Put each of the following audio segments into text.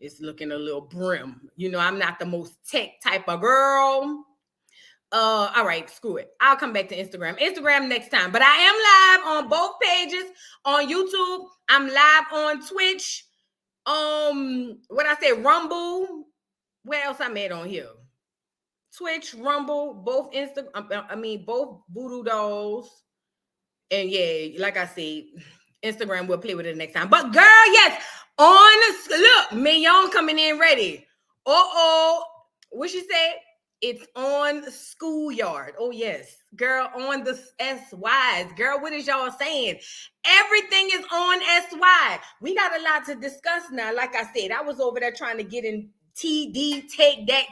It's looking a little brim. You know, I'm not the most tech type of girl. All right, screw it. I'll come back to Instagram. Instagram next time. But I am live on both pages on YouTube. I'm live on Twitch. What I say, Rumble. Where else I made on here? Twitch, Rumble, both both Voodoo Dolls. And yeah, like I said, Instagram will play with it next time. But girl, yes, look, Mignon coming in ready. What she said? It's on Schoolyard. Oh, yes. Girl, on the SYs. Girl, what is y'all saying? Everything is on SY. We got a lot to discuss now. Like I said, I was over there trying to get in TD, take that.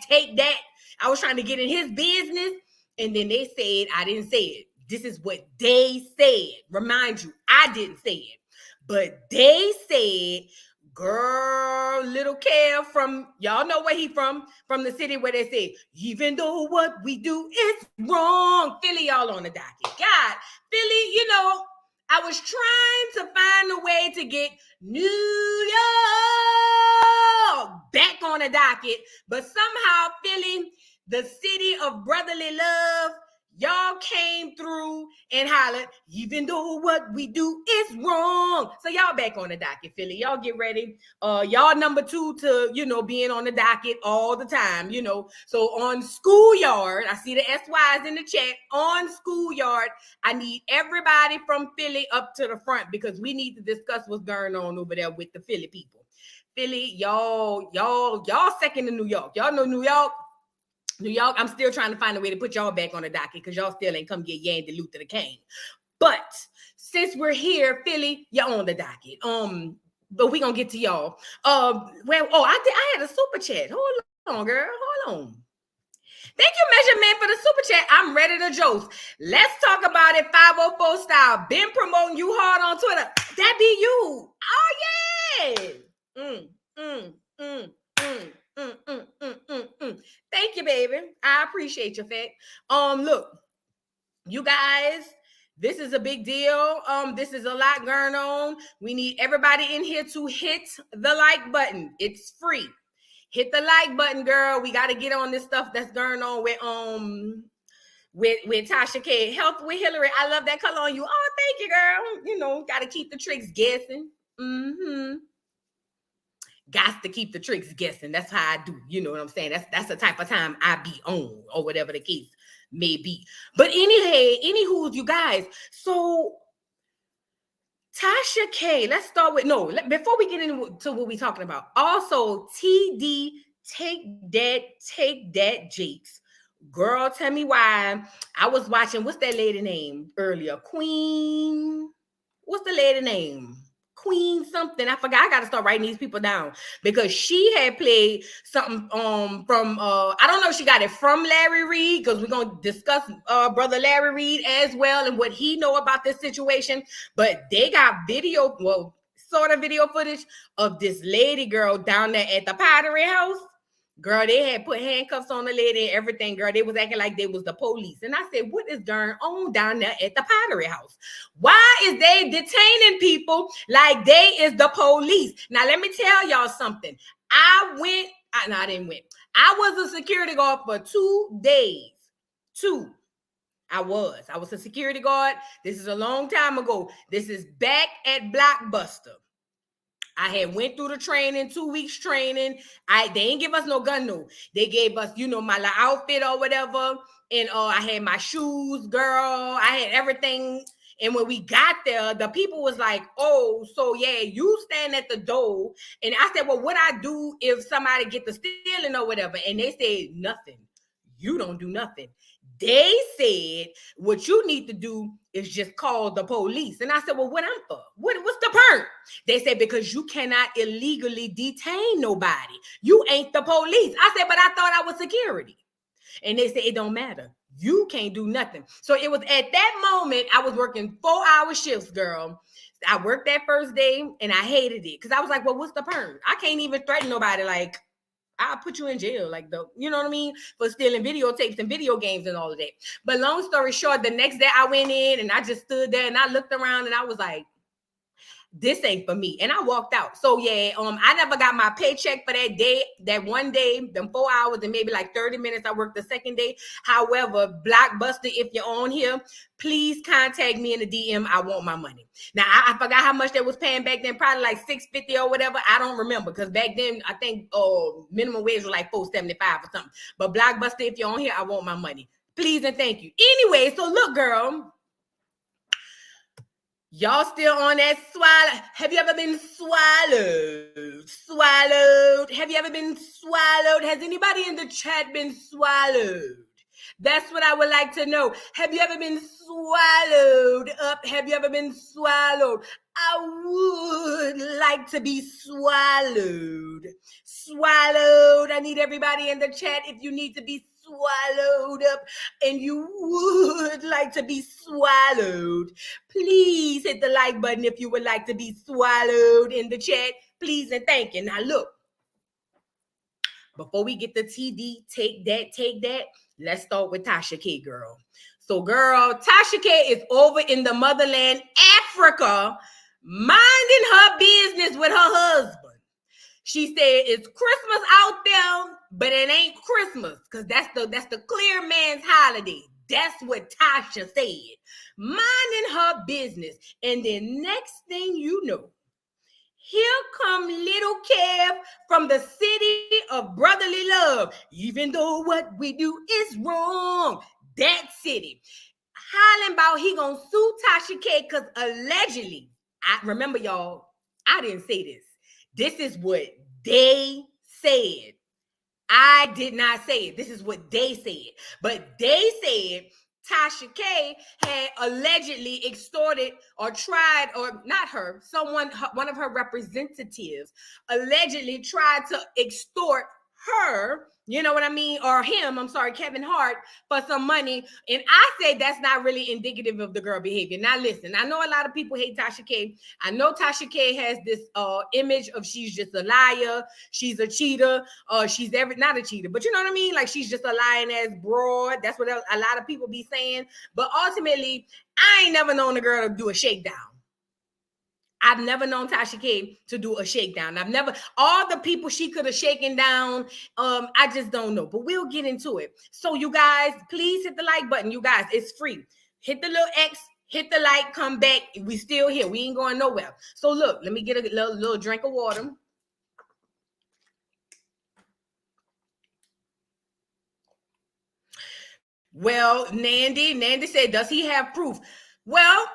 I was trying to get in his business. And then they said, I didn't say it. This is what they said. Remind you, I didn't say it. But they said, girl, little Kev from, y'all know where he from the city where they say, even though what we do is wrong. Philly, y'all on the docket. God, Philly, you know, I was trying to find a way to get New York back on the docket, but somehow Philly, the city of brotherly love, y'all came through and hollered, even though what we do is wrong. So y'all back on the docket, Philly. Y'all get ready. Y'all number 2 to, you know, being on the docket all the time, you know. So on Schoolyard, I see the SYs in the chat. On Schoolyard, I need everybody from Philly up to the front because we need to discuss what's going on over there with the Philly people. Philly, y'all second to New York. Y'all know New York, I'm still trying to find a way to put y'all back on the docket because y'all still ain't come get Yandy Luther the King. But since we're here, Philly, you're on the docket. But we gonna get to y'all. I had a super chat. Hold on, girl. Hold on. Thank you, Measure Man, for the super chat. I'm ready to joke. Let's talk about it 504 style. Been promoting you hard on Twitter. That be you. Oh, yeah. Thank you, baby. I appreciate your fact. Look, you guys, this is a big deal. This is a lot going on. We need everybody in here to hit the like button. It's free. Hit the like button, girl. We got to get on this stuff that's going on with Tasha K. Health with Hillary. I love that color on you. Oh, thank you, girl. You know, got to keep the tricks guessing. Got to keep the tricks guessing. That's how I do. You know what I'm saying? That's the type of time I be on, or whatever the case may be. But anywho, you guys. So Tasha K. Let's start with before we get into what we talking about. Also, TD, take that, Jakes. Girl, tell me why. I was watching. What's that lady name earlier? Queen. What's the lady name? Queen something. I forgot. I got to start writing these people down because she had played something from I don't know if she got it from Larry Reed, because we're going to discuss brother Larry Reed as well and what he know about this situation. But they got video, sort of video footage of this lady girl down there at the Pottery House. Girl, they had put handcuffs on the lady and everything, girl. They was acting like they was the police. And I said, what is going on down there at the Pottery House? Why is they detaining people like they is the police? Now, let me tell y'all something. I didn't win. I was a security guard for 2 days. I was a security guard. This is a long time ago. This is back at Blockbuster. I had went through the training, 2 weeks training. They ain't give us no gun, no. They gave us, my outfit or whatever. And I had my shoes, girl. I had everything. And when we got there, the people was like, oh, so yeah, you stand at the door. And I said, well, what I do if somebody get the stealing or whatever? And they said, nothing. You don't do nothing. They said, what you need to do is just call the police. And I said, well, what I'm for? What's the perk? They said, because you cannot illegally detain nobody. You ain't the police. I said, but I thought I was security. And they said, it don't matter. You can't do nothing. So it was at that moment, I was working 4-hour shifts, girl. I worked that first day and I hated it because I was like, well, what's the perk? I can't even threaten nobody. Like, I'll put you in jail, you know what I mean? For stealing videotapes and video games and all of that. But long story short, the next day I went in and I just stood there and I looked around and I was like, this ain't for me. And I walked out. So yeah, I never got my paycheck for that day, that one day, them 4 hours and maybe like 30 minutes I worked the second day. However, Blockbuster, if you're on here, please contact me in the DM. I want my money. Now, I forgot how much they was paying back then, probably like $6.50 or whatever. I don't remember, because back then, I think minimum wage was like $4.75 or something. But Blockbuster, if you're on here, I want my money. Please and thank you. Anyway, so look, girl. Y'all still on that swallow? Have you ever been swallowed? Swallowed? Have you ever been swallowed? Has anybody in the chat been swallowed? That's what I would like to know. Have you ever been swallowed up? Have you ever been swallowed? I would like to be swallowed. Swallowed. I need everybody in the chat, if you need to be swallowed up and you would like to be swallowed, please hit the like button if you would like to be swallowed in the chat. Please and thank you. Now look, before we get the TD, take that, let's start with Tasha K, girl. So girl, Tasha K is over in the motherland, Africa, minding her business with her husband. She said it's Christmas out there, but it ain't Christmas, because that's the clear man's holiday. That's what Tasha said. Minding her business. And then next thing you know, here come little Kev from the city of brotherly love. Even though what we do is wrong. That city. Hollering about he gonna sue Tasha K because allegedly, I remember y'all, I didn't say this. This is what they said. I did not say it. This is what they said. But they said Tasha K had allegedly extorted or tried, or not her, one of her representatives allegedly tried to extort her, you know what I mean, or him, I'm sorry, Kevin Hart, for some money. And I say that's not really indicative of the girl behavior. Now listen, I know a lot of people hate Tasha K. I know Tasha K has this image of she's just a liar, she's a cheater, she's not a cheater, but you know what I mean? Like she's just a lying ass broad. That's what a lot of people be saying. But ultimately, I ain't never known a girl to do a shakedown. I've never known Tasha K to do a shakedown. All the people she could have shaken down, I just don't know. But we'll get into it. So you guys, please hit the like button. You guys, it's free. Hit the little X, hit the like, come back. We still here. We ain't going nowhere. So look, let me get a little drink of water. Well, Nandy said, does he have proof? Well,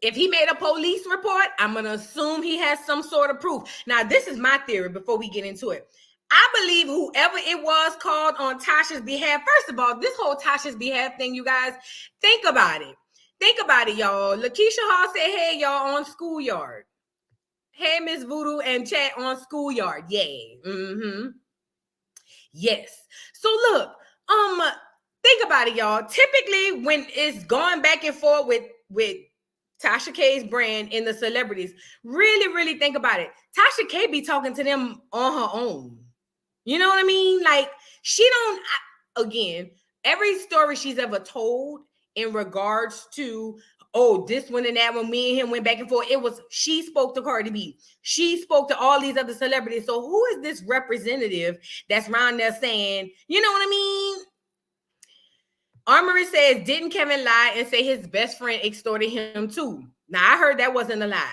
if he made a police report, I'm going to assume he has some sort of proof. Now, this is my theory before we get into it. I believe whoever it was called on Tasha's behalf, first of all, this whole Tasha's behalf thing, you guys, think about it. Think about it, y'all. Lakeisha Hall said, hey, y'all, on Schoolyard. Hey, Miss Voodoo and chat on Schoolyard. Yay. Mm-hmm. Yes. So look, think about it, y'all. Typically, when it's going back and forth with Tasha K's brand and the celebrities, really, really think about it. Tasha K be talking to them on her own. You know what I mean? Like, she don't, again, every story she's ever told in regards to, this one and that one, me and him went back and forth, she spoke to Cardi B. She spoke to all these other celebrities. So who is this representative that's around there saying, you know what I mean? Armory says, didn't Kevin lie and say his best friend extorted him too? Now, I heard that wasn't a lie.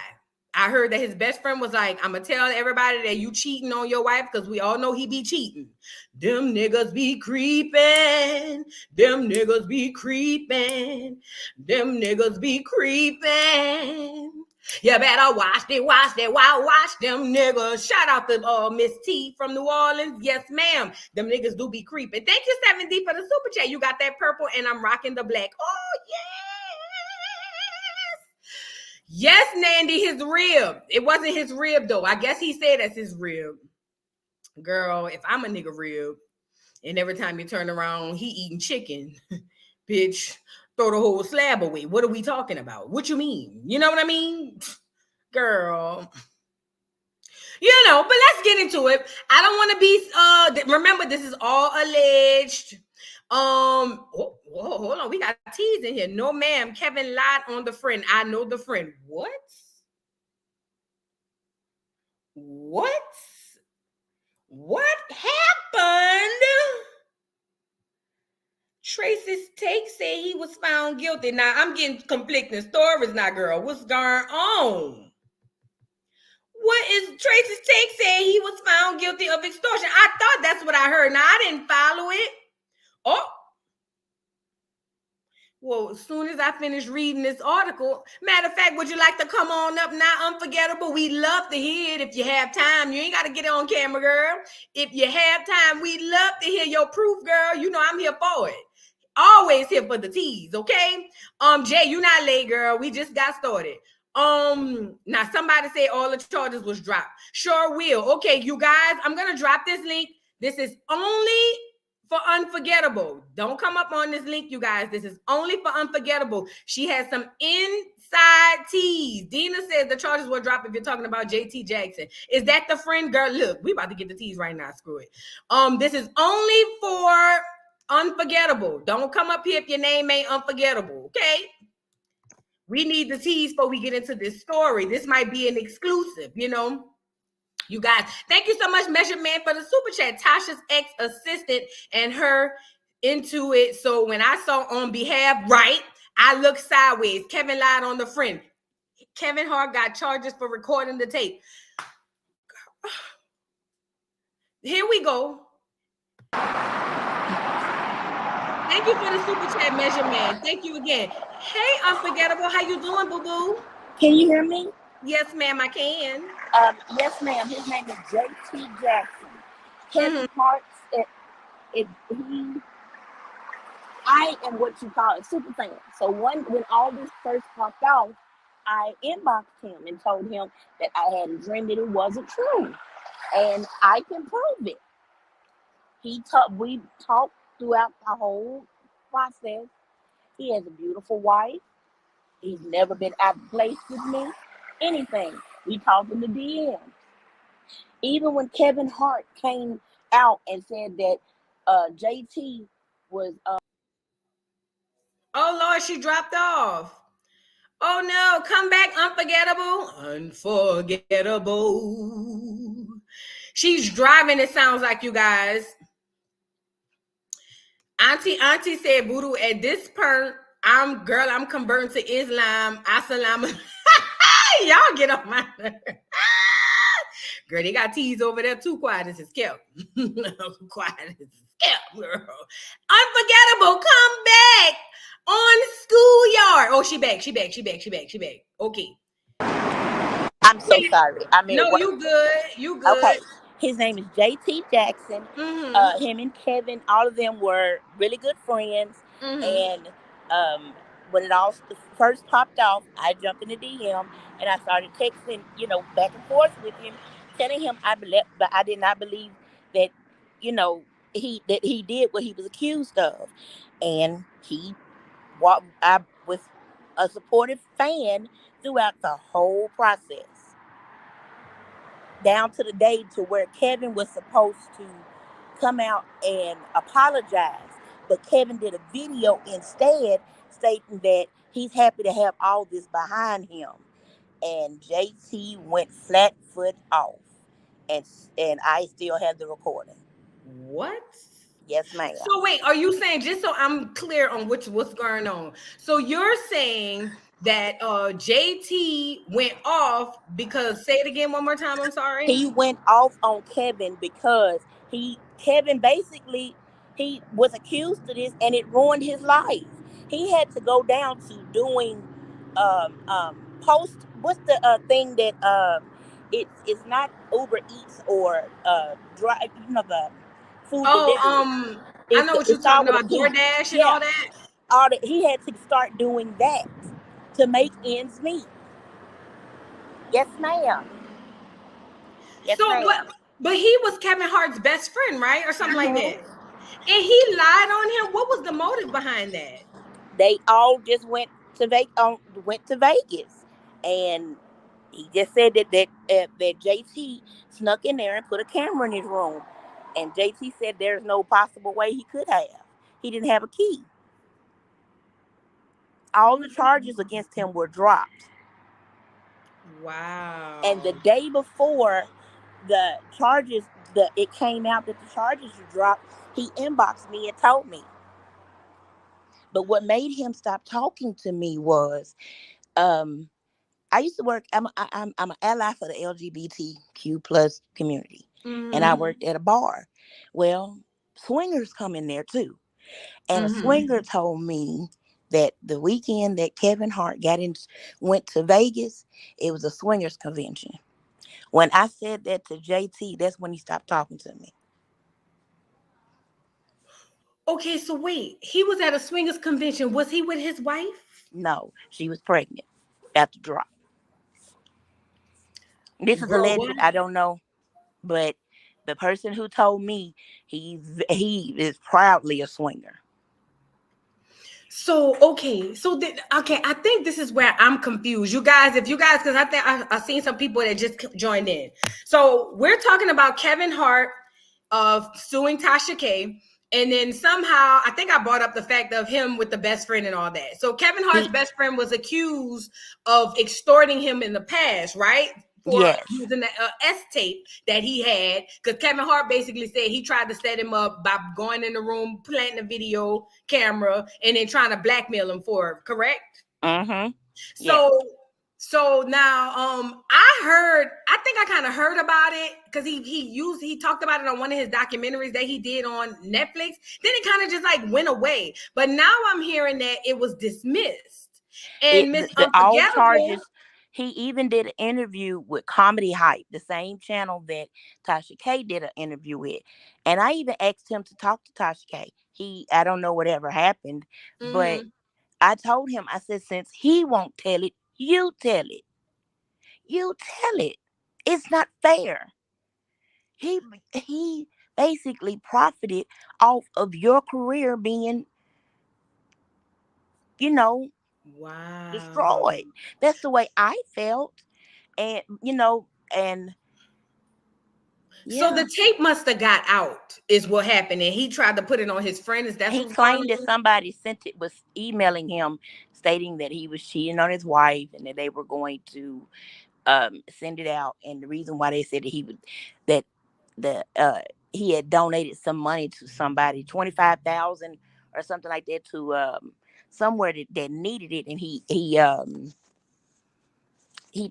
I heard that his best friend was like, I'm going to tell everybody that you cheating on your wife because we all know he be cheating. Them niggas be creeping. Them niggas be creeping. Them niggas be creeping. You better watch them niggas. Shout out to Miss T from New Orleans. Yes, ma'am. Them niggas do be creeping. Thank you, 7D, for the super chat. You got that purple and I'm rocking the black. Oh, yes. Yes, Nandy, his rib. It wasn't his rib, though. I guess he said that's his rib. Girl, if I'm a nigga rib, and every time you turn around, he eating chicken, bitch, throw the whole slab away. What are we talking about? What you mean? You know what I mean? Girl. You know, but let's get into it. I don't want to be, remember, this is all alleged. Hold on. We got T's in here. No, ma'am. Kevin lied on the friend. I know the friend. What? What? What happened? Tracy's take said he was found guilty. Now I'm getting conflicting stories now, girl. What's going on? What is Tracy's take saying he was found guilty of extortion? I thought that's what I heard. Now I didn't follow it. Oh, well, as soon as I finish reading this article, matter of fact, would you like to come on up now, Unforgettable? We love to hear it if you have time. You ain't got to get it on camera, girl. If you have time, we love to hear your proof, girl. You know I'm here for it. Always here for the tease, okay? Jay, you not late, girl. We just got started. Now somebody say all the charges was dropped. Sure will. Okay, you guys, I'm gonna drop this link. This is only for Unforgettable. Don't come up on this link, you guys. This is only for Unforgettable. She has some inside teas. Dina says the charges were dropped if you're talking about JT Jackson. Is that the friend? Girl, look, we about to get the teas right now. Screw it. This is only for Unforgettable. Don't come up here if your name ain't Unforgettable, okay? We need the teas before we get into this story. This might be an exclusive, you know. You guys, thank you so much, Measure Man, for the super chat. Tasha's ex-assistant and her into it. So when I saw on behalf, right, I looked sideways. Kevin lied on the friend. Kevin Hart got charges for recording the tape. Here we go. Thank you for the super chat, Measure Man. Thank you again. Hey, Unforgettable, how you doing, boo-boo? Can you hear me? Yes, ma'am, I can. Yes, ma'am. His name is JT Jackson. Kevin Hart, I am what you call a super fan. So when all this first popped off, I inboxed him and told him that I had a dream that it wasn't true, and I can prove it. We talked throughout the whole process. He has a beautiful wife. He's never been out of place with me. Anything. We talked in the DM. Even when Kevin Hart came out and said that JT was Oh, Lord, she dropped off. Oh, no. Come back, Unforgettable. Unforgettable. She's driving, it sounds like, you guys. Auntie said, Voodoo, at this point, I'm converting to Islam. Assalamu. Y'all get on my nerve. Girl, they got teas over there too. Quiet as it's kept. Quiet as it's kept, girl. Unforgettable, come back on Schoolyard. Oh, she back. Okay. I'm so sorry. No, you good. Okay. His name is JT Jackson. Mm-hmm. Him and Kevin, all of them were really good friends. Mm-hmm. And when it all first popped off, I jumped in the DM and I started texting, back and forth with him, telling him but I did not believe that, he did what he was accused of. And I was a supportive fan throughout the whole process. Down to the day to where Kevin was supposed to come out and apologize. But Kevin did a video instead stating that he's happy to have all this behind him. And JT went flat foot off. And I still have the recording. What? Yes, ma'am. So wait, are you saying, just so I'm clear on what's going on? So you're saying that JT went off because, say it again one more time, I'm sorry. He went off on Kevin because Kevin basically, he was accused of this and it ruined his life. He had to go down to doing post, what's the thing that it's not Uber Eats or drive, the food delivery. I know what you're talking about, DoorDash and all that. He had to start doing that to make ends meet. Yes, ma'am. Yes, so ma'am. but he was Kevin Hart's best friend, right? Or something like that. And he lied on him. What was the motive behind that? They all just went to Vegas, and he just said that JT snuck in there and put a camera in his room, and JT said there's no possible way he could have. He didn't have a key. All the charges against him were dropped. Wow. And the day before the charges, it came out that the charges were dropped. He inboxed me and told me. But what made him stop talking to me was, um, I used to work. I'm an ally for the LGBTQ plus community, and I Mm-hmm. worked at a bar. Well, swingers come in there too, and a Mm-hmm. swinger told me that the weekend that Kevin Hart went to Vegas, it was a swingers convention. When I said that to JT, that's when he stopped talking to me. Okay, so wait, he was at a swingers convention. Was he with his wife? No, she was pregnant at the drop. This is Girl, alleged. what? I don't know, but the person who told me he is proudly a swinger. So okay, I think this is where I'm confused. You guys, if you guys, because I think I've seen some people that just joined in. So we're talking about Kevin Hart of suing Tasha K, and then somehow I think I brought up the fact of him with the best friend and all that. So Kevin Hart's He best friend was accused of extorting him in the past, right? For yes. using the S tape that he had, because Kevin Hart basically said he tried to set him up by going in the room, planting a video camera, and then trying to blackmail him for it, correct? Mm-hmm. Yes. So now I think I kind of heard about it because he talked about it on one of his documentaries that he did on Netflix. Then it kind of just like went away. But now I'm hearing that it was dismissed. And Miss The all Unforgettable. charges. He even did an interview with Comedy Hype, the same channel that Tasha K did an interview with. And I even asked him to talk to Tasha K. I don't know whatever happened, but Mm-hmm. I told him, I said, since he won't tell it, you tell it. You tell it. It's not fair. He basically profited off of your career being, you know, Wow. destroyed. That's the way I felt. And, and So yeah. the tape must have got out, is what happened, and he tried to put it on his friend. Is that He what's going claimed that on? somebody sent it, was emailing him stating that he was cheating on his wife and that they were going to send it out. And the reason why they said that that the he had donated some money to somebody, 25,000 or something like that, to somewhere that needed it, and he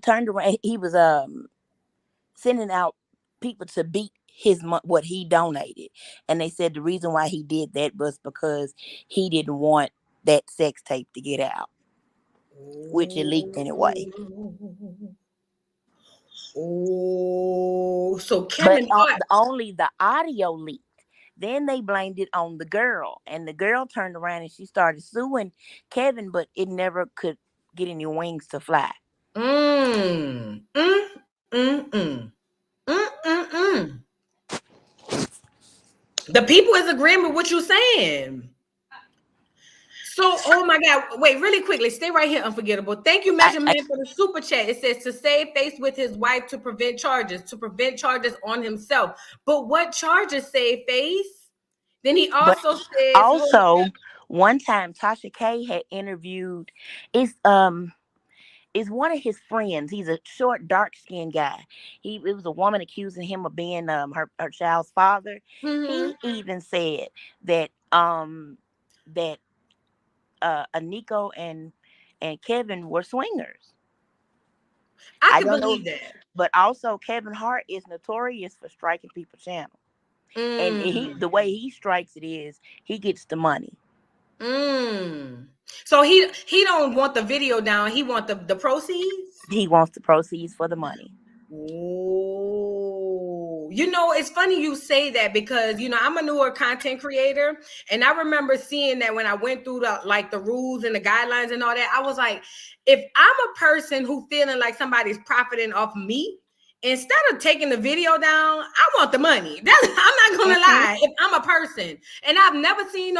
turned around. He was sending out people to beat what he donated, and they said the reason why he did that was because he didn't want that sex tape to get out, which it leaked anyway. Oh. Oh, so But Kevin Hart. only the audio leaked. Then they blamed it on the girl, and the girl turned around and she started suing Kevin, but it never could get any wings to fly. Mm, mm, mm, mm, mm, mm, mm. The people is agreeing with what you're saying. So, oh my God, wait, really quickly, stay right here, Unforgettable. Thank you, I, I Measurement, for the super chat. It says to save face with his wife to prevent charges on himself. But what charges save face? Then he but also says, hold on. also one time Tasha K had interviewed is is one of his friends. He's a short, dark skinned guy. It was a woman accusing him of being her child's father. Mhm. He even said that that Aniko and Kevin were swingers. I I can don't know, believe that. but also Kevin Hart is notorious for striking people's channel, and the Mm. way he strikes it is he gets the money. Mm. So he don't want the video down. He want the proceeds. He wants the proceeds for the money. Oh, it's funny you say that because I'm a newer content creator, and I remember seeing that when I went through the rules and the guidelines and all that. I was like, if I'm a person who feeling like somebody's profiting off me, instead of taking the video down, I want the money. I'm not gonna Hmm. lie. If I'm a person, and I've never seen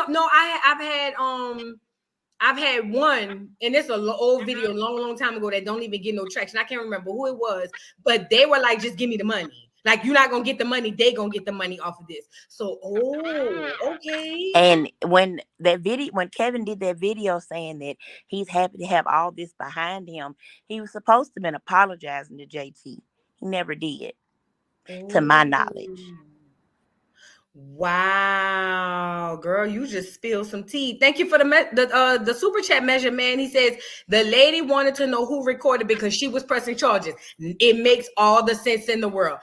I've had one, and it's an old video, long time ago that don't even get no traction. I can't remember who it was, but they were like, "Just give me the money. Like you're not gonna get the money. They gonna get the money off of this." So, okay. And when Kevin did that video saying that he's happy to have all this behind him, he was supposed to have been apologizing to JT. He never did. to my knowledge. Wow, girl, you just spilled some tea. Thank you for the super chat measure, man. He says the lady wanted to know who recorded because she was pressing charges. It makes all the sense in the world.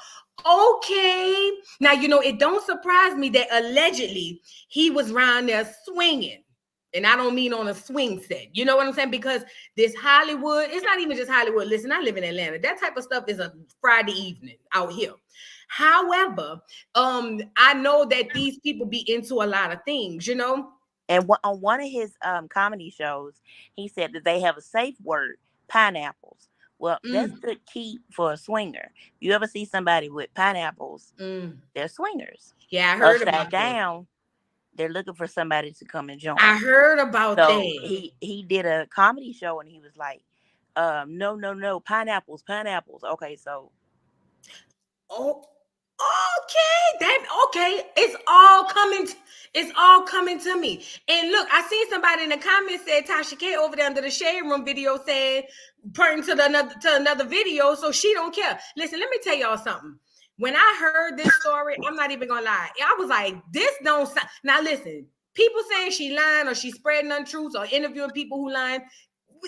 Okay, now it don't surprise me that allegedly he was around there swinging. And I don't mean on a swing set. You know what I'm saying? Because this Hollywood, it's not even just Hollywood. Listen, I live in Atlanta. That type of stuff is a Friday evening out here. However, I know that these people be into a lot of things, And on one of his comedy shows, he said that they have a safe word, pineapples. Well, that's the key for a swinger. You ever see somebody with pineapples, they're swingers. Yeah, I heard Upside about down, they're looking for somebody to come and join. I heard about So that. he did a comedy show and he was like, no, pineapples. Okay, so Oh, okay. It's all coming to me. And look, I seen somebody in the comments said Tasha K over there under the shade room video saying pointing to another video, so she don't care. Listen, let me tell y'all something. When I heard this story, I'm not even gonna lie. I was like, this don't sound. Now listen, people saying she lying or she spreading untruths or interviewing people who lying,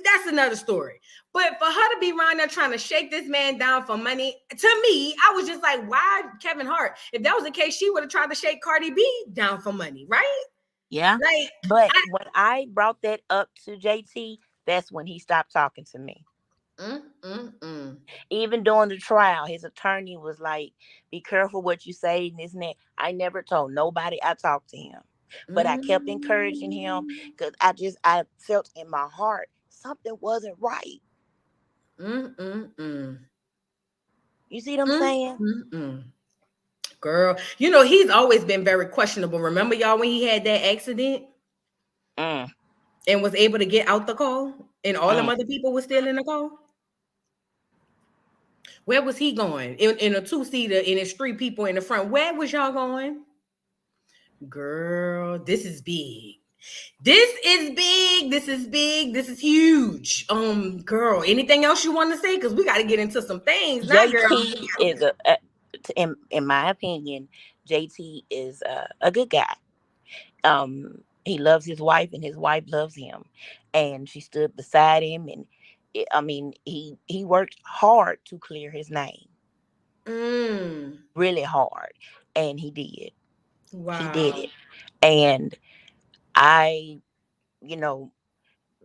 that's another story. But for her to be around there trying to shake this man down for money, to me, I was just like, why Kevin Hart? If that was the case, she would have tried to shake Cardi B down for money, right? yeah. Like, But when I brought that up to JT, that's when he stopped talking to me. Even during the trial, his attorney was like, be careful what you say and this and that. I never told nobody I talked to him. But I kept encouraging him because I felt in my heart something wasn't right. You see what I'm saying? Girl, he's always been very questionable. Remember, y'all, when he had that accident and was able to get out the car and all them other people were still in the car? Where was he going? In a two-seater and it's three people in the front. Where was y'all going? Girl, this is big. This is big. This is big. This is huge. Girl, anything else you want to say? Because we got to get into some things now, girl. JT is in my opinion, JT is a good guy. He loves his wife and his wife loves him, and she stood beside him. And he worked hard to clear his name, really hard, and he did. Wow. He did it, and I,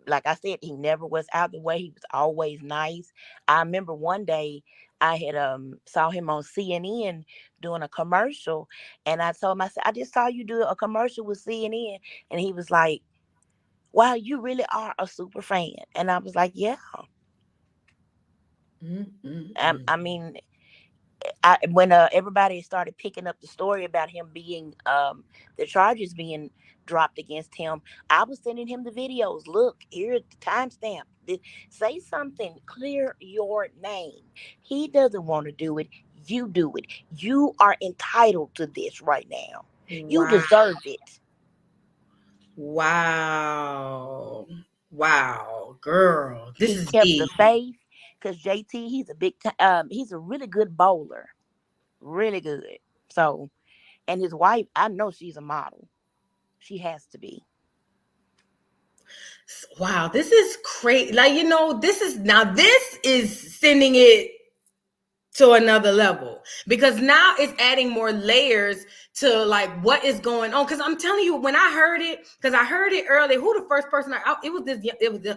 like I said, he never was out the way. He was always nice. I remember one day I had saw him on CNN doing a commercial, and I told him, I said, I just saw you do a commercial with CNN, and he was like, wow, you really are a super fan. And I was like, yeah. I mean, when everybody started picking up the story about him being the charges being dropped against him, I was sending him the videos. Look, here's the timestamp. Say something, clear your name. He doesn't want to do it. You do it. You are entitled to this right now. You deserve it. Wow, girl, this He is kept big. the faith because JT, he's a really good bowler. Really good. So, and his wife, I know she's a model. She has to be. Wow, this is crazy. Like, this is sending it to another level, because now it's adding more layers to like what is going on. Because I'm telling you, when I heard it, because I heard it early, who the first person it was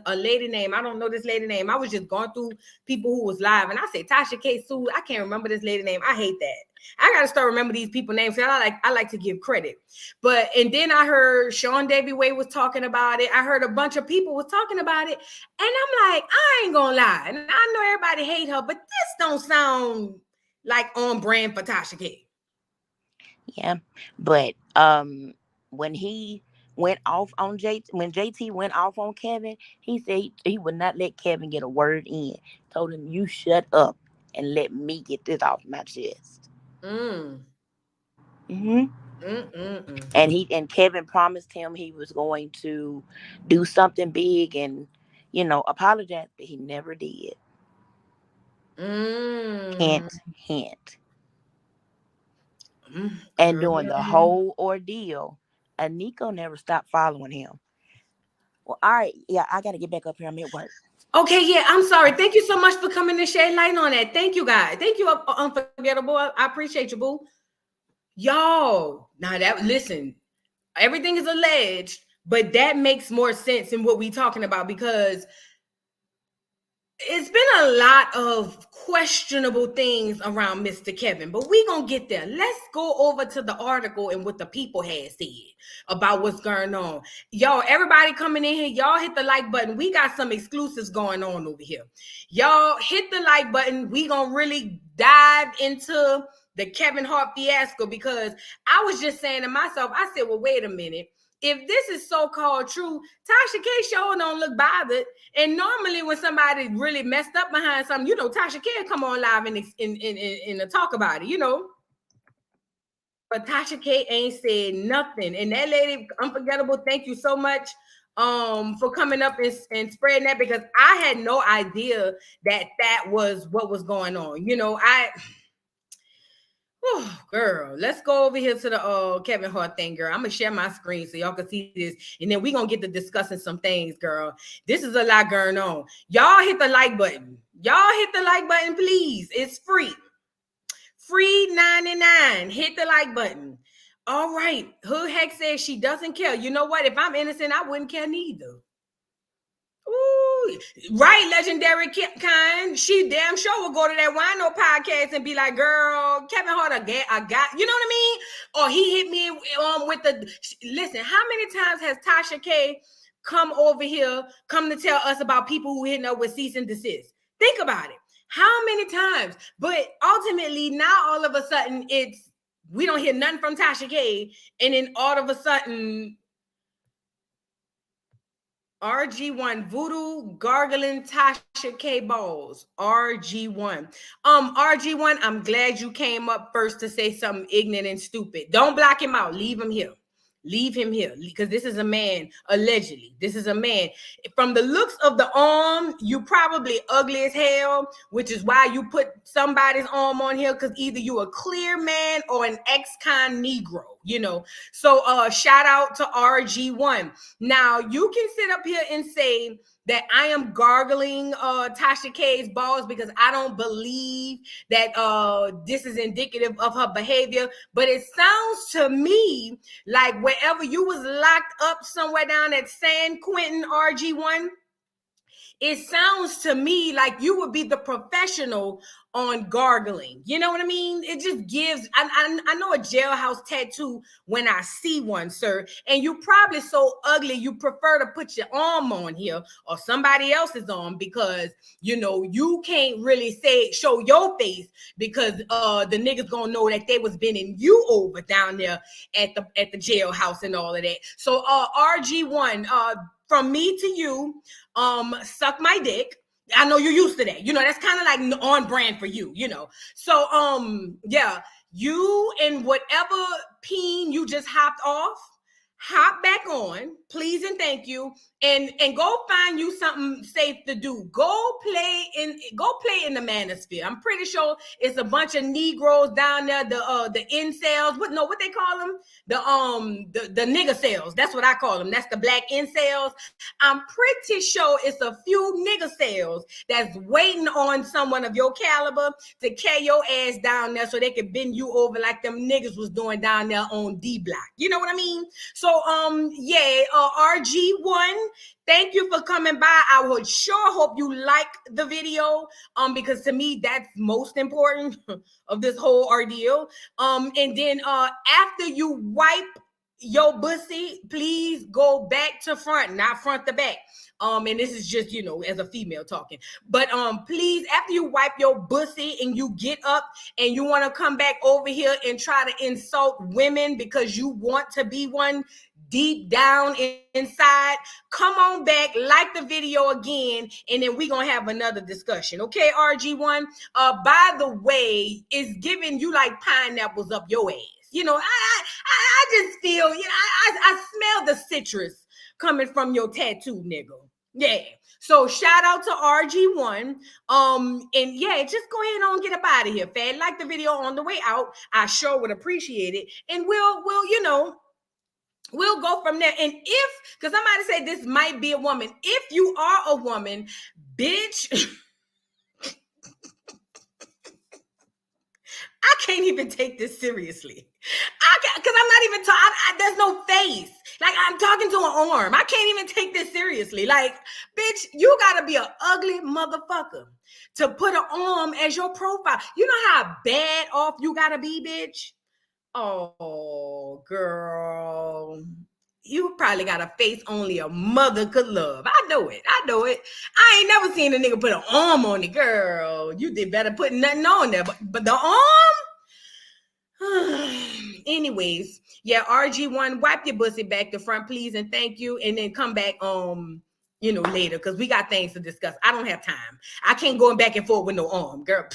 a lady name. I don't know this lady name. I was just going through people who was live, and I said Tasha K sued. I can't remember this lady name. I hate that. I gotta start remember these people names. I like to give credit. And then I heard Sean Davy Way was talking about it. I heard a bunch of people was talking about it, and I'm like, I ain't gonna lie. And I know everybody hate her, but this don't sound like on brand for Tasha K. Yeah, but when he went off on when JT went off on Kevin, he said he would not let Kevin get a word in. Told him, you shut up and let me get this off my chest. And Kevin promised him he was going to do something big and apologize, but he never did. Hint. And during the whole ordeal, Aniko never stopped following him. Well, all right. Yeah, I got to get back up here. I'm at work. Okay, yeah, I'm sorry. Thank you so much for coming to shed light on that. Thank you, guys. Thank you, Unforgettable. I appreciate you, boo. Y'all, now that, listen, everything is alleged, but that makes more sense in what we talking about, because it's been a lot of questionable things around Mr. Kevin, but we gonna get there. Let's go over to the article and what the people had said about what's going on. Y'all, everybody coming in here, y'all hit the like button. We got some exclusives going on over here. Y'all hit the like button. We gonna really dive into the Kevin Hart fiasco, because I was just saying to myself, I said, well, wait a minute. If this is so-called true, Tasha K show don't look bothered. And normally when somebody really messed up behind something, Tasha K come on live and talk about it, But Tasha K ain't said nothing. And that lady, Unforgettable, thank you so much for coming up and spreading that, because I had no idea that was what was going on. Oh, girl, let's go over here to the Kevin Hart thing, girl. I'm gonna share my screen so y'all can see this, and then we're gonna get to discussing some things, girl. This is a lot going on. Y'all hit the like button. Y'all hit the like button, please. It's free. Free 99. Hit the like button. All right. Hood Heck says she doesn't care. You know what? If I'm innocent, I wouldn't care neither. Ooh, right, legendary kind. She damn sure will go to that Wino podcast and be like, "Girl, Kevin Hart, I got," you know what I mean? Or he hit me with the. Listen, how many times has Tasha K come over here, come to tell us about people who hitting up with cease and desist? Think about it. How many times? But ultimately, now all of a sudden, we don't hear nothing from Tasha K, and then all of a sudden, RG1 Voodoo Gargling Tasha K Balls. RG1. RG1, I'm glad you came up first to say something ignorant and stupid. Don't block him out. Leave him here. Leave him here, because this is a man, allegedly. This is a man. From the looks of the arm, you probably ugly as hell, which is why you put somebody's arm on here, because either you a clear man or an ex-con Negro, So shout out to RG1. Now, you can sit up here and say that I am gargling Tasha K's balls because I don't believe that this is indicative of her behavior. But it sounds to me like wherever you was locked up somewhere down at San Quentin, RG1, it sounds to me like you would be the professional on gargling. You know what I mean? It just gives, I know a jailhouse tattoo when I see one, sir. And you probably so ugly, you prefer to put your arm on here or somebody else's arm, because, you can't really show your face, because the niggas gonna know that they was bending you over down there at the jailhouse and all of that. So RG1, from me to you, suck my dick. I know you're used to that. That's kind of like on brand for you, So, yeah, you and whatever peen you just hopped off, hop back on, please and thank you, and go find you something safe to do. Go play in the manosphere. I'm pretty sure it's a bunch of Negroes down there, the incels. What they call them? The nigger cells. That's what I call them. That's the black incels. I'm pretty sure it's a few nigger cells that's waiting on someone of your caliber to carry your ass down there so they can bend you over like them niggas was doing down there on D Block. You know what I mean? So RG1, thank you for coming by. I would sure hope you like the video, because to me that's most important of this whole ordeal. And then after you wipe your bussy, please go back to front, not front to back. And this is just, as a female talking. But please, after you wipe your bussy and you get up and you want to come back over here and try to insult women because you want to be one deep down inside, come on back, like the video again, and then we're gonna have another discussion. Okay, RG1? By the way, it's giving you like pineapples up your ass. I just feel, I smell the citrus coming from your tattoo, nigga. Yeah. So shout out to RG1. And yeah, just go ahead and get up out of here, fam. Like the video on the way out. I sure would appreciate it. And we'll go from there. And because somebody said this might be a woman. If you are a woman, bitch, I can't even take this seriously. Because I'm not even talking, there's no face. Like, I'm talking to an arm. I can't even take this seriously. Like, bitch, you gotta be an ugly motherfucker to put an arm as your profile. You know how bad off you gotta be, bitch? Oh, girl. You probably got a face only a mother could love. I know it. I ain't never seen a nigga put an arm on it, girl. You did better put nothing on there. But the arm? Anyways, yeah, RG1, wipe your pussy back to front, please, and thank you. And then come back later, because we got things to discuss. I don't have time. I can't go back and forth with no arm, girl.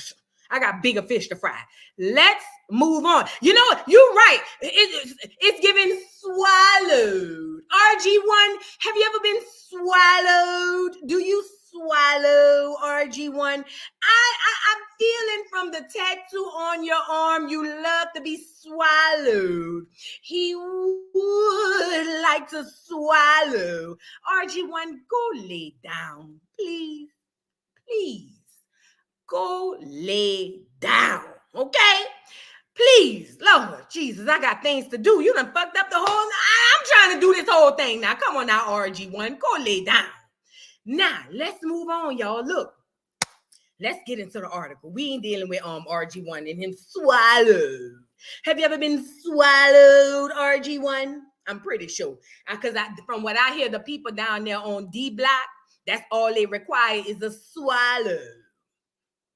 I got bigger fish to fry. Let's move on. You know what? You're right. It's giving swallowed. RG1, have you ever been swallowed? Do you swallow, RG1? I'm feeling from the tattoo on your arm, you love to be swallowed. He would like to swallow. RG1, go lay down, please. Go lay down, okay? Please, Lord Jesus, I got things to do. You done fucked up the whole. I'm trying to do this whole thing now. Come on now, RG1, go lay down. Now, let's move on, y'all. Look, let's get into the article. We ain't dealing with RG1 and him swallowed. Have you ever been swallowed, RG1? I'm pretty sure. Because from what I hear, the people down there on D Block, that's all they require is a swallow.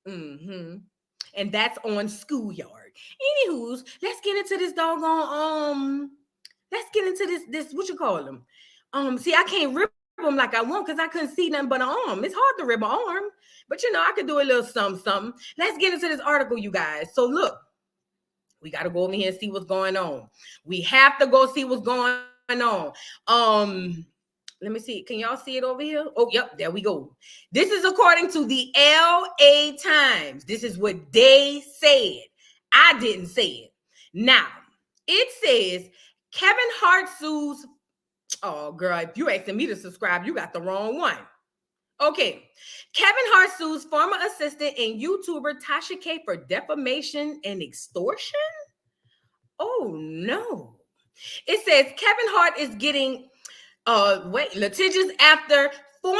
And that's on Schoolyard. Anywho's, let's get into this doggone, let's get into this, what you call them? See, I can't rip them like I want because I couldn't see nothing but an arm. It's hard to rip an arm, but I could do a little something. Let's get into this article, you guys. So look, we got to go over here and see what's going on. We have to go see what's going on. Let me see. Can y'all see it over here? Oh, yep. There we go. This is according to the LA Times. This is what they said. I didn't say it. Now, it says Kevin Hart sues. Oh, girl, if you're asking me to subscribe, you got the wrong one. Okay. Kevin Hart sues former assistant and YouTuber Tasha K for defamation and extortion? Oh, no. It says Kevin Hart is getting litigious after former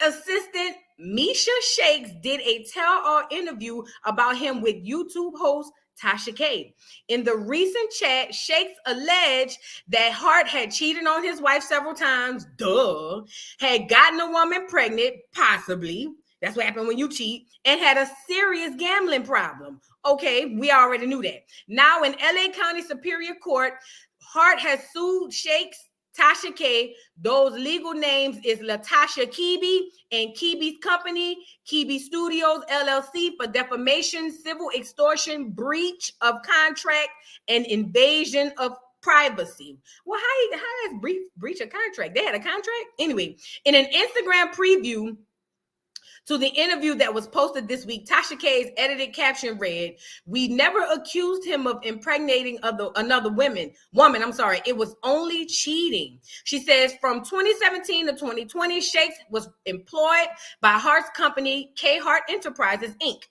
assistant Misha Shakes did a tell-all interview about him with YouTube host Tasha K. In the recent chat, Shakes alleged that Hart had cheated on his wife several times, had gotten a woman pregnant, possibly, that's what happened when you cheat, and had a serious gambling problem. Okay, we already knew that. Now in LA County Superior Court, Hart has sued Shakes, Tasha K. Those legal names is Latasha Kibi and Kibi's company, Kibi Studios LLC, for defamation, civil extortion, breach of contract, and invasion of privacy. Well, how does breach a contract? They had a contract? Anyway, in an Instagram preview to the interview that was posted this week, Tasha K's edited caption read, "We never accused him of impregnating another woman. It was only cheating." She says from 2017 to 2020, Shakes was employed by Hart's company, K Hart Enterprises, Inc.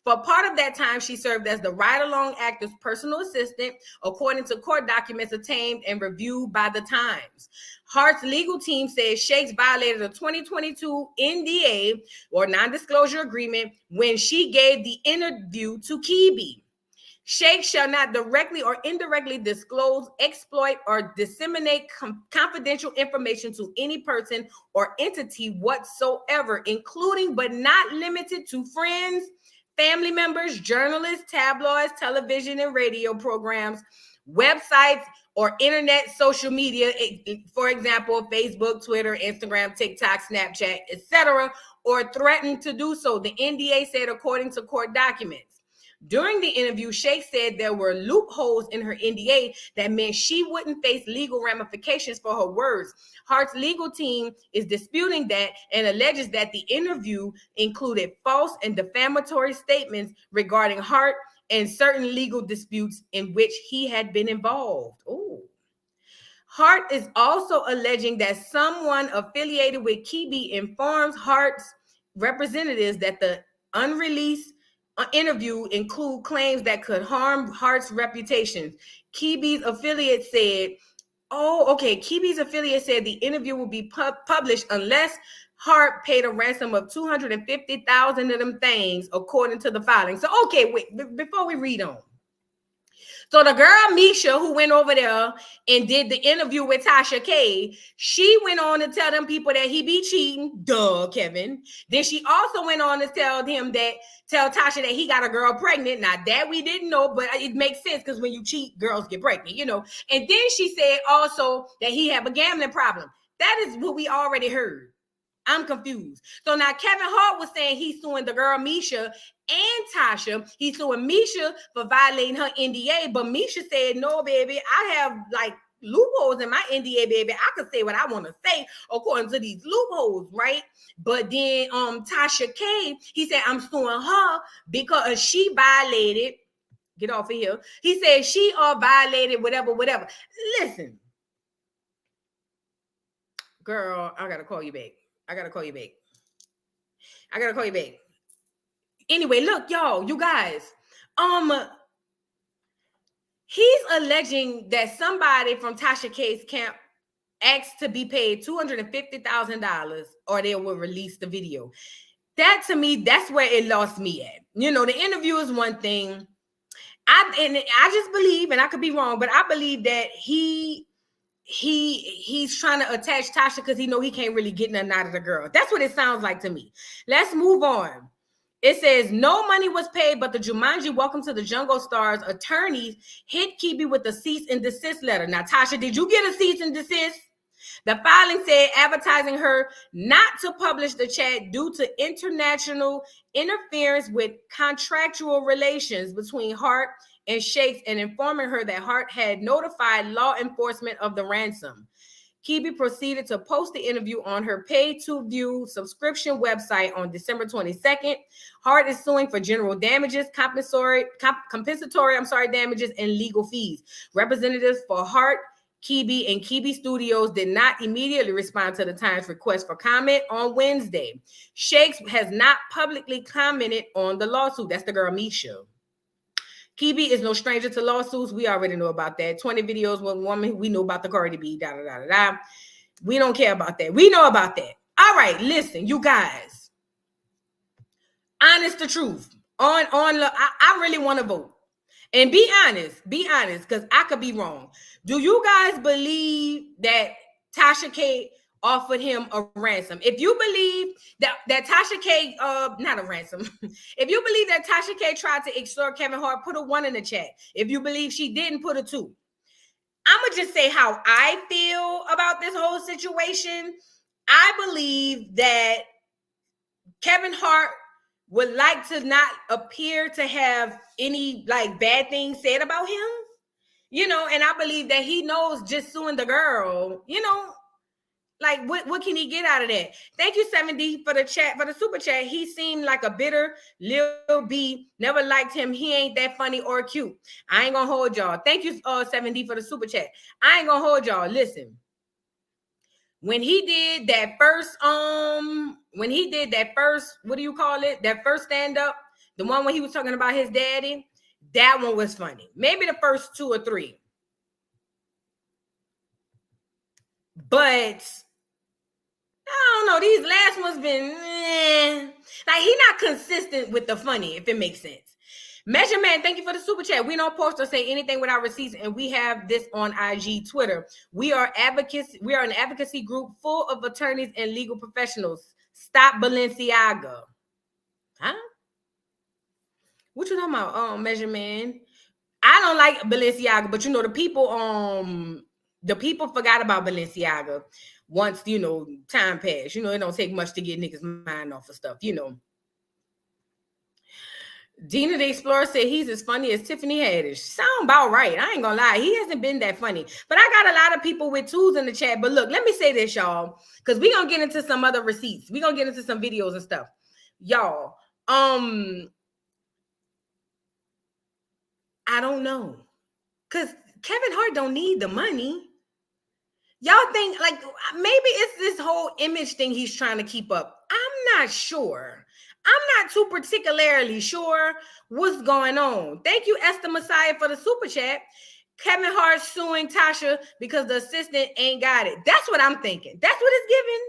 For part of that time, she served as the ride-along actor's personal assistant, according to court documents obtained and reviewed by the Times. Hart's legal team says Shakes violated a 2022 NDA, or non-disclosure agreement, when she gave the interview to Kibi. Shakes shall not directly or indirectly disclose, exploit, or disseminate confidential information to any person or entity whatsoever, including but not limited to friends, family members, journalists, tabloids, television and radio programs, websites, or internet social media, for example, Facebook, Twitter, Instagram, TikTok, Snapchat, etc., or threatened to do so, the NDA said, according to court documents. During the interview, Shake said there were loopholes in her NDA that meant she wouldn't face legal ramifications for her words. Hart's legal team is disputing that and alleges that the interview included false and defamatory statements regarding Hart and certain legal disputes in which he had been involved. Ooh. Hart is also alleging that someone affiliated with Kibi informs Hart's representatives that the unreleased interview include claims that could harm Hart's reputation. Kibi's affiliate said, Kibi's affiliate said the interview will be published unless Hart paid a ransom of $250,000 of them things, according to the filing. So, okay, wait, before we read on. So the girl Misha, who went over there and did the interview with Tasha K, she went on to tell them people that he be cheating. Duh, Kevin. Then she also went on to tell Tasha that he got a girl pregnant. Now that we didn't know, but it makes sense because when you cheat, girls get pregnant, you know. And then she said also that he have a gambling problem. That is what we already heard. I'm confused. So now Kevin Hart was saying he's suing the girl Misha and Tasha. He's suing Misha for violating her NDA, but Misha said, no, baby, I have like loopholes in my NDA, baby. I can say what I want to say according to these loopholes, right? But then Tasha K, he said, I'm suing her because she violated, get off of here. He said she violated whatever. Listen, girl, I got to call you back. Anyway, look, y'all, you guys, he's alleging that somebody from Tasha K's camp asked to be paid $250,000 or they will release the video. That, to me, that's where it lost me at. You know, the interview is one thing. I just believe, and I could be wrong, but I believe that he's trying to attach Tasha because he know he can't really get nothing out of the girl. That's what it sounds like to me. Let's move on. It says no money was paid, but the Jumanji Welcome to the Jungle stars attorneys hit Kibi with a cease and desist letter. Now, Tasha, did you get a cease and desist? The filing said advertising her not to publish the chat due to international interference with contractual relations between Hart and Shakes and informing her that Hart had notified law enforcement of the ransom. Kibi proceeded to post the interview on her pay-to-view subscription website on December 22nd. Hart is suing for general damages, compensatory damages, and legal fees. Representatives for Hart, Kibi, and Kibi Studios did not immediately respond to the Times' request for comment on Wednesday. Shakes has not publicly commented on the lawsuit. That's the girl Misha. Kibi is no stranger to lawsuits. We already know about that. 20 videos with woman. We know about the Cardi B. We don't care about that. We know about that. All right, listen, you guys. Honest the truth. I really want to vote. And be honest, because I could be wrong. Do you guys believe that Tasha K offered him a ransom? If you believe that Tasha K, not a ransom. If you believe that Tasha K tried to extort Kevin Hart, put a 1 in the chat. If you believe she didn't, put a 2. I'm going to just say how I feel about this whole situation. I believe that Kevin Hart would like to not appear to have any like bad things said about him, you know, and I believe that he knows just suing the girl, you know, like what can he get out of that? Thank you, 7D, for the chat, for the super chat. He seemed like a bitter Lil B. Never liked him. He ain't that funny or cute. I ain't gonna hold y'all. Thank you, 7D, for the super chat. I ain't gonna hold y'all. Listen. When he did that first, what do you call it? That first stand-up, the one when he was talking about his daddy, that one was funny. Maybe the first 2 or 3. But I don't know, these last ones been like he not consistent with the funny, if it makes sense. Measure Man, thank you for the super chat. We don't post or say anything without receipts, and we have this on IG, Twitter. We are advocates. We are an advocacy group full of attorneys and legal professionals. Stop Balenciaga. Huh? What you talking about, Measure Man? I don't like Balenciaga, but you know the people forgot about Balenciaga once, you know, time passed. You know, it don't take much to get niggas' mind off of stuff, you know. Dina the Explorer said he's as funny as Tiffany Haddish. Sound about right. I ain't gonna lie. He hasn't been that funny. But I got a lot of people with twos in the chat. But look, let me say this, y'all. Because we're gonna get into some other receipts. We're gonna get into some videos and stuff. Y'all, I don't know. Because Kevin Hart don't need the money. Y'all think, like, maybe it's this whole image thing he's trying to keep up. I'm not sure. I'm not too particularly sure what's going on. Thank you, Esther Messiah, for the super chat. Kevin Hart suing Tasha because the assistant ain't got it. That's what I'm thinking. That's what it's giving.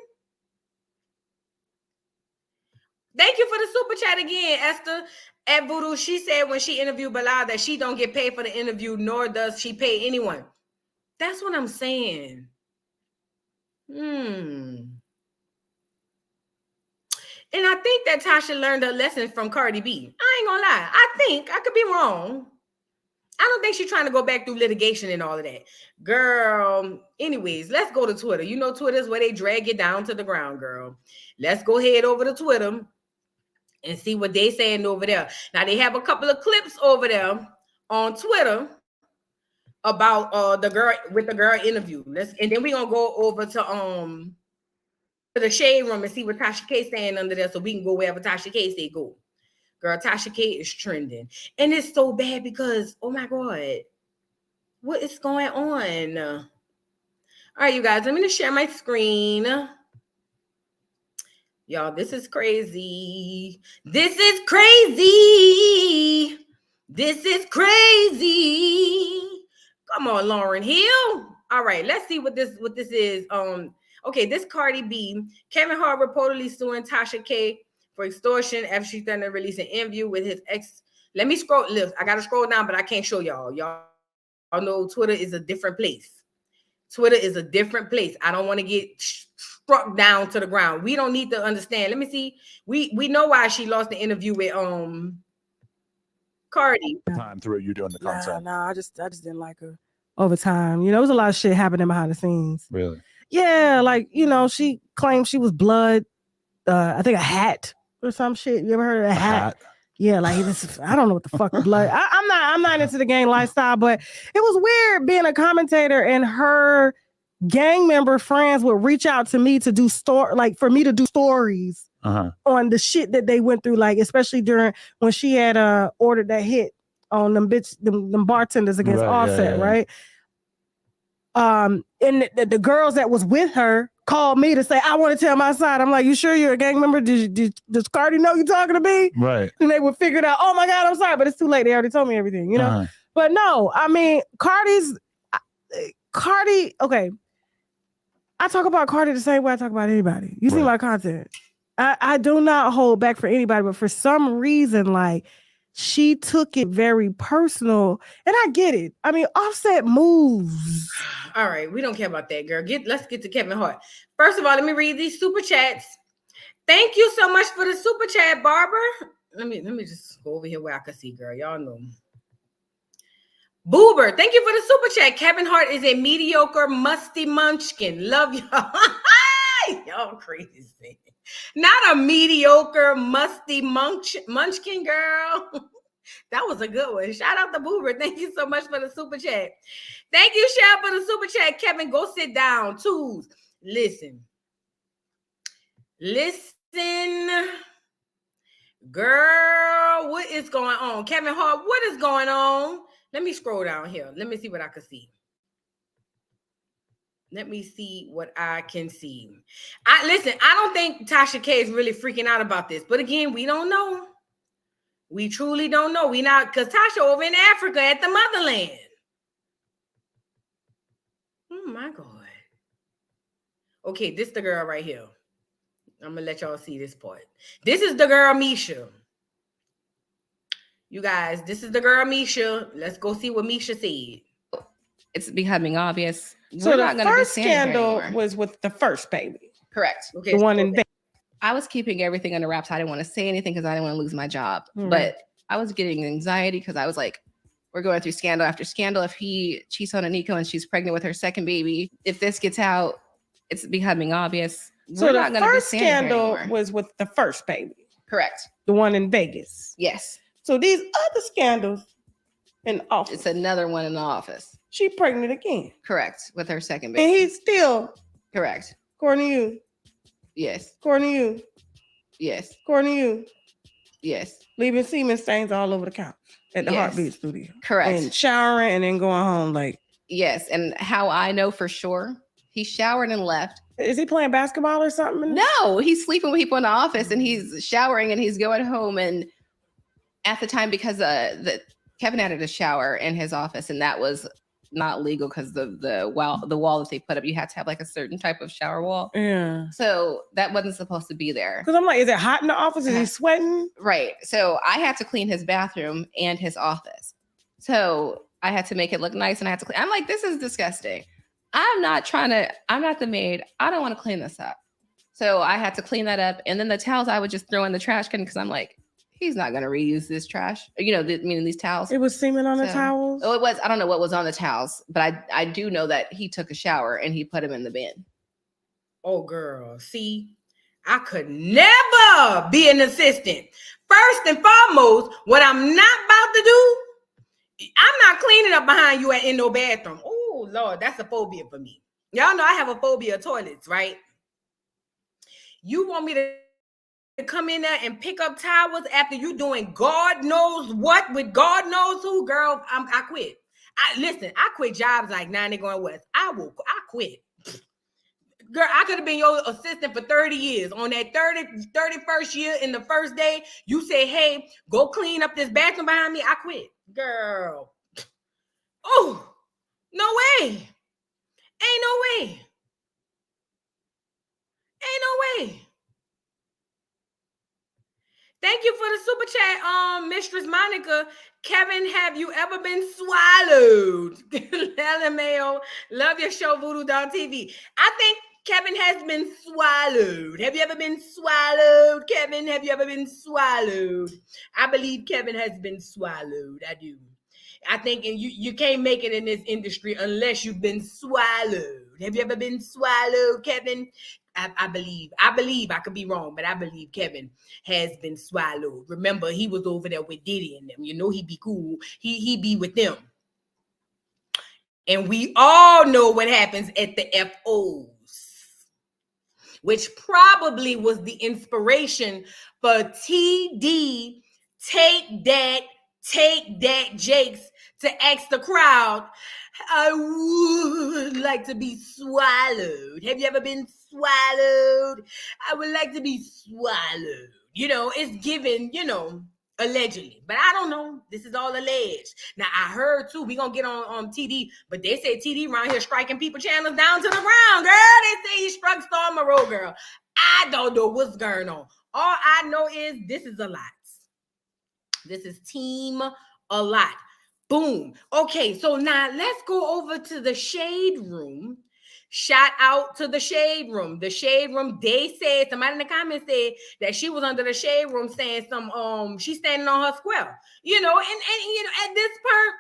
Thank you for the super chat again, Esther. At Voodoo, she said when she interviewed Bilal that she don't get paid for the interview, nor does she pay anyone. That's what I'm saying. And I think that Tasha learned her lesson from Cardi B. I ain't gonna lie. I think, I could be wrong. I don't think she's trying to go back through litigation and all of that. Girl, anyways, let's go to Twitter. You know Twitter's where they drag it down to the ground, girl. Let's go head over to Twitter and see what they saying over there. Now, they have a couple of clips over there on Twitter about the girl interview. And then we're gonna go over to the shade room and see what Tasha K saying under there, so we can go wherever Tasha K say go. Girl, Tasha K is trending. And it's so bad because, oh my God, what is going on? All right, you guys, let me just share my screen. Y'all, this is crazy. This is crazy. This is crazy. Come on, Lauryn Hill. All right, let's see what this is. Okay, this Cardi B. Kevin Hart reportedly suing Tasha K for extortion after she threatened to release an interview with his ex. Let me scroll. Look, I gotta scroll down, but I can't show y'all. Y'all know Twitter is a different place. Twitter is a different place. I don't want to get struck down to the ground. We don't need to understand. Let me see. We know why she lost the interview with Cardi. Time through you doing the content. Nah, I just didn't like her over time. You know, there was a lot of shit happening behind the scenes. Really? Yeah, like, you know, she claimed she was blood. I think a hat or some shit. You ever heard of a hat? Yeah, like this. I don't know what the fuck blood. I'm not into the gang lifestyle, but it was weird being a commentator and her gang member friends would reach out to me to do for me to do stories on the shit that they went through, like especially during when she had ordered that hit on them bartenders against Offset, right? And the girls that was with her called me to say, I want to tell my side. I'm like, you sure you're a gang member? Does Cardi know you talking to me? Right. And they would figure it out. Oh my God, I'm sorry, but it's too late. They already told me everything, you know? But no, I mean, Cardi, okay. I talk about Cardi the same way I talk about anybody. You see my content. I do not hold back for anybody, but for some reason, like, she took it very personal, and I get it. I mean, Offset moves. All right, we don't care about that, girl. Let's get to Kevin Hart. First of all, let me read these super chats. Thank you so much for the super chat, Barbara. Let me just go over here where I can see, girl. Y'all know. Boober, thank you for the super chat. Kevin Hart is a mediocre, musty munchkin. Love y'all. Y'all crazy. Not a mediocre, musty munchkin, girl. That was a good one. Shout out to Boober. Thank you so much for the super chat. Thank you, Shab, for the super chat. Kevin, go sit down. Twos. Listen. Girl, what is going on? Kevin Hart, what is going on? Let me scroll down here. Let me see what I can see. Let me see what I can see. I don't think Tasha K is really freaking out about this. But again, we don't know. We truly don't know. We not, because Tasha over in Africa at the motherland. Oh my God. Okay, this is the girl right here. I'm going to let y'all see this part. This is the girl, Misha. You guys, this is the girl, Misha. Let's go see what Misha said. It's becoming obvious. So the first scandal was with the first baby. Correct. Okay, the one in Vegas. I was keeping everything under wraps. I didn't want to say anything because I didn't want to lose my job. But I was getting anxiety because I was like, we're going through scandal after scandal. If he cheats on Aniko and she's pregnant with her second baby, if this gets out, it's becoming obvious. So the first scandal was with the first baby. Correct. The one in Vegas. Yes. So these other scandals in the office. It's another one in the office. She pregnant again. Correct. With her second And baby. he's still. Correct. According to you. Yes. According to you. Yes. According to you. Yes. Leaving semen stains all over the couch at the Heartbeat studio. Correct. And showering and then going home like. Yes. And how I know for sure, he showered and left. Is he playing basketball or something? No, he's sleeping with people in the office and he's showering and he's going home. And at the time, because Kevin had a shower in his office and that was not legal because the wall that they put up, you had to have like a certain type of shower wall. Yeah. So that wasn't supposed to be there. Because I'm like, is it hot in the office? Is he sweating? Right. So I had to clean his bathroom and his office. So I had to make it look nice and I had to clean. I'm like, this is disgusting. I'm not the maid. I don't want to clean this up. So I had to clean that up. And then the towels I would just throw in the trash can because I'm like, he's not going to reuse this trash. Meaning these towels. It was semen on the towels? Oh, it was. I don't know what was on the towels, but I do know that he took a shower and he put them in the bin. Oh, girl. See, I could never be an assistant. First and foremost, what I'm not about to do, I'm not cleaning up behind you in no bathroom. Oh, Lord, that's a phobia for me. Y'all know I have a phobia of toilets, right? You want me to come in there and pick up towels after you doing God knows what with God knows who, girl? I quit. I quit jobs like 90 going west. I quit. Girl, I could have been your assistant for 30 years. On that 31st year, in the first day, you say, hey, go clean up this bathroom behind me. I quit. Girl. Oh, no way. Ain't no way. Ain't no way. Thank you for the super chat, Mistress Monica. Kevin, have you ever been swallowed? LMAO, love your show, Voodoo Doll TV. I think Kevin has been swallowed. Have you ever been swallowed, Kevin? Have you ever been swallowed? I believe Kevin has been swallowed. I do. I think you can't make it in this industry unless you've been swallowed. Have you ever been swallowed, Kevin? I believe. I could be wrong, but I believe Kevin has been swallowed. Remember, he was over there with Diddy and them. You know, he be cool. He be with them. And we all know what happens at the FOs, which probably was the inspiration for TD Take That Jakes to ask the crowd, I would like to be swallowed. Have you ever been swallowed? I would like to be swallowed. It's given, allegedly. But I don't know. This is all alleged. Now, I heard, too, we're going to get on TD, but they say TD around here striking people channels down to the ground, girl. They say he struck Star Moreau, girl. I don't know what's going on. All I know is this is a lot. This is team a lot. Boom. Okay, so now let's go over to the Shade Room. Shout out to the Shade Room. The Shade Room, they said, somebody in the comments said that she was under the Shade Room saying she's standing on her square. And at this point,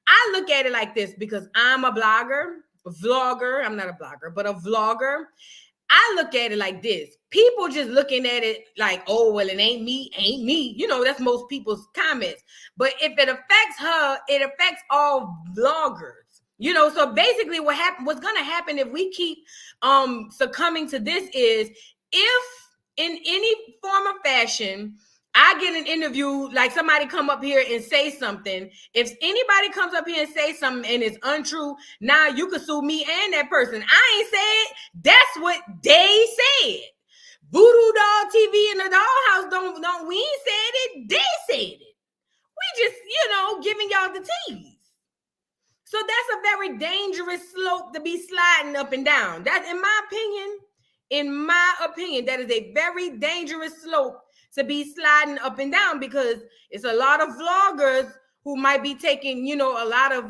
I look at it like this because I'm a vlogger. I'm not a blogger, but a vlogger. I look at it like this. People just looking at it like, oh, well, it ain't me. That's most people's comments. But if it affects her, it affects all vloggers. So basically what's going to happen if we keep succumbing to this is if in any form or fashion, I get an interview, like somebody come up here and say something. If anybody comes up here and say something and it's untrue, now you can sue me and that person. I ain't said. That's what they said. Voodoo Doll TV and the Dollhouse don't we ain't said it. They said it. We just, giving y'all the tease. So that's a very dangerous slope to be sliding up and down. That, in my opinion, that is a very dangerous slope to be sliding up and down because it's a lot of vloggers who might be taking, a lot of,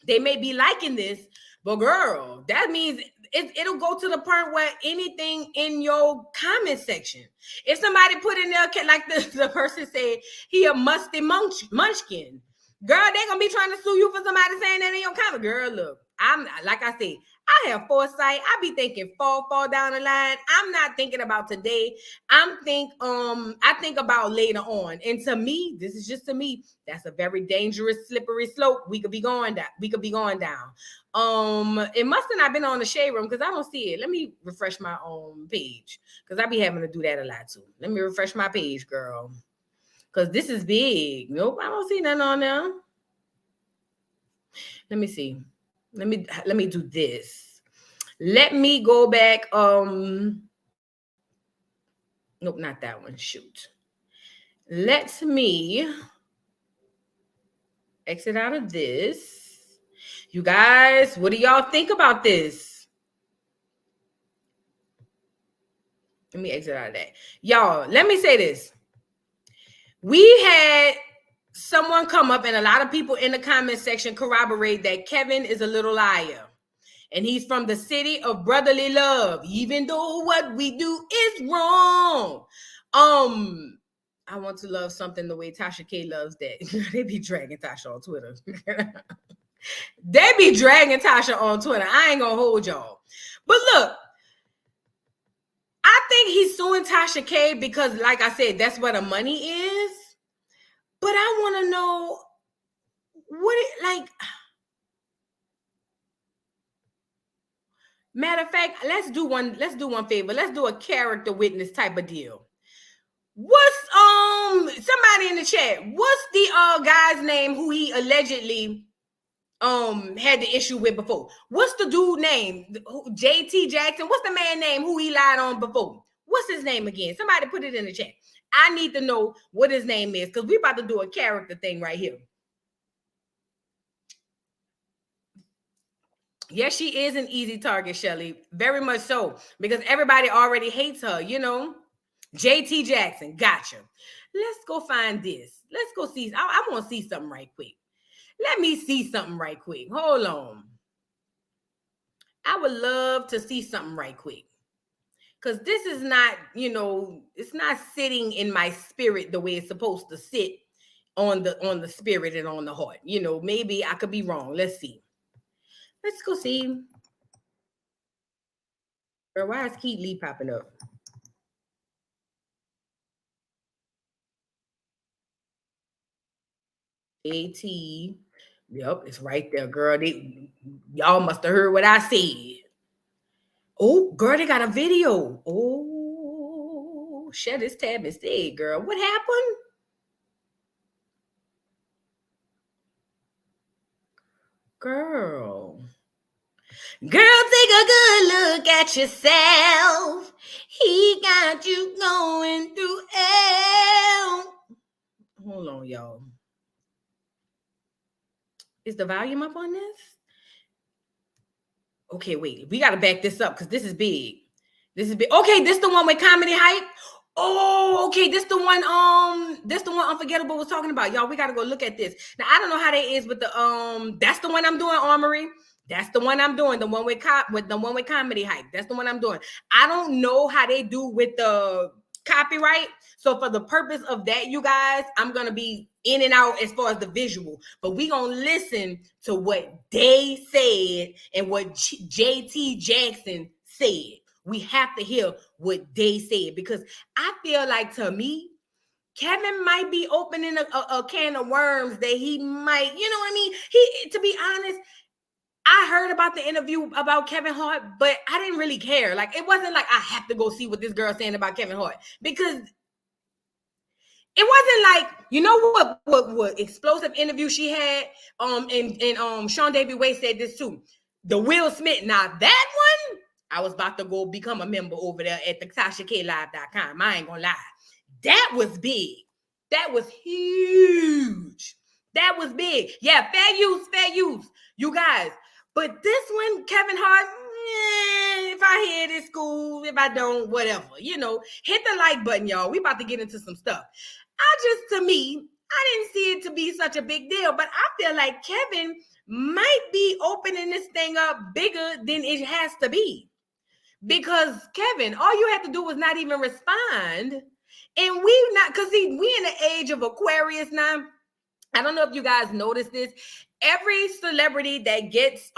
they may be liking this, but girl, that means it'll go to the point where anything in your comment section, if somebody put in there, like the person said, he a musty munchkin. Girl, they gonna be trying to sue you for somebody saying that in your comment. Girl, look, I'm like I said, I have foresight. I be thinking fall down the line. I'm not thinking about today. I think about later on. And to me, this is just to me, that's a very dangerous, slippery slope. We could be going down. It must have not been on the shade room because I don't see it. Let me refresh my own page because I be having to do that a lot too. Let me refresh my page, girl. Because this is big. Nope, I don't see nothing on there. Let me see. Let me do this. Let me go back. Nope, not that one. Shoot. Let me exit out of this. You guys, what do y'all think about this? Let me exit out of that. Y'all, let me say this. We had someone come up and a lot of people in the comment section corroborate that Kevin is a little liar. And he's from the city of brotherly love, even though what we do is wrong. I want to love something the way Tasha K loves that. They be dragging Tasha on Twitter. They be dragging Tasha on Twitter. I ain't gonna hold y'all. But look, I think he's suing Tasha K because, like I said, that's where the money is. But I want to know matter of fact, let's do one favor. Let's do a character witness type of deal. What's somebody in the chat? What's the guy's name who he allegedly had the issue with before? What's the dude name? JT Jackson. What's the man name who he lied on before? What's his name again? Somebody put it in the chat. I need to know what his name is because we're about to do a character thing right here. Yes, she is an easy target, Shelly. Very much so. Because everybody already hates her, you know. JT Jackson, gotcha. Let's go find this. Let's go see. I want to see something right quick. Let me see something right quick. Hold on. I would love to see something right quick. Because this is not, it's not sitting in my spirit the way it's supposed to sit on the spirit and on the heart. Maybe I could be wrong. Let's see. Let's go see. Girl, why is Keith Lee popping up? AT. Yep, it's right there, girl. Y'all must have heard what I said. Oh, girl, they got a video. Oh, share this tab instead, girl. What happened? Girl, take a good look at yourself. He got you going through hell. Hold on, y'all. Is the volume up on this? Okay, wait. We got to back this up because this is big. Okay, this the one with comedy hype. Oh, okay. This the one Unforgettable was talking about. Y'all, we got to go look at this. Now, I don't know how that is with the that's the one I'm doing, Armory. That's the one I'm doing. The one with comedy hype. That's the one I'm doing. I don't know how they do with the copyright. So for the purpose of that, you guys, I'm going to be in and out as far as the visual, but we going to listen to what they said and what JT Jackson said. We have to hear what they said because I feel like, to me, Kevin might be opening a can of worms that he might, you know what I mean? To be honest, I heard about the interview about Kevin Hart, but I didn't really care. Like, it wasn't like I have to go see what this girl's saying about Kevin Hart because it wasn't like, you know what explosive interview she had. And Sean David Wade said this too. The Will Smith, now that one, I was about to go become a member over there at the TashaKLive.com. I ain't gonna lie. That was big. That was huge. That was big. Yeah, fair use, you guys. But this one, Kevin Hart, if I hear it, it's cool. If I don't, whatever. Hit the like button, y'all. We about to get into some stuff. To me, I didn't see it to be such a big deal, but I feel like Kevin might be opening this thing up bigger than it has to be. Because Kevin, all you have to do was not even respond. And we in the age of Aquarius now. I don't know if you guys noticed this. Every celebrity that gets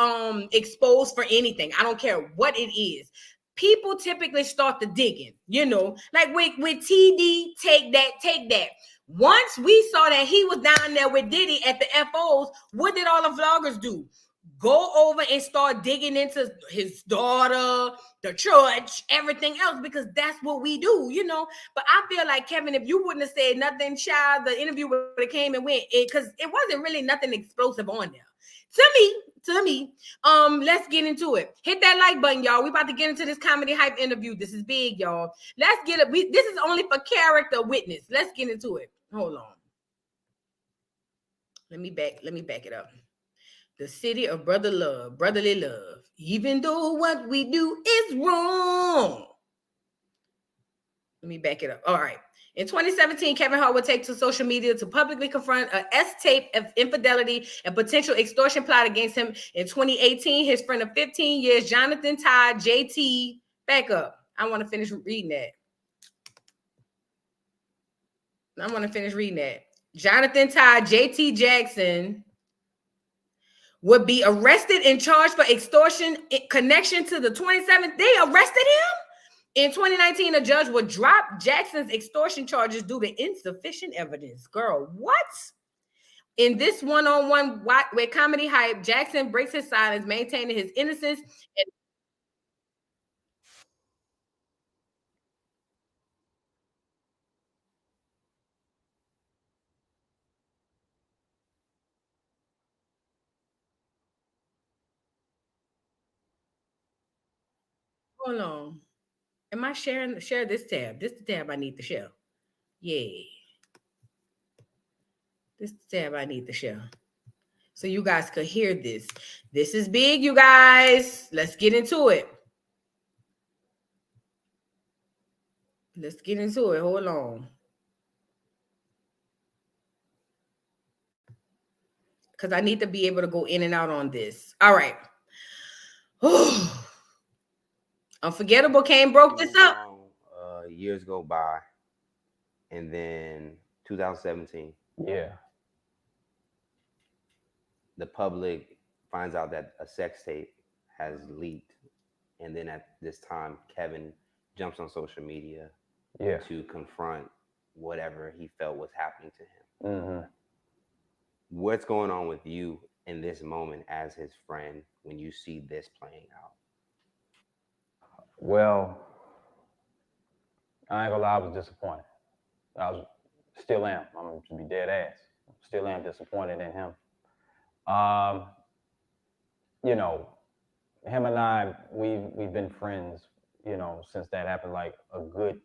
exposed for anything, I don't care what it is, people typically start the digging, you know, like with TD, take that. Once we saw that he was down there with Diddy at the FOs, what did all the vloggers do? Go over and start digging into his daughter, the church, everything else, because that's what we do, you know. But I feel like, Kevin, if you wouldn't have said nothing, child, the interview would have came and went, because it wasn't really nothing explosive on there. To me, let's get into it. Hit that like button, y'all. We about to get into this comedy hype interview. This is big, y'all. Let's get it. This is only for character witness. Let's get into it. Hold on. Let me back it up. The city of brotherly love, even though what we do is wrong. Let me back it up. All right. In 2017, Kevin Hart would take to social media to publicly confront a S-tape of infidelity and potential extortion plot against him. In 2018, his friend of 15 years, Jonathan Todd, JT, back up. I want to finish reading that. Jonathan Todd, JT Jackson, would be arrested and charged for extortion in connection to the 27th. They arrested him? In 2019, a judge would drop Jackson's extortion charges due to insufficient evidence. Girl, what? In this one-on-one with comedy hype, Jackson breaks his silence, maintaining his innocence. Hold on. Am I share this tab? This is the tab I need to share. Yeah. This is the tab I need to share. So you guys could hear this. This is big, you guys. Let's get into it. Hold on. Because I need to be able to go in and out on this. All right. Unforgettable Kane broke this up. Years go by. And then 2017. Yeah. The public finds out that a sex tape has leaked. And then at this time, Kevin jumps on social media to confront whatever he felt was happening to him. Mm-hmm. What's going on with you in this moment as his friend when you see this playing out? Well, I ain't gonna lie, I was disappointed. Still am. I'm gonna be dead ass. Still am disappointed in him. You know, him and I, we've been friends, you know, since that happened, like a good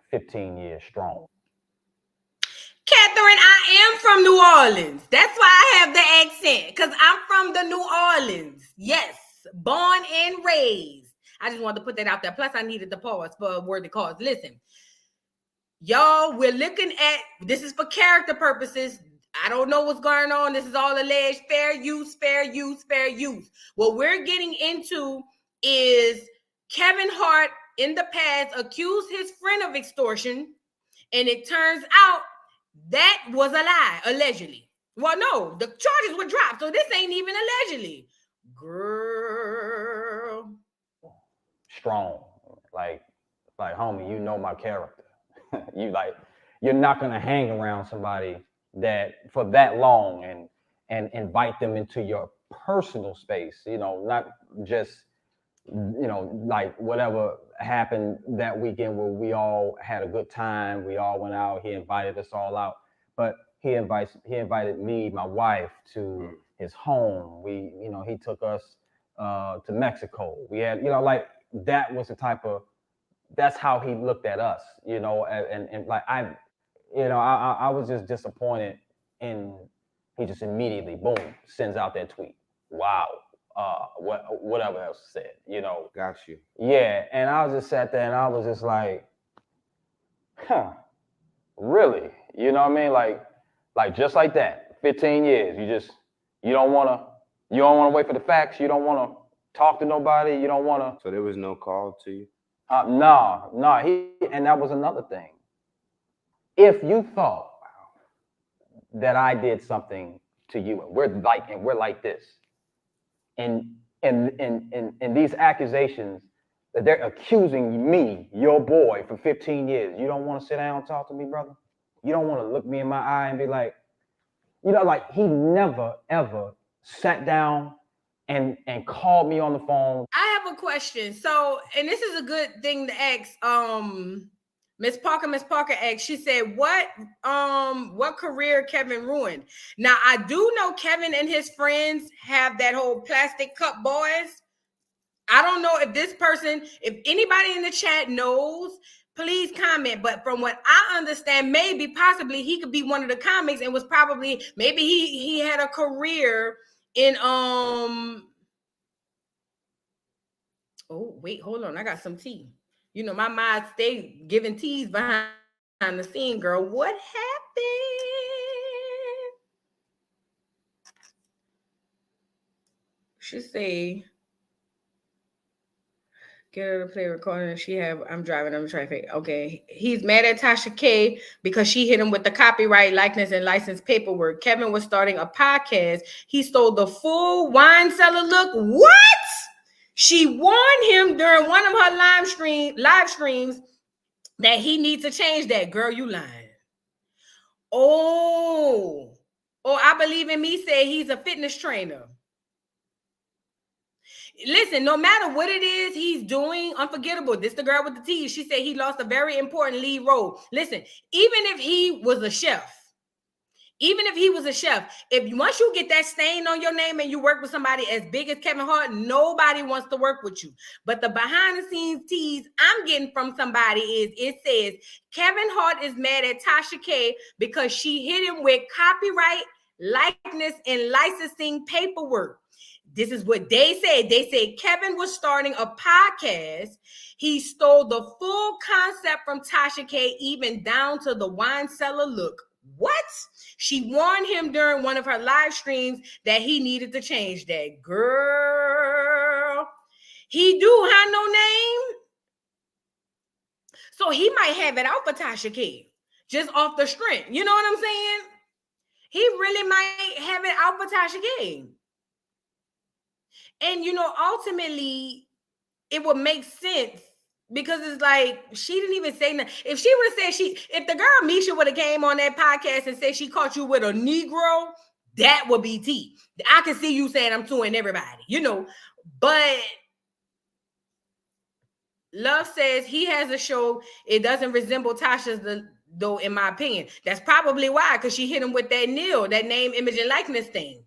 15 years strong. Catherine, I am from New Orleans. That's why I have the accent, because I'm from the New Orleans. Yes, born and raised. I just wanted to put that out there. Plus, I needed the pause for a word to cause. Listen, y'all, we're looking at, this is for character purposes. I don't know what's going on. This is all alleged. Fair use. What we're getting into is Kevin Hart in the past accused his friend of extortion, and it turns out that was a lie, allegedly. Well, no, the charges were dropped, so this ain't even allegedly. Girl. Strong. Like, homie, you know my character. You're not gonna hang around somebody that for that long and invite them into your personal space, you know, not just, you know, like whatever happened that weekend where we all had a good time, we all went out, he invited us all out, but he invited me, my wife, to his home. He took us to Mexico. We had, you know, like that was the type of, that's how he looked at us, you know, and like I was just disappointed, and he just immediately, boom, sends out that tweet. Wow. Whatever else said, you know. Got you. Yeah, and I was just sat there and I was just like, really? You know what I mean? Like just like that, 15 years. You don't want to wait for the facts. You don't want to talk to nobody. You don't want to. So there was no call to you? No. And that was another thing. If you thought that I did something to you, and we're like this. And these accusations that they're accusing me, your boy, for 15 years. You don't want to sit down and talk to me, brother? You don't want to look me in my eye and be like, like he never, ever sat down and called me on the phone. I have a question. So, and this is a good thing to ask. Miss Parker asked, she said, what career Kevin ruined? Now, I do know Kevin and his friends have that whole plastic cup boys. I don't know if anybody in the chat knows, please comment. But from what I understand, possibly he could be one of the comics and was probably, maybe he had a career in, oh, wait, hold on. I got some tea. My mind stay giving teas behind the scene, girl. What happened? She say, get her to play recording. I'm driving on the traffic. Okay. He's mad at Tasha K because she hit him with the copyright, likeness, and license paperwork. Kevin was starting a podcast. He stole the full wine cellar look. What? She warned him during one of her live streams that he needs to change that. Girl, you lying. Oh, I Believe in Me said he's a fitness trainer. Listen, no matter what it is he's doing, unforgettable. This the girl with the T. She said he lost a very important lead role. Listen, even if he was a chef, if once you get that stain on your name and you work with somebody as big as Kevin Hart, nobody wants to work with you. But the behind the scenes tease I'm getting from somebody is, it says Kevin Hart is mad at Tasha K because she hit him with copyright, likeness, and licensing paperwork. This is what they said. They said Kevin was starting a podcast. He stole the full concept from Tasha K, even down to the wine cellar look. What? She warned him during one of her live streams that he needed to change that. Girl, he do have no name. So he might have it out for Tasha K, just off the strength. You know what I'm saying? He really might have it out for Tasha K. And, ultimately, it would make sense because it's like, she didn't even say nothing. If she would have said if the girl Misha would have came on that podcast and said she caught you with a Negro, that would be tea. I can see you saying I'm suing everybody, but Love says he has a show. It doesn't resemble Tasha's, though, in my opinion. That's probably why, because she hit him with that name, image, and likeness thing.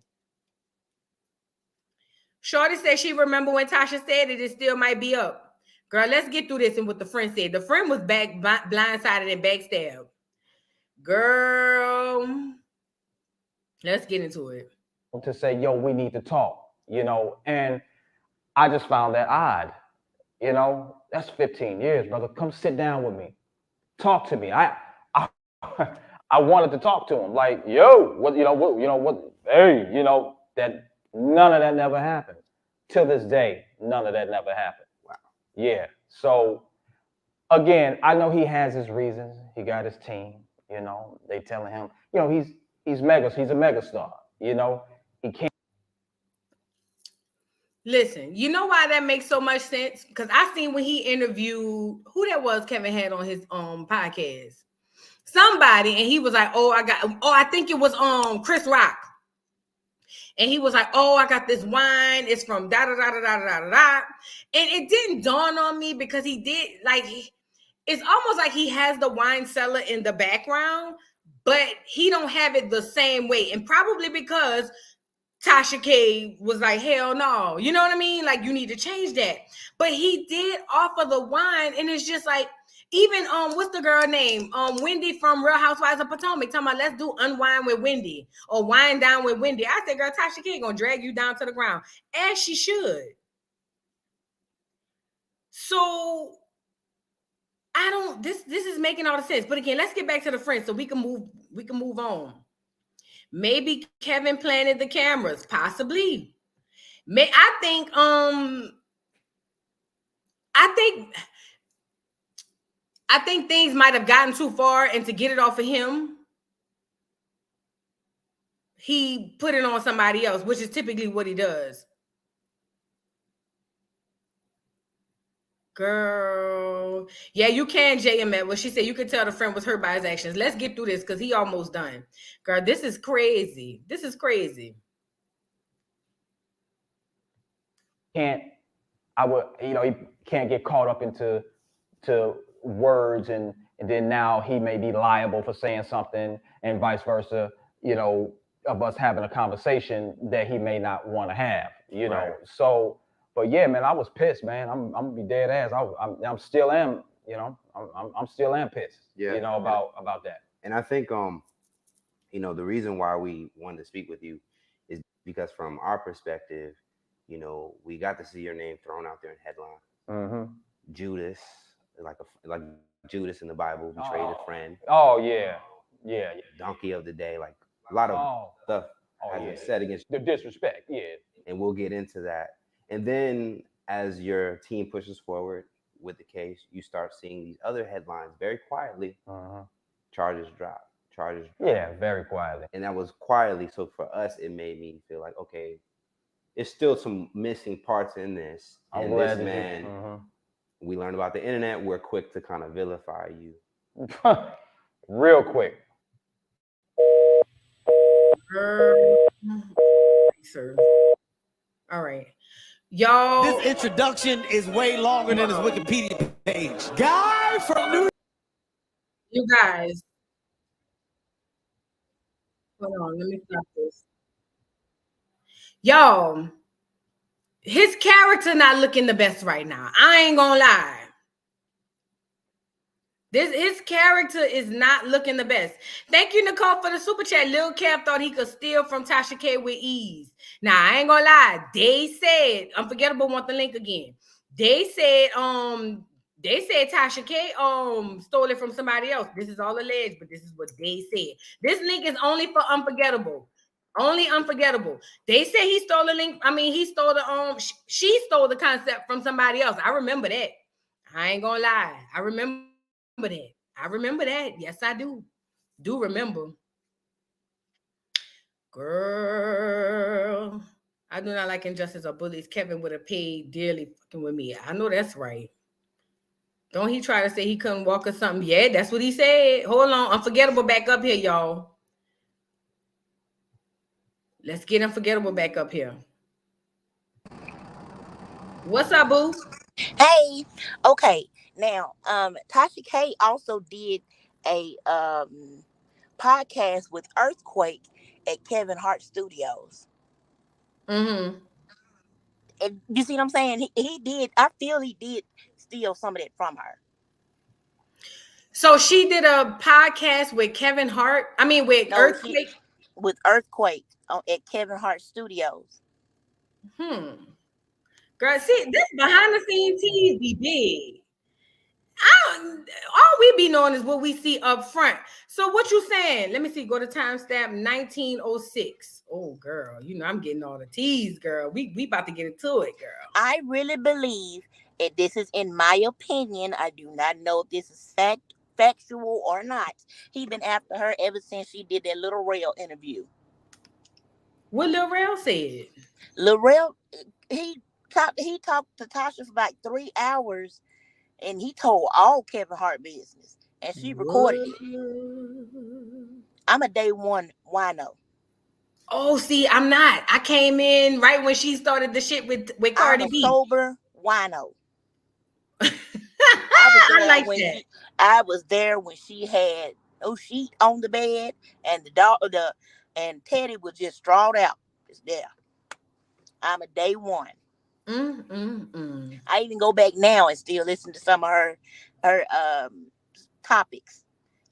Shorty said she remember when Tasha said it still might be up. Girl, let's get through this and what the friend said. The friend was blindsided and backstabbed. Girl, let's get into it. To say, yo, we need to talk, and I just found that odd. That's 15 years, brother. Come sit down with me. Talk to me. I wanted to talk to him. Like, yo, what, hey, that none of that never happened. Till this day, none of that never happened. Wow. Yeah. So again, I know he has his reasons. He got his team, they telling him, he's a megastar, he can't. Listen, you know why that makes so much sense? Because I seen when he interviewed who that was Kevin had on his podcast. Somebody, and he was like, I think it was Chris Rock. And he was like, I got this wine. It's from da da da da da da da. And it didn't dawn on me because he did, it's almost like he has the wine cellar in the background, but he don't have it the same way. And probably because Tasha K was like, hell no. You know what I mean? Like, you need to change that. But he did offer the wine, and it's just like, even what's the girl name? Wendy from Real Housewives of Potomac talking about let's do unwind with Wendy or wind down with Wendy. I said, girl, Tasha K gonna drag you down to the ground, as she should. So this is making all the sense. But again, let's get back to the friends so we can move on. Maybe Kevin planted the cameras, possibly. I think things might have gotten too far, and to get it off of him, he put it on somebody else, which is typically what he does. Girl. Yeah, you can, JM. Well, she said you could tell the friend was hurt by his actions. Let's get through this because he almost done. Girl, this is crazy. This is crazy. He can't get caught up into words and then now he may be liable for saying something and vice versa, of us having a conversation that he may not want to have, know. So, but yeah, man, I was pissed, man. I'm gonna be dead ass. I'm still am, I'm still am pissed, about that. And I think the reason why we wanted to speak with you is because from our perspective, we got to see your name thrown out there in headlines. Mm-hmm. Judas, like Judas in the Bible, betrayed a friend. Oh yeah. Donkey of the day, like a lot of stuff has been said against the disrespect. Yeah, and we'll get into that. And then as your team pushes forward with the case, you start seeing these other headlines very quietly. Charges drop. Yeah, very quietly. And that was quietly. So for us, it made me feel like, okay, there's still some missing parts in this. And this man, we learned about the internet. We're quick to kind of vilify you. Real quick. Sir. All right. Y'all. This introduction is way longer than his Wikipedia page. Guy from New York. You guys. Hold on, let me stop this. Y'all, his character not looking the best right now. I ain't gonna lie. His character is not looking the best. Thank you, Nicole, for the super chat. Lil Cap thought he could steal from Tasha K with ease. Now, I ain't gonna lie. They said, Unforgettable want the link again. They said Tasha K stole it from somebody else. This is all alleged, but this is what they said. This link is only for Unforgettable. Only Unforgettable. They say he stole the link. I mean, he stole the she stole the concept from somebody else. I remember that. I ain't gonna lie. I remember that. Yes, I do. Do remember. Girl, I do not like injustice or bullies. Kevin would have paid dearly fucking with me. I know that's right. Don't he try to say he couldn't walk or something? Yeah, that's what he said. Hold on. Unforgettable back up here, y'all. Let's get Unforgettable back up here. What's up, boo? Hey. Okay. Now, Tasha K also did a podcast with Earthquake at Kevin Hart Studios. Mm-hmm. And you see what I'm saying? He did. I feel he did steal some of that from her. So she did a podcast with Kevin Hart. I mean, with Earthquake. With Earthquake at Kevin Hart Studios. Girl, see, this behind the scenes teas be big. All we be knowing is what we see up front. So what you saying? Let me see. Go to timestamp 1906. Oh, girl, I'm getting all the teas, girl. We about to get into it, girl. I really believe, and this is in my opinion, I do not know if this is factual or not. He been after her ever since she did that Lil Rel interview. What Lil Rel said? Lil Rel, he talked to Tasha for about 3 hours. And he told all Kevin Hart business. And she recorded it. I'm a day one wino. Oh, see, I'm not. I came in right when she started the shit with Cardi B. Sober wino. I was there when she had no sheet on the bed and and Teddy was just strawed out. It's there. I'm a day one. I even go back now and still listen to some of her topics,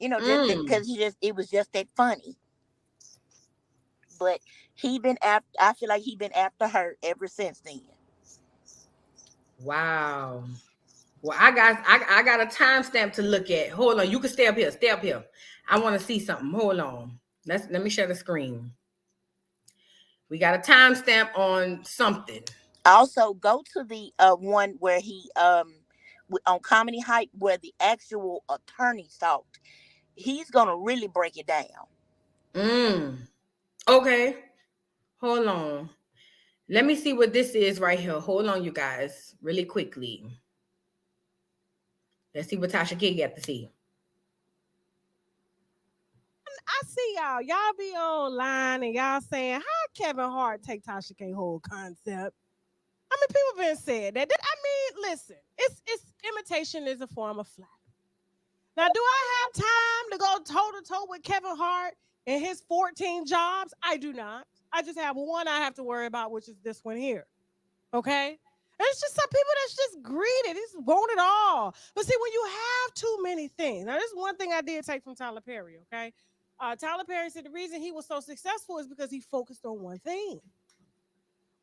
just because it was just that funny. But I feel like he been after her ever since then. Wow. Well, I got a timestamp to look at. Hold on, you can stay up here. Stay up here. I want to see something. Hold on. Let me share the screen. We got a timestamp on something. Also, go to the one where he on Comedy Hype where the actual attorney talked. He's gonna really break it down. Okay. Hold on. Let me see what this is right here. Hold on, you guys, really quickly. Let's see what Tasha K got to see. I see y'all. Y'all be online and y'all saying, how Kevin Hart take Tasha K whole concept? I mean, people been saying that. I mean, listen, it's imitation is a form of flattery. Now, do I have time to go toe-to-toe with Kevin Hart and his 14 jobs? I do not. I just have one I have to worry about, which is this one here. Okay? And it's just some people that's just greedy. They just want it all. But see, when you have too many things, now this is one thing I did take from Tyler Perry, okay? Tyler Perry said the reason he was so successful is because he focused on one thing.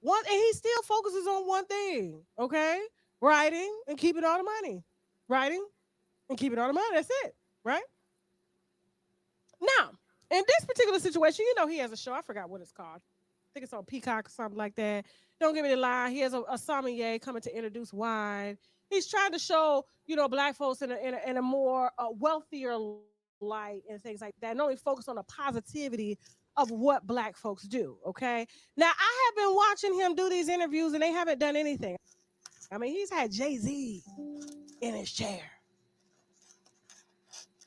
And he still focuses on one thing, okay? Writing and keeping all the money. Writing and keeping all the money. That's it, right? Now, in this particular situation, you know he has a show. I forgot what it's called. I think it's on Peacock or something like that. Don't give me the lie. He has a sommelier coming to introduce wine. He's trying to show, you know, Black folks in a more wealthier light and things like that. And only focus on the positivity of what Black folks do, okay? Now, I have been watching him do these interviews, and they haven't done anything. I mean, he's had Jay-Z in his chair.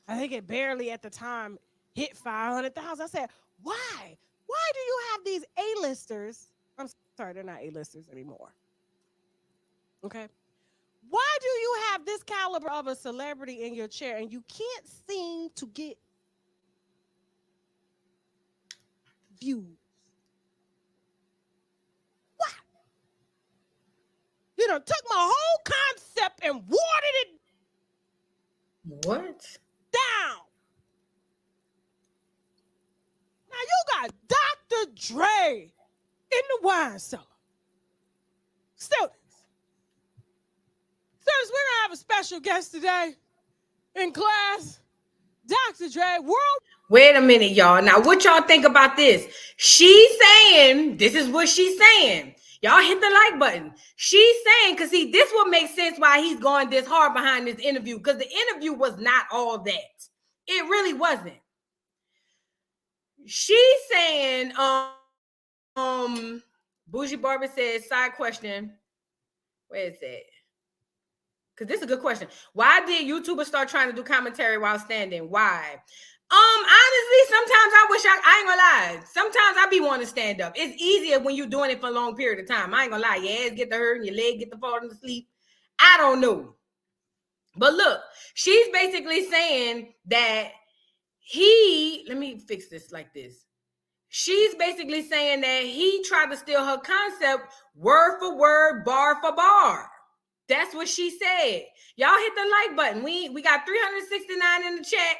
I think it barely at the time hit 500,000. I said, why? Why do you have these A-listers? I'm sorry, they're not A-listers anymore. Okay? Why do you have this caliber of a celebrity in your chair and you can't seem to get views? Why? You know, took my whole concept and watered it down. Now you got Dr. Dre in the wine cellar. Students, we're gonna have a special guest today in class. Dr. Dre, world. Wait a minute, y'all. Now, what y'all think about this? She's saying, this is what she's saying. Y'all hit the like button. She's saying, because see, this will make sense why he's going this hard behind this interview, because the interview was not all that. It really wasn't. She's saying, Bougie Barber says, side question. Where is that? Because this is a good question. Why did YouTubers start trying to do commentary while standing? Why? Honestly, sometimes I wish I ain't gonna lie. Sometimes I be wanting to stand up. It's easier when you're doing it for a long period of time. I ain't gonna lie. Your ass get to hurt and your leg get to falling asleep. I don't know. But look, she's basically saying that let me fix this like this. She's basically saying that he tried to steal her concept word for word, bar for bar. That's what she said. Y'all hit the like button. We got 369 in the chat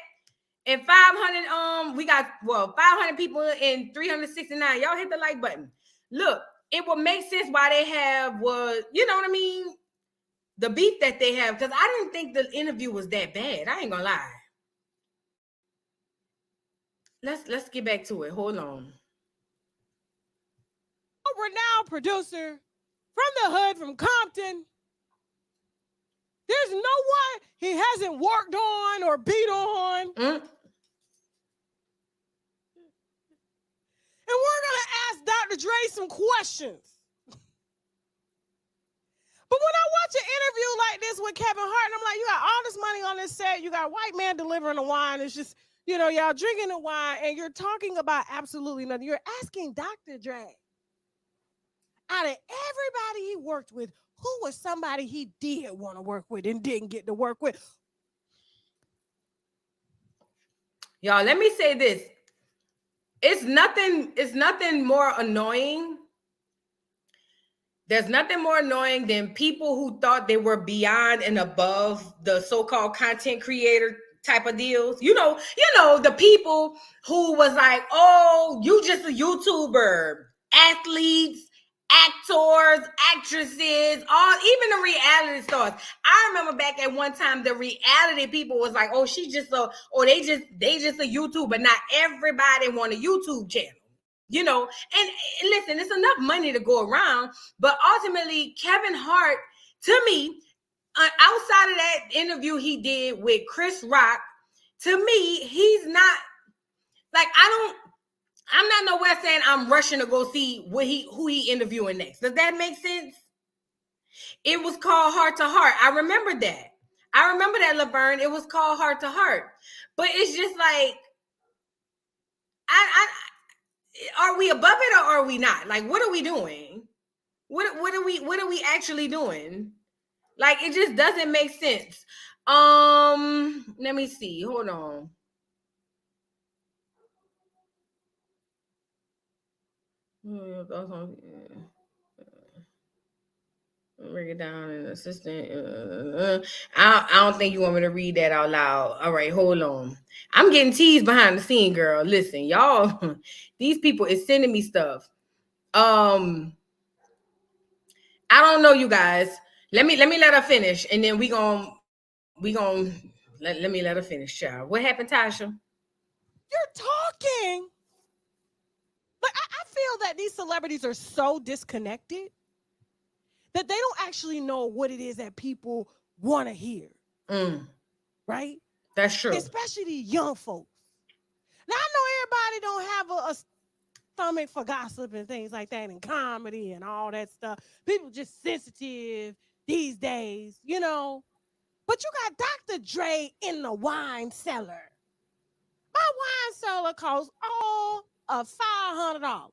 and 500 we got 500 people in 369. Y'all hit the like button. Look, it will make sense why they have you know what I mean? The beef that they have, because I didn't think the interview was that bad. I ain't gonna lie. Let's get back to it. Hold on. A renowned producer from the hood, from Compton. There's no one he hasn't worked on or beat on. And we're going to ask Dr. Dre some questions. But when I watch an interview like this with Kevin Hart, and I'm like, you got all this money on this set. You got a white man delivering the wine. It's just, you know, y'all drinking the wine, and you're talking about absolutely nothing. You're asking Dr. Dre, out of everybody he worked with, who was somebody he did want to work with and didn't get to work with? Y'all, let me say this. It's nothing more annoying. There's nothing more annoying than people who thought they were beyond and above the so-called content creator type of deals. You know, the people who was like, oh, you just a YouTuber, athletes, actors, actresses, even the reality stars. I remember back at one time the reality people was like, oh, they just a YouTuber. Not everybody want a YouTube channel. You know, and listen, it's enough money to go around, but ultimately Kevin Hart, to me, outside of that interview he did with Chris Rock, to me, he's not like, I I'm not nowhere saying I'm rushing to go see who he interviewing next. Does that make sense? It was called Heart to Heart. I remember that. Laverne. It was called Heart to Heart. But it's just like, are we above it or are we not? Like, what are we doing? What are we actually doing? Like, it just doesn't make sense. Let me see. Hold on. Break it down, an assistant. I don't think you want me to read that out loud. All right, hold on. I'm getting teased behind the scene, girl. Listen, y'all, these people is sending me stuff. I don't know, you guys. Let me let her finish, and then we gon' let me let her finish, child. What happened, Tasha? You're talking. Like, I feel that these celebrities are so disconnected that they don't actually know what it is that people want to hear. Right? That's true. Especially the young folks. Now, I know everybody don't have a stomach for gossip and things like that and comedy and all that stuff. People just sensitive these days, you know. But you got Dr. Dre in the wine cellar. My wine cellar costs all of $500.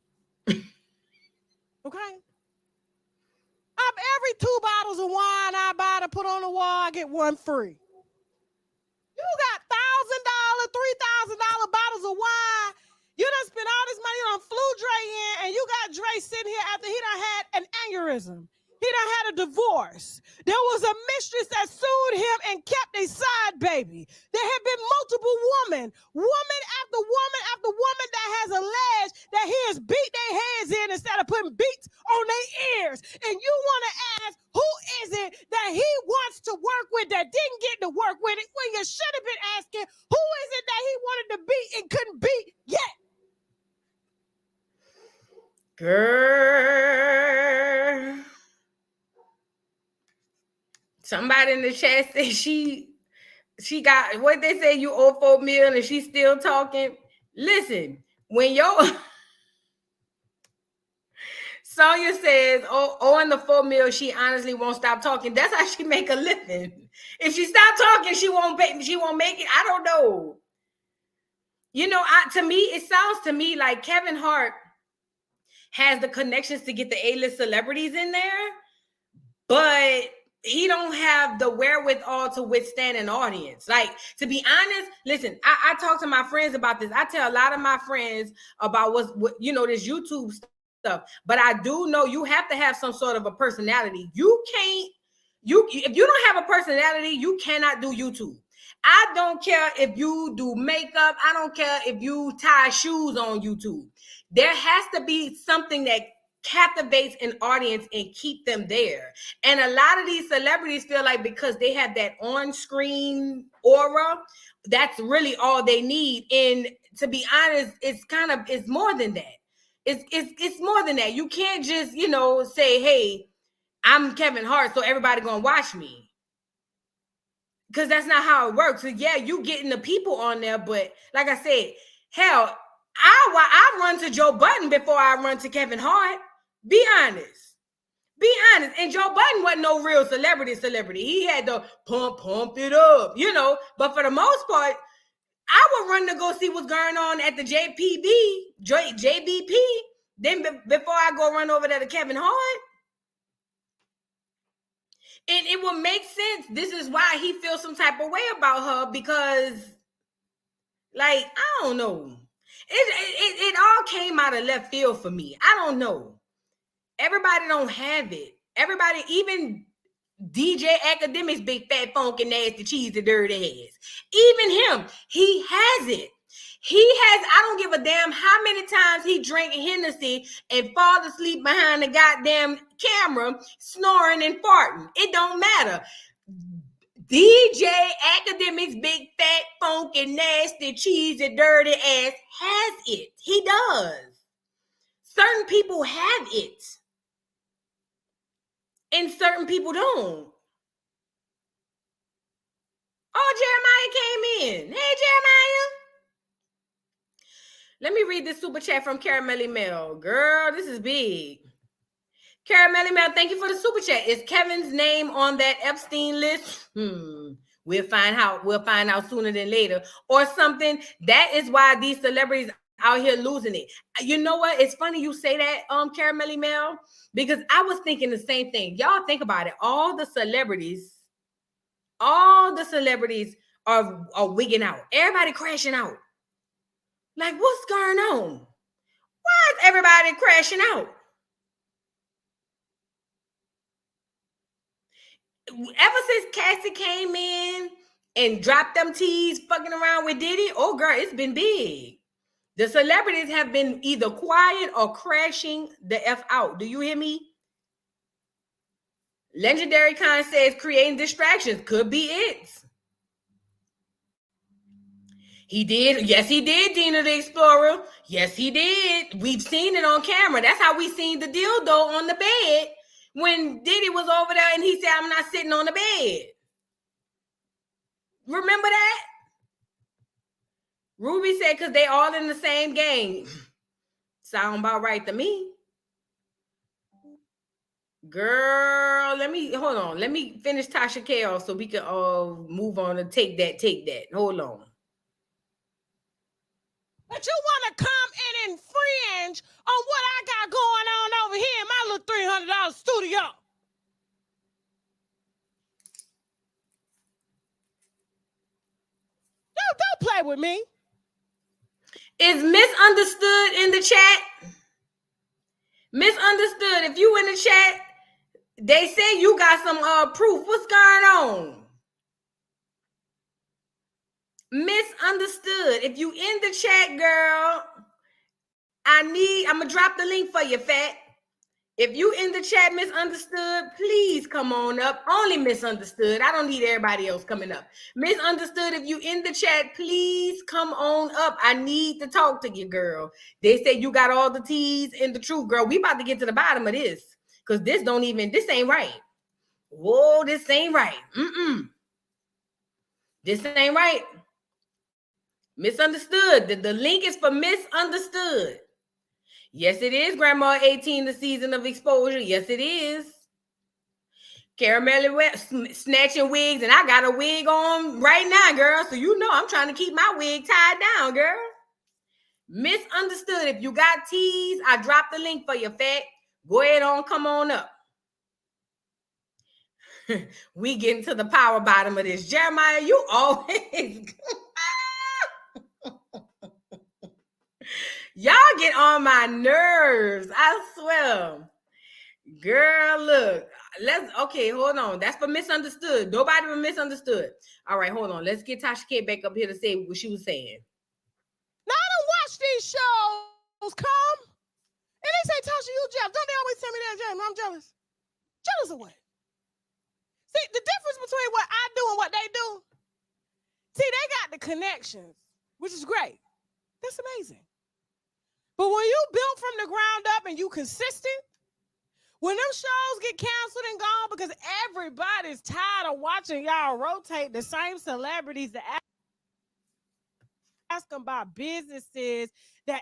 Okay? Every 2 bottles of wine I buy to put on the wall, I get one free. You got $1,000, $3,000 bottles of wine. You done spent all this money on flew Dre in, and you got Dre sitting here after he done had an aneurysm. He done had a divorce. There was a mistress that sued him and kept a side baby. There have been multiple women after woman that has alleged that he has beat their heads in instead of putting beats on their ears. And you want to ask, who is it that he wants to work with that didn't get to work with it when you should have been asking, who is it that he wanted to beat and couldn't beat yet? Girl. Somebody in the chat said she got, what they say, you owe $4 million and she's still talking. Listen, when Sonya says, owing the $4 million, she honestly won't stop talking. That's how she make a living. If she stop talking, she won't make it. I don't know. You know, to me, it sounds to me like Kevin Hart has the connections to get the A-list celebrities in there, but he don't have the wherewithal to withstand an audience. Like, to be honest, listen, I talk to my friends about this. I tell a lot of my friends about what you know, this YouTube stuff. But I do know you have to have some sort of a personality. If you don't have a personality, you cannot do YouTube. I don't care if you do makeup. I don't care if you tie shoes on YouTube. There has to be something that captivates an audience and keep them there. And a lot of these celebrities feel like because they have that on-screen aura, that's really all they need. And to be honest, it's more than that. It's more than that. You can't just, say, hey, I'm Kevin Hart, so everybody gonna watch me. Because that's not how it works. So yeah, you getting the people on there, but like I said, hell, I run to Joe Budden before I run to Kevin Hart. Be honest. And Joe Budden wasn't no real celebrity. He had to pump it up, But for the most part, I would run to go see what's going on at the JBP. Then before I go run over there to Kevin Hart. And it will make sense. This is why he feels some type of way about her, because, like, I don't know. It all came out of left field for me. I don't know. Everybody don't have it. Everybody, even DJ Academic's big fat funky nasty cheesy dirty ass. Even him, he has it. I don't give a damn how many times he drank Hennessy and fall asleep behind the goddamn camera, snoring and farting. It don't matter. DJ Academic's big fat funky nasty cheesy dirty ass has it. He does. Certain people have it. And certain people don't. Oh, Jeremiah came in. Hey, Jeremiah. Let me read this super chat from Caramelly Mel. Girl, this is big. Caramelly Mel, thank you for the super chat. Is Kevin's name on that Epstein list? We'll find out sooner than later. Or something. That is why these celebrities out here losing it. You know what? It's funny you say that, Caramelly Mel, because I was thinking the same thing. Y'all think about it. All the celebrities are wigging out. Everybody crashing out. Like, what's going on? Why is everybody crashing out? Ever since Cassie came in and dropped them teas fucking around with Diddy, oh girl, it's been big. The celebrities have been either quiet or crashing the F out. Do you hear me? Legendary Khan says creating distractions could be it. He did. Yes, he did, Dina the Explorer. Yes, he did. We've seen it on camera. That's how we seen the dildo on the bed when Diddy was over there and he said, I'm not sitting on the bed. Remember that? Ruby said, because they all in the same game. Sound about right to me. Girl, let me finish Tasha K off so we can move on and take that. Hold on. But you want to come and infringe on what I got going on over here in my little $300 studio. Don't play with me. Is Misunderstood in the chat? Misunderstood, if you in the chat, they say you got some proof. What's going on? Misunderstood. If you in the chat, girl, I'm gonna drop the link for you, Fat. If you in the chat, Misunderstood, please come on up. Only Misunderstood. I don't need everybody else coming up. Misunderstood, if you in the chat, please come on up. I need to talk to you, girl. They say you got all the T's and the truth, girl. We about to get to the bottom of this. Because this ain't right. Whoa, this ain't right. This ain't right. Misunderstood. The link is for Misunderstood. Yes, it is, Grandma 18, the season of exposure. Yes, it is. Caramelly snatching wigs, and I got a wig on right now, girl. So you know I'm trying to keep my wig tied down, girl. Misunderstood. If you got teas, I dropped the link for you, Fat. Go ahead on, come on up. We getting to the power bottom of this. Jeremiah, you always... Y'all get on my nerves. I swear. Girl, look. Okay, hold on. That's for Misunderstood. Nobody was Misunderstood. All right, hold on. Let's get Tasha K back up here to say what she was saying. Now, I don't watch these shows, come. And they say, Tasha, you jealous. Don't they always tell me that, James? I'm jealous. Jealous of what? See, the difference between what I do and what they do, see, they got the connections, which is great. That's amazing. But when you built from the ground up and you consistent, when them shows get canceled and gone because everybody's tired of watching y'all rotate the same celebrities to ask them about businesses that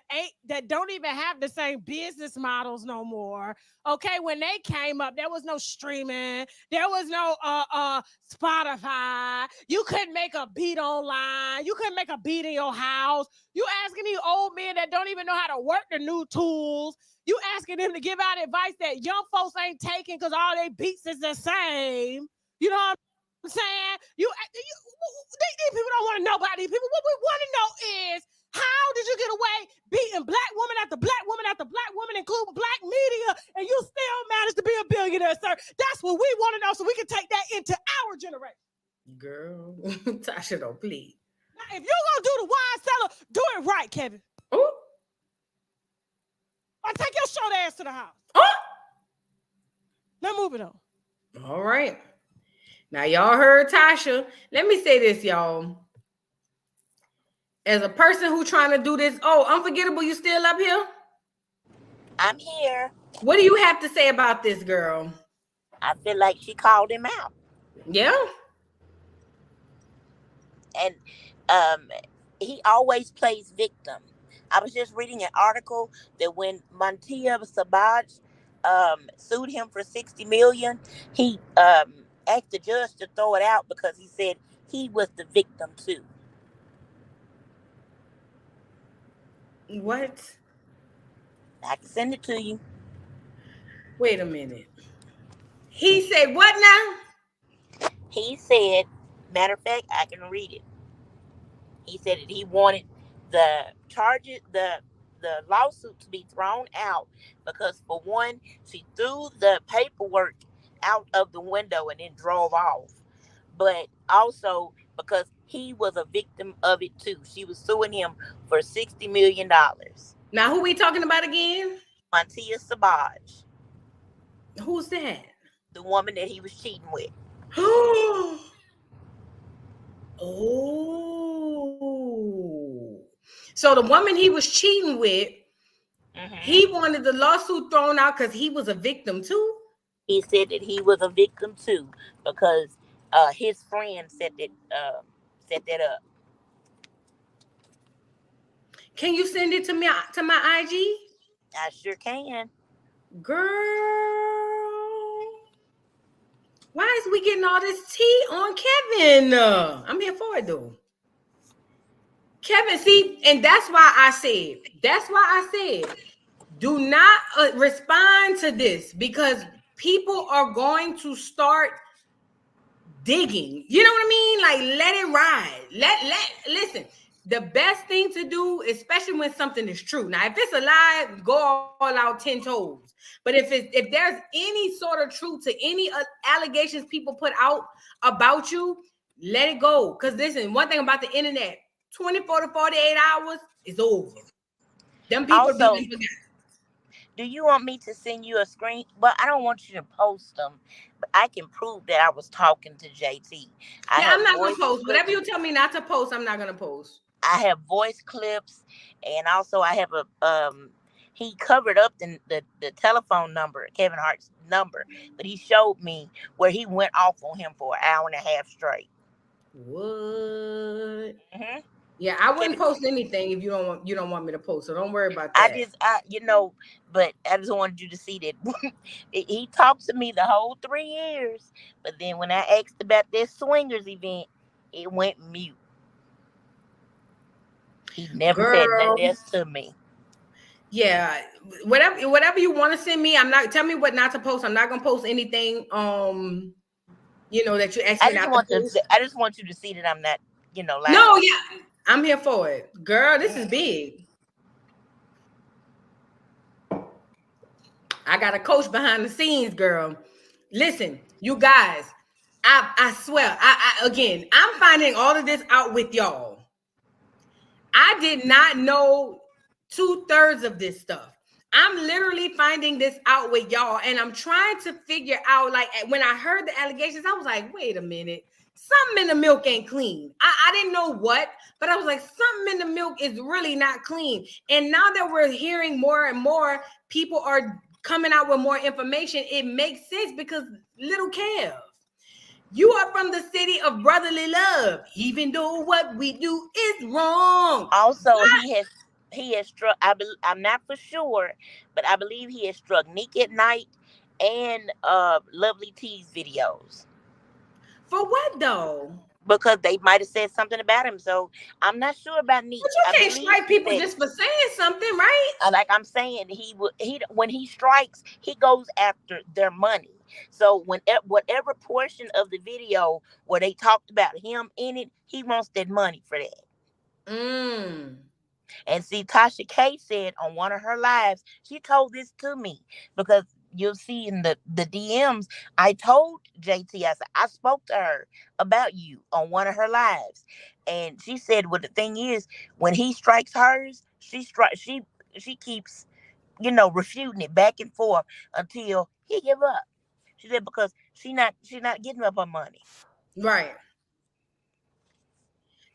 don't even have the same business models no more. Okay, when they came up, there was no streaming, there was no Spotify. You couldn't make a beat online. You couldn't make a beat in your house. You asking these old men that don't even know how to work the new tools. You asking them to give out advice that young folks ain't taking because all they beats is the same. You know what I'm saying? These people don't want to know about these people. What we want to know is, how did you get away beating black woman after black woman after black woman, including black media, and you still managed to be a billionaire, sir? That's what we want to know so we can take that into our generation. Girl, Tasha, don't please. Now, if you're going to do the wine cellar, do it right, Kevin. Oh. Or take your short ass to the house. Oh. Now move it on. All right. Now, y'all heard Tasha. Let me say this, y'all. As a person who trying to do this, Unforgettable, you still up here? I'm here. What do you have to say about this, girl? I feel like she called him out. Yeah. And he always plays victim. I was just reading an article that when Mantia Sabaj sued him for $60 million, he asked the judge to throw it out because he said he was the victim too. What? I can send it to you. Wait a minute. He said what now? He said, matter of fact, I can read it. He said that he wanted the charges, the lawsuit to be thrown out because, for one, she threw the paperwork out of the window and then drove off. But also because he was a victim of it too. She was suing him for $60 million. Now, who we talking about again? Mantia Sabaj. Who's that? The woman that he was cheating with. Oh. So the woman he was cheating with, he wanted the lawsuit thrown out because he was a victim too? He said that he was a victim too because his friend set that up. Can you send it to me to my IG? I sure can. Girl, why is we getting all this tea on Kevin? I'm here for it though. Kevin, see, and that's why I said, do not respond to this because people are going to start digging. You know what I mean? Like, let it ride. Listen. The best thing to do, especially when something is true. Now, if it's a lie, go all out 10 toes. But if there's any sort of truth to any allegations people put out about you, let it go. Because listen, one thing about the internet, 24 to 48 hours is over. Them people also, be forgot. Do you want me to send you a screen? Well, I don't want you to post them, but I can prove that I was talking to JT. I'm not going to post. Whatever you tell me not to post, I'm not going to post. I have voice clips, and also I have a he covered up the telephone number, Kevin Hart's number, but he showed me where he went off on him for an hour and a half straight. What? Yeah, I wouldn't post anything if you don't want me to post, so don't worry about that. But I just wanted you to see that he talked to me the whole 3 years, but then when I asked about this swingers event, it went mute. He never said nothing else to me. Yeah, whatever you want to send me, I'm not. Tell me what not to post. I'm not gonna post anything. That you asked me not to post. I just want you to see that I'm not, lying. No, yeah, I'm here for it, girl. This is big. I got a coach behind the scenes, girl. Listen, you guys, I swear, again, I'm finding all of this out with y'all. I did not know 2/3 of this stuff. I'm literally finding this out with y'all, and I'm trying to figure out, like, when I heard the allegations, I was like, wait a minute, something in the milk ain't clean. I didn't know what, but I was like, something in the milk is really not clean. And now that we're hearing more and more, people are coming out with more information, it makes sense because little Kev, you are from the city of brotherly love, even though what we do is wrong. Also, he has struck. I'm not for sure, but I believe he has struck Nick at Night and Lovely T's videos. For what though? Because they might have said something about him, so I'm not sure about Nick. But you can't strike people just for saying something, right? Like I'm saying, when he strikes, he goes after their money. So whatever portion of the video where they talked about him in it, he wants that money for that. And see, Tasha K said on one of her lives, she told this to me because you'll see in the DMs, I told JT, I said, I spoke to her about you on one of her lives. And she said, well, the thing is, when he strikes hers, she keeps, refuting it back and forth until he give up. She said, because she's not getting up her money. Right.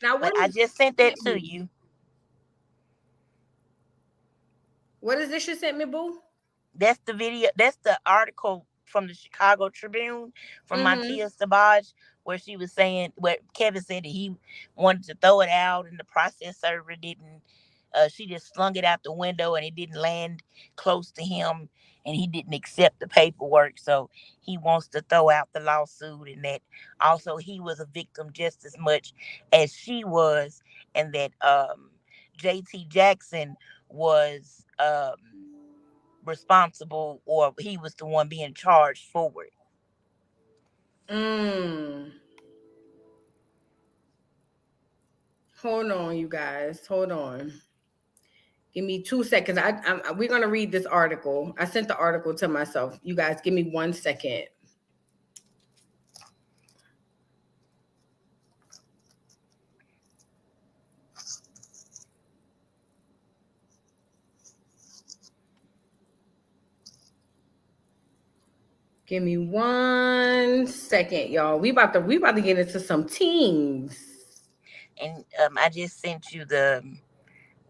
Now, I just sent that to you. What is this you sent me, boo? That's the video. That's the article from the Chicago Tribune from Mantia Sabaj, where she was saying, where Kevin said that he wanted to throw it out and the process server didn't She just slung it out the window and it didn't land close to him, and he didn't accept the paperwork. So he wants to throw out the lawsuit, and that also he was a victim just as much as she was, and that JT Jackson was responsible, or he was the one being charged for it. Hold on, you guys. Hold on. Give me 2 seconds. We're going to read this article. I sent the article to myself. You guys, give me 1 second. Give me 1 second, y'all. We about to get into some teams. And I just sent you the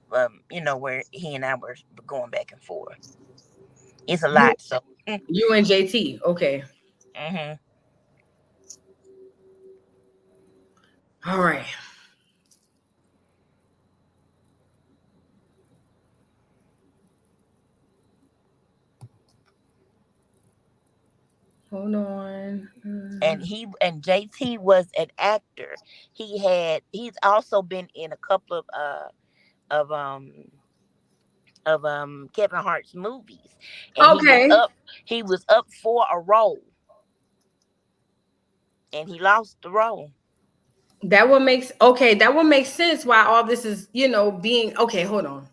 where he and I were going back and forth. It's a lot. So you and JT, okay. All right. Hold on. And JT was an actor. He's also been in a couple of Kevin Hart's movies. And he was up for a role, and he lost the role. That would make sense why all this is, being okay. Hold on.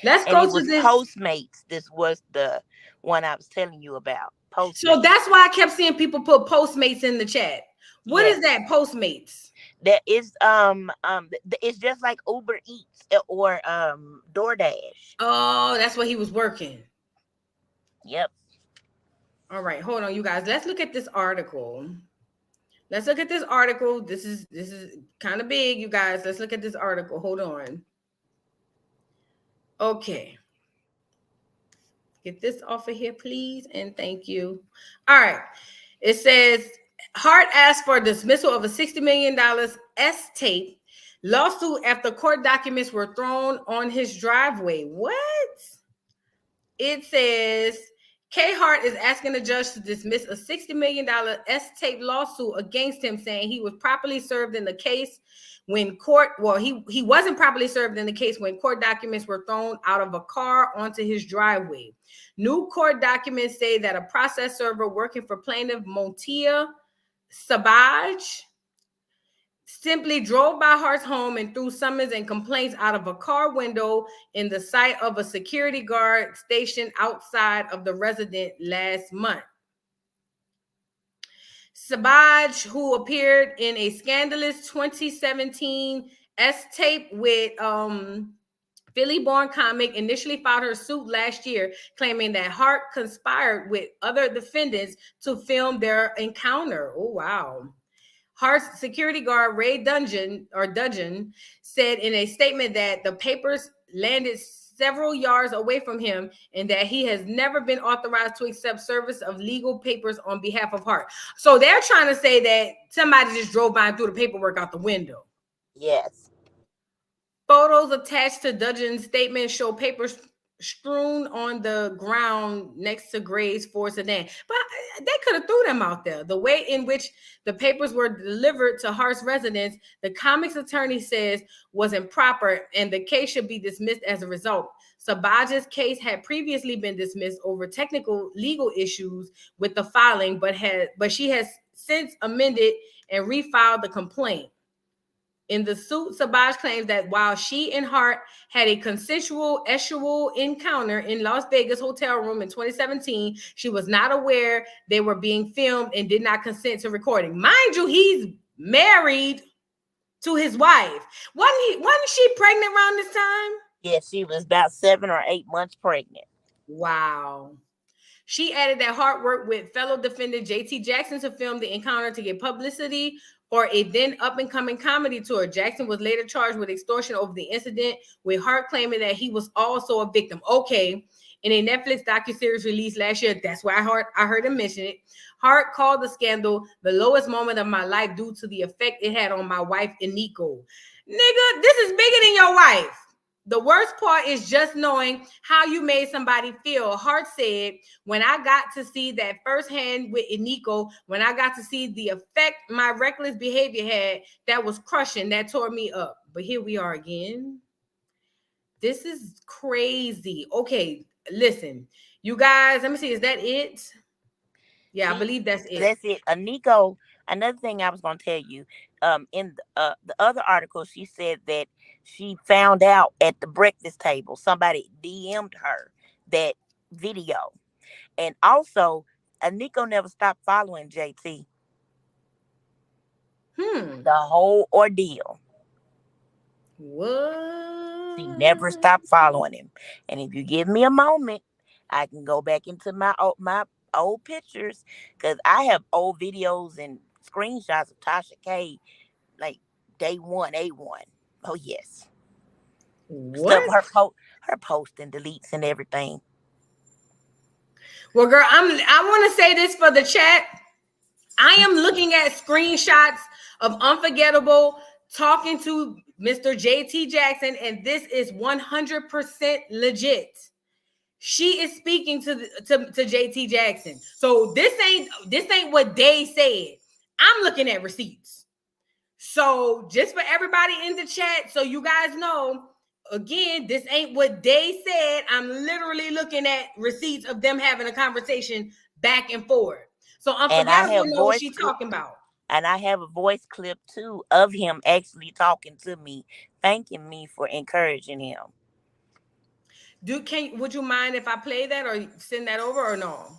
Let's go to this. Postmates. This was the one I was telling you about. Postmates. So that's why I kept seeing people put Postmates in the chat. What is that, Postmates? That is it's just like Uber Eats or DoorDash. Oh, that's what he was working. Yep. All right, hold on, you guys. Let's look at this article. This is kind of big, you guys. Let's look at this article. Hold on. Okay. Get this off of here, please, and thank you. All right. It says Hart asked for dismissal of a $60 million S-tape lawsuit after court documents were thrown on his driveway. What? It says K. Hart is asking the judge to dismiss a $60 million S-tape lawsuit against him, saying he was properly served in the case when he wasn't properly served in the case when court documents were thrown out of a car onto his driveway. New court documents say that a process server working for plaintiff Montia Sabaj simply drove by Hart's home and threw summons and complaints out of a car window in the sight of a security guard stationed outside of the resident last month. Sabaj, who appeared in a scandalous 2017 S-tape with Philly-born comic, initially filed her suit last year, claiming that Hart conspired with other defendants to film their encounter. Oh, wow. Hart's security guard, Ray Dudgeon, said in a statement that the papers landed several yards away from him and that he has never been authorized to accept service of legal papers on behalf of Hart. So they're trying to say that somebody just drove by and threw the paperwork out the window. Yes. Photos attached to Dudgeon's statement show papers strewn on the ground next to Gray's Ford sedan. But they could have threw them out there. The way in which the papers were delivered to Hart's residence, the comics attorney says, was improper and the case should be dismissed as a result. Sabaj's case had previously been dismissed over technical legal issues with the filing, but she has since amended and refiled the complaint. In the suit, Sabaj claims that while she and Hart had a consensual sexual encounter in Las Vegas hotel room in 2017, she was not aware they were being filmed and did not consent to recording. Mind you, he's married to his wife. Wasn't she pregnant around this time? Yes, she was about 7 or 8 months pregnant. Wow. She added that Hart worked with fellow defendant JT Jackson to film the encounter to get publicity for a then up-and-coming comedy tour. Jackson was later charged with extortion over the incident, with Hart claiming that he was also a victim. Okay, in a Netflix docuseries released last year, that's why I heard him mention it. Hart called the scandal the lowest moment of my life due to the effect it had on my wife and Nico. Nigga, this is bigger than your wife. The worst part is just knowing how you made somebody feel. Hart said, when I got to see that firsthand with Nico, when I got to see the effect my reckless behavior had, that was crushing, that tore me up. But here we are again. This is crazy. Okay, listen, you guys, let me see, is that it? Yeah, I believe that's it. That's it. Nico, another thing I was going to tell you, in the other article, she said that she found out at the breakfast table, somebody DM'd her that video. And also, Nico never stopped following JT. The whole ordeal. What? She never stopped following him. And if you give me a moment, I can go back into my old pictures, because I have old videos and screenshots of Tasha K, like day one, A1. Oh yes. What? Stuff her post and deletes and everything. Well, girl, I want to say this for the chat. I am looking at screenshots of Unforgettable talking to Mr. JT Jackson, and this is 100% legit. She is speaking to JT Jackson. So this ain't what they said. I'm looking at receipts. So just for everybody in the chat, so you guys know, again, this ain't what they said. I'm literally looking at receipts of them having a conversation back and forth. So Unforgettable know what she's talking about. And I have a voice clip too of him actually talking to me, thanking me for encouraging him. Would you mind if I play that or send that over or no?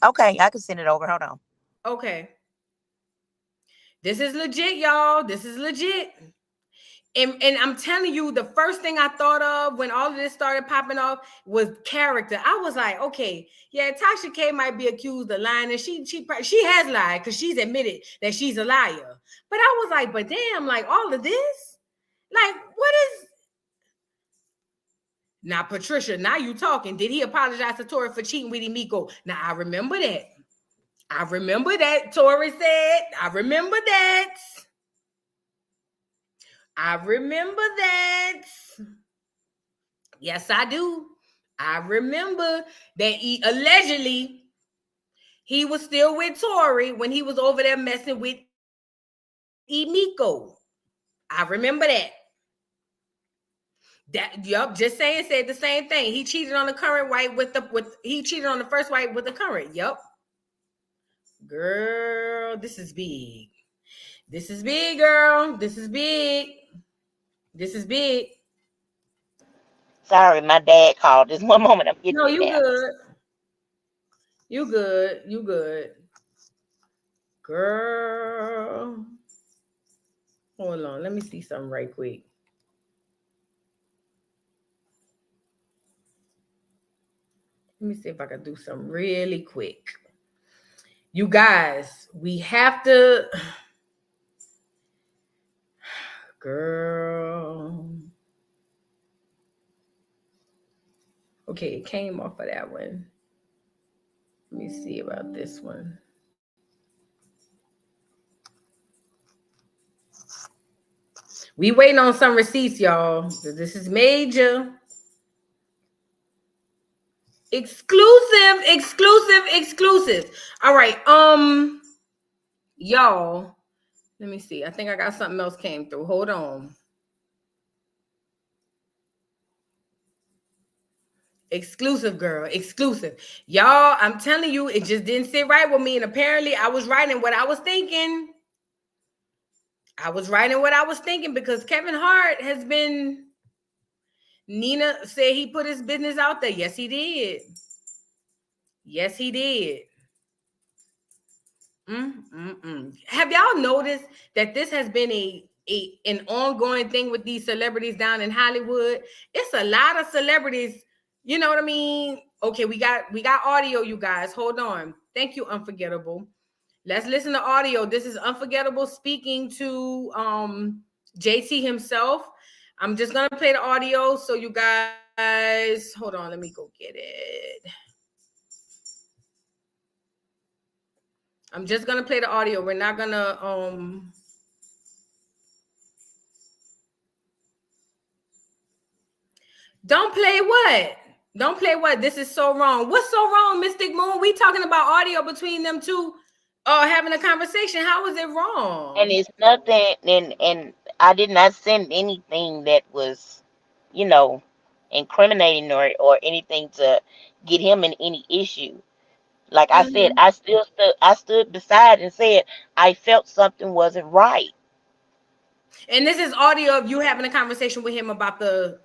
Okay, I can send it over. Hold on. Okay. This is legit, y'all. This is legit. And I'm telling you, the first thing I thought of when all of this started popping off was character. I was like, okay, yeah, Tasha K might be accused of lying, and she has lied because she's admitted that she's a liar. But I was like, but damn, like all of this, like what is? Now, Patricia, now you talking. Did he apologize to Tori for cheating with Emiko? Now, I remember that. Tori said, I remember that. Yes, I do. I remember that he allegedly he was still with Tori when he was over there messing with Emiko. I remember that. Just saying, said the same thing. He cheated on the current wife he cheated on the first wife with the current. Yep. Girl, this is big. This is big, girl. This is big. This is big. Sorry, my dad called. Just one moment. I'm getting No, it you now. good. You good. You good. Girl. Hold on. Let me see something right quick. Let me see if I can do something really quick. You guys, we have to. Girl. Okay, it came off of that one. Let me see about this one. We waiting on some receipts, y'all. This is major. Exclusive. All right. Y'all. Let me see. I think I got something else came through. Hold on. Exclusive, girl. Exclusive. Y'all, I'm telling you, it just didn't sit right with me. And apparently I was writing what I was thinking. Because Kevin Hart has been. Nina said he put his business out there. Yes, he did. Have y'all noticed that this has been an ongoing thing with these celebrities down in Hollywood? It's a lot of celebrities. You know what I mean? Okay, we got audio, you guys. Hold on. Thank you, Unforgettable. Let's listen to audio. This is Unforgettable speaking to JT himself. I'm just gonna play the audio so you guys. Hold on, let me go get it. I'm just gonna play the audio. We're not gonna Don't play what? Don't play what? This is so wrong. What's so wrong, Mystic Moon? We talking about audio between them two having a conversation. How is it wrong? And it's nothing, and I did not send anything that was, you know, incriminating or anything to get him in any issue. Like I said, I stood beside and said I felt something wasn't right. And this is audio of you having a conversation with him about the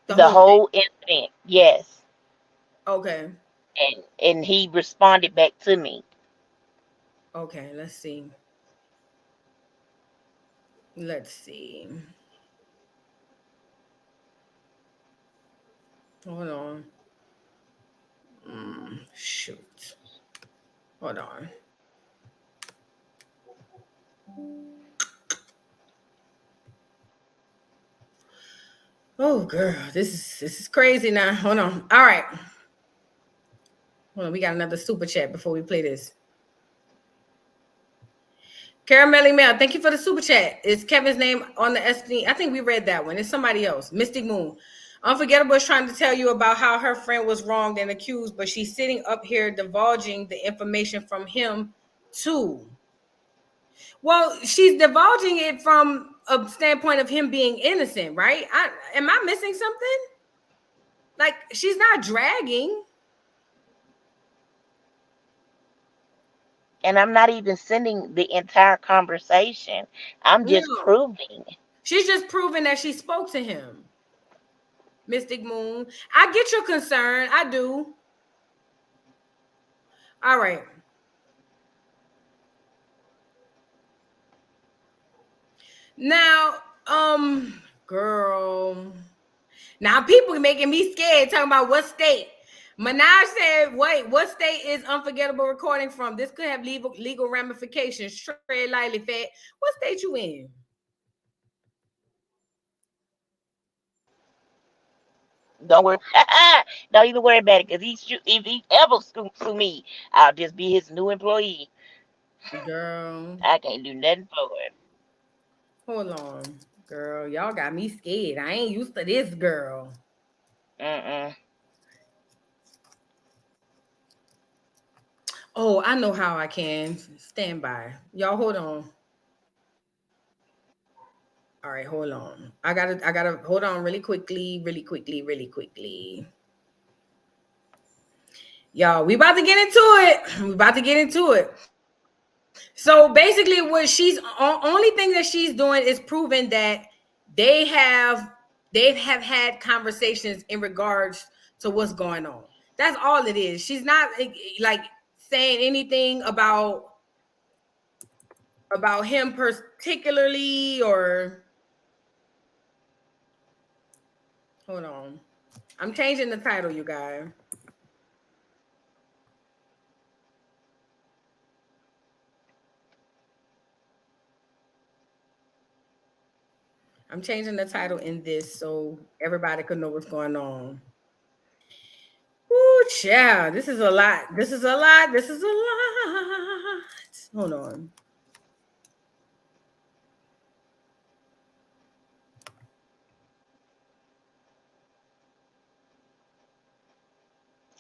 whole incident, yes. Okay. And he responded back to me. Okay, let's see. Let's see. Hold on. Shoot. Hold on. Oh, girl, this is crazy now. Hold on. All right. Hold on. We got another super chat before we play this. Caramelly Mail, thank you for the super chat. Is Kevin's name on the SD? I think we read that one. It's somebody else. Mystic Moon. Unforgettable is trying to tell you about how her friend was wronged and accused, but she's sitting up here divulging the information from him too. Well, she's divulging it from a standpoint of him being innocent, right? Am I missing something? Like, she's not dragging. And I'm not even sending the entire conversation. I'm just proving. She's just proving that she spoke to him. Mystic Moon. I get your concern. I do. All right. Now, girl. Now people making me scared talking about what state. Minaj said, wait, what state is Unforgettable recording from? This could have legal ramifications. Tread lightly, fat. What state you in? Don't worry. Don't even worry about it, because if he ever sue me, I'll just be his new employee. Girl. I can't do nothing for it. Hold on. Girl, y'all got me scared. I ain't used to this, girl. Oh, I know how I can. Stand by. Y'all hold on. All right, hold on. I gotta hold on really quickly. Y'all, we about to get into it. So basically, what she's only thing that she's doing is proving that they have had conversations in regards to what's going on. That's all it is. She's not like saying anything about him particularly, or hold on. I'm changing the title, you guys. I'm changing the title in this so everybody can know what's going on. Ooh, child, this is a lot. Hold on.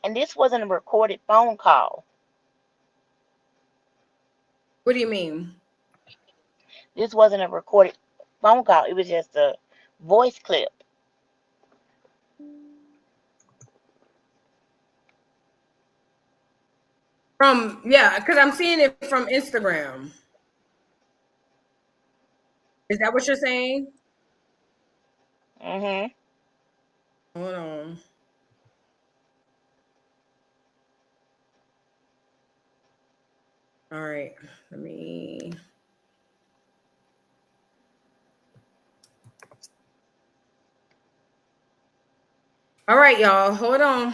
And this wasn't a recorded phone call. What do you mean? This wasn't a recorded phone call. It was just a voice clip. Because I'm seeing it from Instagram. Is that what you're saying? Mm-hmm. Hold on. All right. Let me. All right, y'all. Hold on.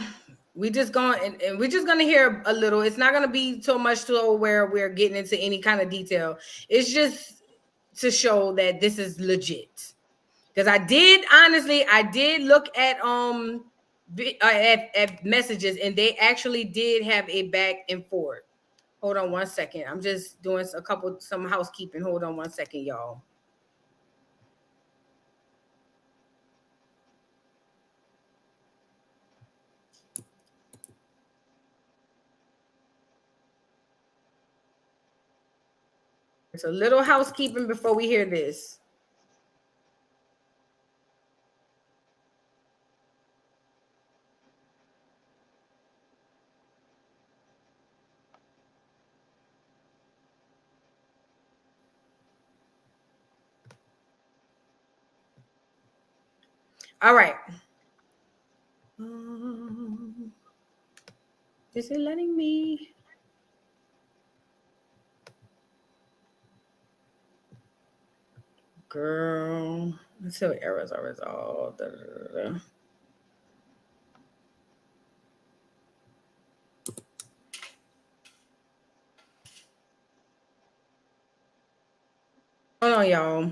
We're just gonna hear a little. It's not gonna be so much to where we're getting into any kind of detail. It's just to show that this is legit. Because I did look at at messages, and they actually did have a back and forth. Hold on one second. I'm just doing some housekeeping. Hold on one second, y'all. It's a little housekeeping before we hear this. All right. Is it letting me? Girl, until errors are resolved. Da, da, da, da. Hold on, y'all.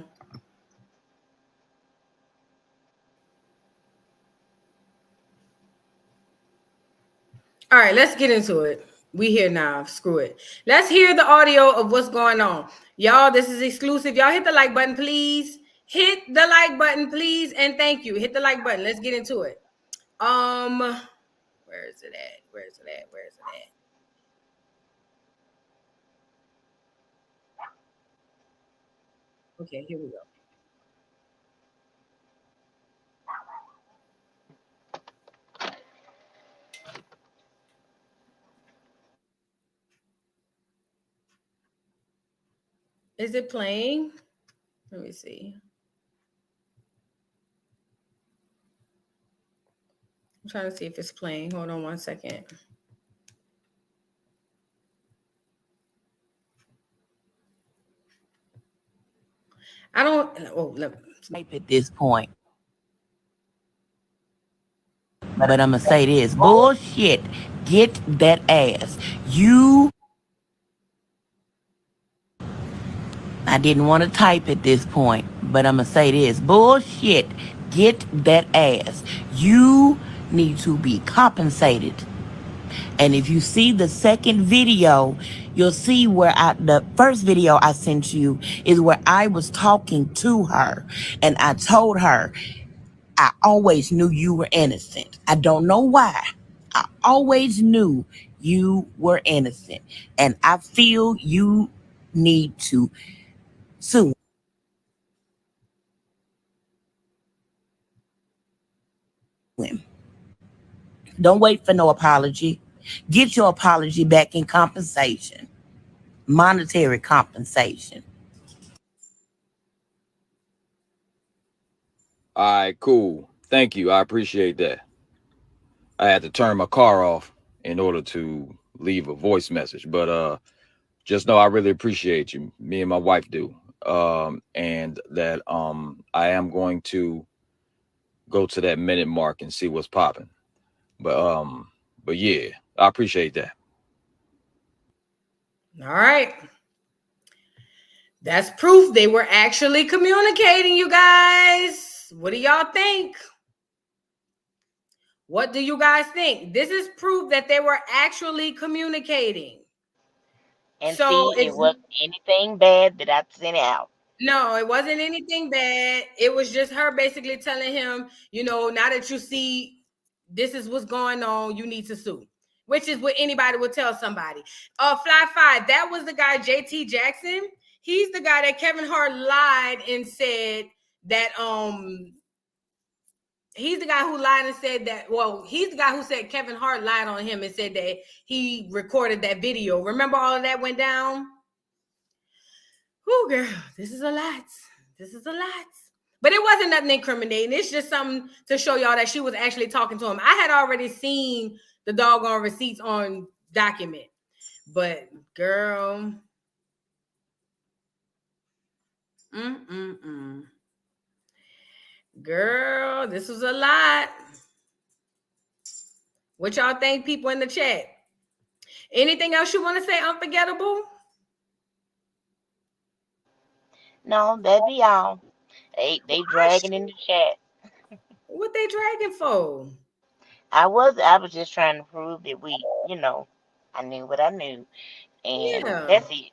All right, let's get into it. We here now. Screw it. Let's hear the audio of what's going on. Y'all, this is exclusive. Y'all hit the like button, please. Hit the like button, please. And thank you. Hit the like button. Let's get into it. Where is it at? Where is it at? Where is it at? Okay, here we go. Is it playing? Let me see. I'm trying to see if it's playing. Hold on one second. I don't. Oh, let me. At this point. But I'm gonna say this. Bullshit. Get that ass. I didn't want to type at this point, but I'm gonna say this. Bullshit. Get that ass. You need to be compensated. And if you see the second video, you'll see where the first video I sent you is where I was talking to her. And I told her, I always knew you were innocent. I don't know why. I always knew you were innocent. And I feel you need to sue him. Don't wait for no apology. Get your apology back in compensation. Monetary compensation. All right, cool. Thank you. I appreciate that. I had to turn my car off in order to leave a voice message, but just know I really appreciate you. Me and my wife do. And that I am going to go to that minute mark and see what's popping. But yeah, I appreciate that. All right. That's proof they were actually communicating, you guys. What do y'all think? What do you guys think? This is proof that they were actually communicating. And so see, it wasn't anything bad that I sent out. No, it wasn't anything bad. It was just her basically telling him, you know, now that you see this is what's going on, you need to sue. Which is what anybody would tell somebody. Fly 5, that was the guy, JT Jackson. He's the guy that Kevin Hart lied and said that he's the guy who lied and said that, well, he's the guy who said Kevin Hart lied on him and said that he recorded that video. Remember all of that went down? Oh, girl, this is a lot. This is a lot. But it wasn't nothing incriminating. It's just something to show y'all that she was actually talking to him. I had already seen the doggone receipts on document. But, girl. Girl, this was a lot. What y'all think, people in the chat? Anything else you want to say unforgettable? No, that'd be all. They dragging in the chat. What they dragging for? I was just trying to prove that we, you know, I knew what I knew. And that's it.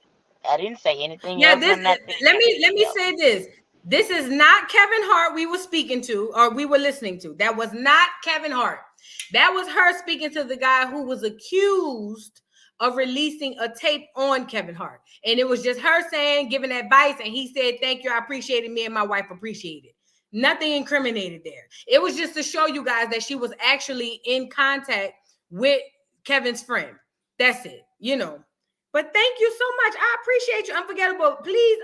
I didn't say anything else. Let me say this. This is not Kevin Hart we were speaking to or we were listening to. That was not Kevin Hart. That was her speaking to the guy who was accused of releasing a tape on Kevin Hart. And it was just her saying, giving advice. And he said, thank you. I appreciate it. Me and my wife appreciate it. Nothing incriminated there. It was just to show you guys that she was actually in contact with Kevin's friend. That's it, you know. But thank you so much. I appreciate you, Unforgettable. Please,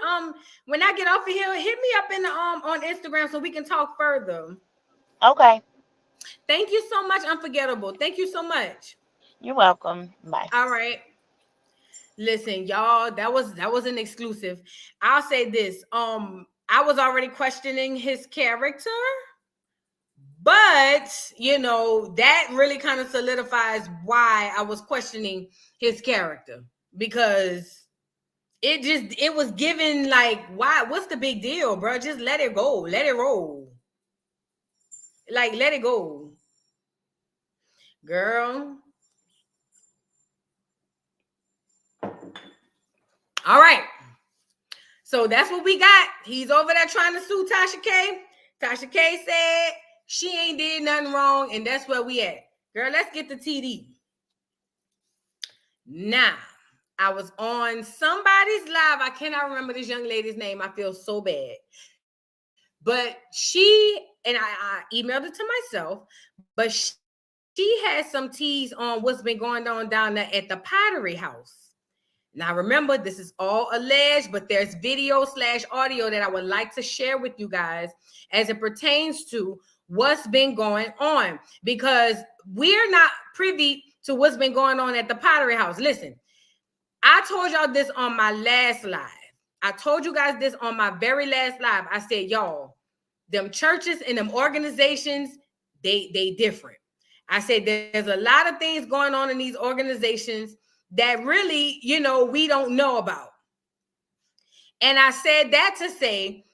when I get off of here, hit me up in the on Instagram so we can talk further. Okay. Thank you so much, Unforgettable. Thank you so much. You're welcome. Bye. All right. Listen, y'all, that was an exclusive. I'll say this. I was already questioning his character, but you know, that really kind of solidifies why I was questioning his character, because it was given like, why? What's the big deal, bro? Just let it go. Let it roll. Like, let it go. Girl. All right. So that's what we got. He's over there trying to sue Tasha K. Tasha K said she ain't did nothing wrong, and that's where we at. Girl, let's get the TD. Now, I was on somebody's live. I cannot remember this young lady's name. I feel so bad. But she, and I emailed it to myself, but she had some teas on what's been going on down there at the Pottery House. Now, remember, this is all alleged, but there's video/audio that I would like to share with you guys as it pertains to what's been going on, because we're not privy to what's been going on at the Pottery House. Listen, I told y'all this on my last live. I told you guys this on my very last live. I said, y'all, them churches and them organizations, they different. I said, there's a lot of things going on in these organizations that really, you know, we don't know about. And I said that to say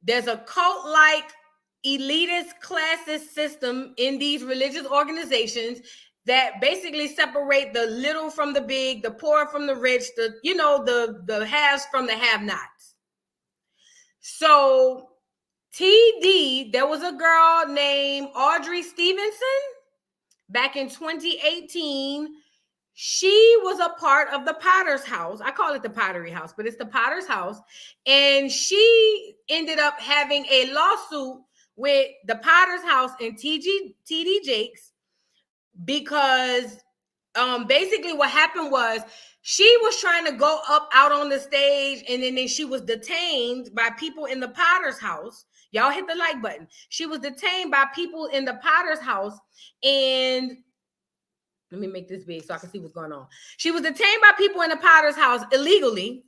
there's a cult-like elitist classist system in these religious organizations that basically separate the little from the big, the poor from the rich, the haves from the have-nots. So TD, there was a girl named Audrey Stevenson back in 2018. She was a part of the Potter's House. I call it the Pottery House, but it's the Potter's House. And she ended up having a lawsuit with the Potter's House and TD Jakes, because basically what happened was she was trying to go up out on the stage, and then she was detained by people in the Potter's House. Y'all hit the like button. She was detained by people in the Potter's House, and let me make this big so I can see what's going on. She was detained by people in the Potter's House illegally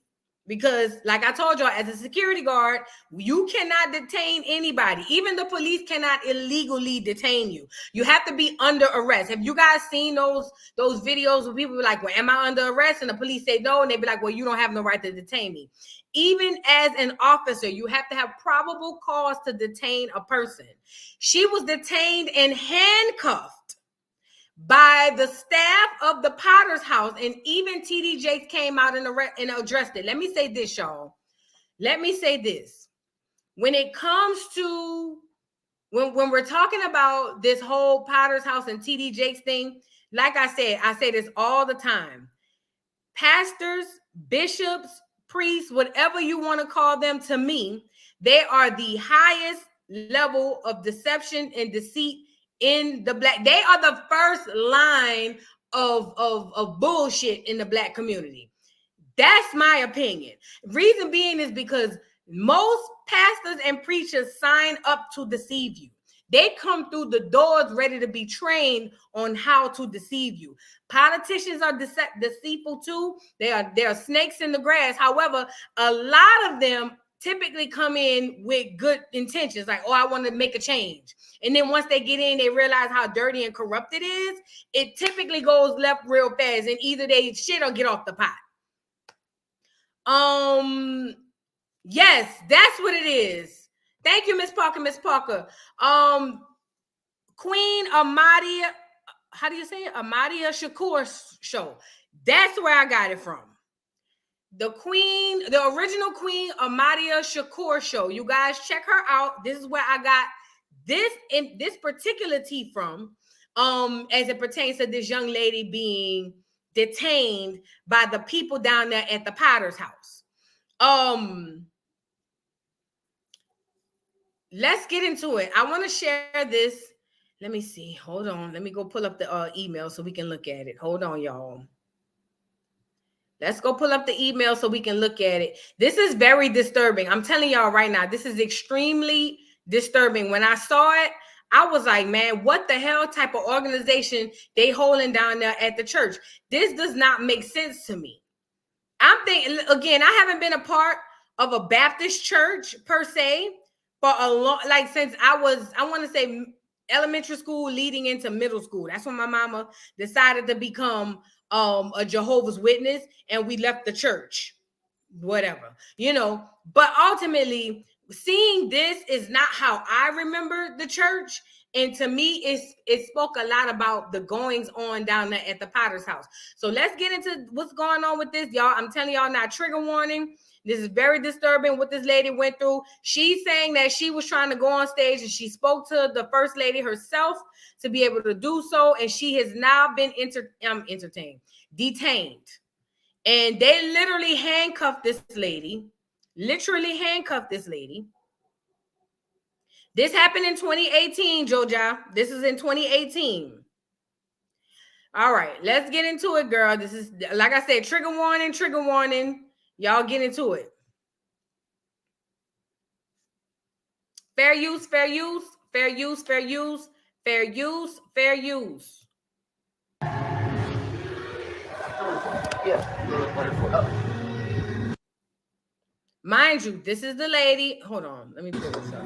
because, like I told y'all, as a security guard, you cannot detain anybody. Even the police cannot illegally detain you. You have to be under arrest. Have you guys seen those videos where people be like, well, am I under arrest? And the police say no, and they be like, well, you don't have no right to detain me. Even as an officer, you have to have probable cause to detain a person. She was detained and handcuffed by the staff of the Potter's House, and even TD Jakes came out and addressed it. Let me say this, y'all. Let me say this. When it comes to, when we're talking about this whole Potter's House and TD Jakes thing, like I say this all the time. Pastors, bishops, priests, whatever you want to call them, to me, they are the highest level of deception and deceit in the black. They are the first line of bullshit in the black community. That's my opinion. Reason being is because most pastors and preachers sign up to deceive you. They come through the doors ready to be trained on how to deceive you. Politicians are deceitful too. They are snakes in the grass. However, a lot of them typically come in with good intentions, like, oh, I want to make a change. And then once they get in, they realize how dirty and corrupt it is. It typically goes left real fast, and either they shit or get off the pot. Yes, that's what it is. Thank you, Miss Parker. Miss Parker. Queen Ahmadiyya, how do you say it? Ahmadiyya Shakur show. That's where I got it from. The original Queen Ahmadiyya Shakur show. You guys check her out. This is where I got this particular tea from, as it pertains to this young lady being detained by the people down there at the Potter's House. Let's get into it. I want to share this. Let me see. Hold on. Let me go pull up the email so we can look at it. Hold on, y'all. Let's go pull up the email so we can look at it. This is very disturbing. I'm telling y'all right now, this is extremely disturbing. When I saw it, I was like, man, what the hell type of organization they holding down there at the church? This does not make sense to me. I'm thinking, again, I haven't been a part of a Baptist church per se for a long, like since I want to say elementary school leading into middle school. That's when my mama decided to become a Jehovah's Witness, and we left the church, whatever, but ultimately seeing this is not how I remember the church. And to me, it spoke a lot about the goings on down there at the Potter's House. So let's get into what's going on with this, y'all. I'm telling y'all now, trigger warning. This is very disturbing what this lady went through. She's saying that she was trying to go on stage and she spoke to the first lady herself to be able to do so. And she has now been detained. And they literally handcuffed this lady. This happened in 2018, Joja. This is in 2018. All right, let's get into it, girl. This is, like I said, trigger warning. Y'all get into it. Fair use. Yeah. Mind you, this is the lady. Hold on, let me pull this up.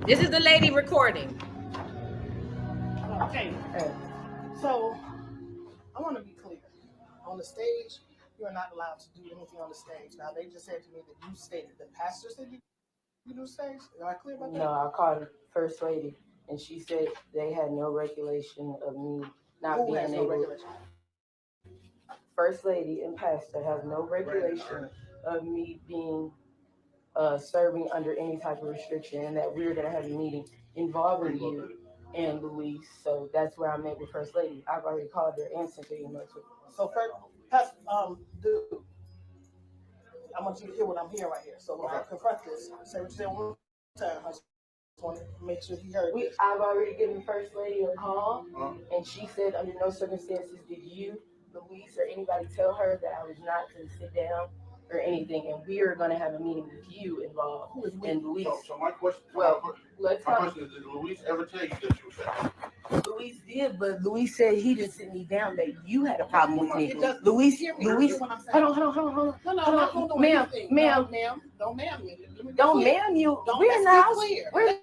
This is the lady recording. Okay. So I want to be clear. On the stage, you are not allowed to do anything on the stage. Now they just said to me that you stated the pastor said you do stage. Am I clear about that? No, I called her first lady, and she said they had no regulation of me not being able. Regulation? First lady and pastor has no regulation of me being serving under any type of restriction, and that we're gonna have a meeting involving you and Louise. So that's where I met with First Lady. I've already called her and sent her email too. So first, dude, I want you to hear what I'm hearing right here. So when I confront this, say what you said one time. I just want to make sure he heard. I've already given First Lady a call, and she said under no circumstances did you, Louise, or anybody tell her that I was not to sit down or anything, and we are going to have a meeting with you involved. Who is we? And Louise. So my question. My question is, did Louise ever tell you that you were fat? Louise did, but Louise said he didn't sit me down, that you had a problem with me. Louise, hold on. No, ma'am, don't ma'am me. Don't ma'am you. We're in the house. We're in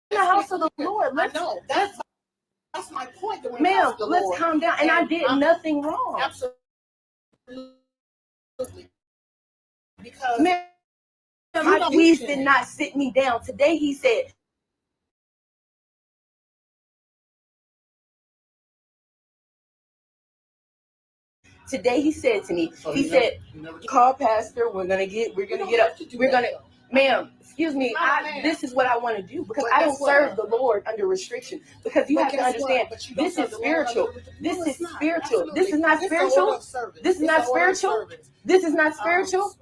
the house of the Lord. I know. That's my point. Ma'am, let's calm down. And I did nothing wrong. Absolutely. Because ma'am, Louise did not sit me down. Today he said, he said to me, he said, call pastor, we're gonna get up, ma'am, excuse me, this is what I want to do, because I don't serve the Lord under restriction, because you have to understand, this is spiritual. This is spiritual. This is not spiritual. This is not spiritual. This is not spiritual.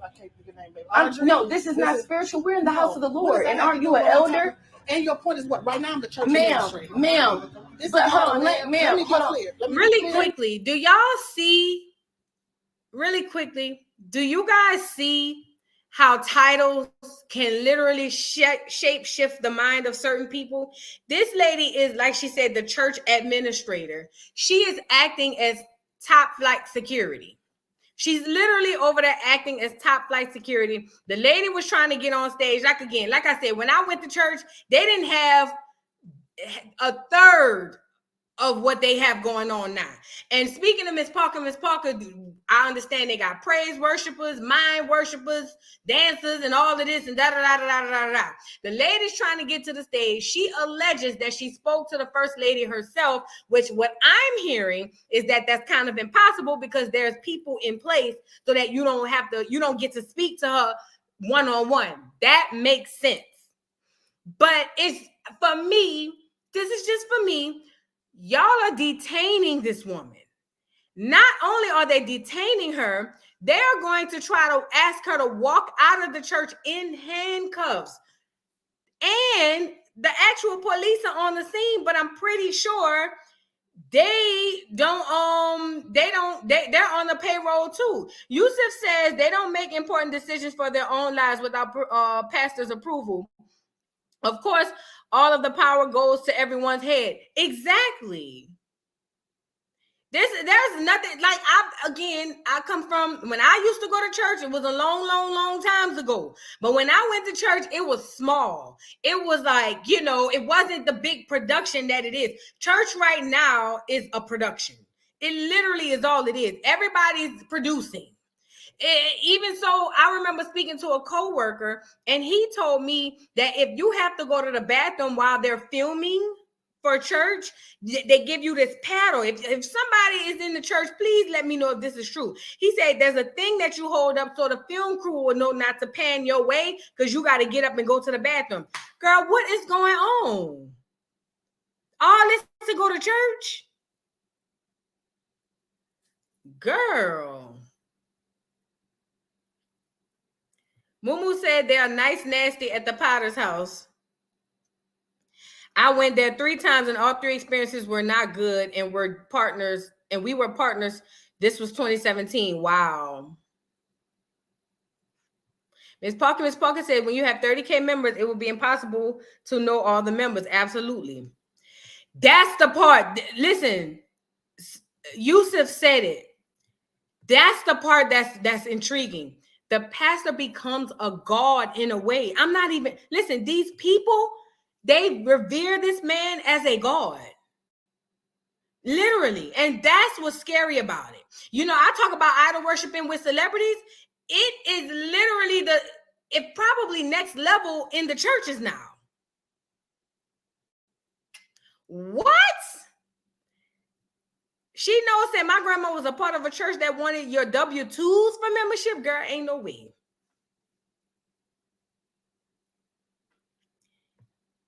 No, this is not spiritual. We're in the house of the Lord. And aren't you an elder? And your point is what? Right now I'm the church administrator. Ma'am. But hold on, let me clear. Really quickly, do y'all see? Really quickly, do you guys see how titles can literally shape shift the mind of certain people? This lady is, like she said, the church administrator. She is acting as top flight security. She's literally over there acting as top flight security. The lady was trying to get on stage. Like I said, when I went to church, they didn't have a third of what they have going on now. And speaking of Miss Parker, I understand they got praise worshipers, mind worshipers, dancers, and all of this, and da-da-da-da-da-da-da. The lady's trying to get to the stage. She alleges that she spoke to the first lady herself, which what I'm hearing is that that's kind of impossible because there's people in place so that you don't get to speak to her one-on-one. That makes sense. But it's for me, this is just for me. Y'all are detaining this woman. Not only are they detaining her, they are going to try to ask her to walk out of the church in handcuffs. And the actual police are on the scene, but I'm pretty sure they're on the payroll too. Yusuf says they don't make important decisions for their own lives without pastor's approval. Of course, all of the power goes to everyone's head. Exactly. There's nothing like I come from when I used to go to church. It was a long times ago. But when I went to church, it was small. It was like, it wasn't the big production that it is. Church right now is a production. It literally is all it is. Everybody's producing. Even so, I remember speaking to a coworker, and he told me that if you have to go to the bathroom while they're filming for church, they give you this paddle. If somebody is in the church, please let me know if this is true. He said there's a thing that you hold up so the film crew will know not to pan your way because you got to get up and go to the bathroom. Girl, what is going on? All this to go to church? Girl. Mumu said they are nice nasty at the Potter's House. I went there 3 times and all 3 experiences were not good and we were partners. This was 2017. Wow. Ms. Parker said when you have 30K members, it will be impossible to know all the members. Absolutely. That's the part. Listen, Yusuf said it. That's the part that's intriguing. The pastor becomes a god in a way. Listen, these people, they revere this man as a god. Literally. And that's what's scary about it. I talk about idol worshiping with celebrities. It is literally it probably next level in the churches now. What? She knows that my grandma was a part of a church that wanted your W-2s for membership. Girl, ain't no way.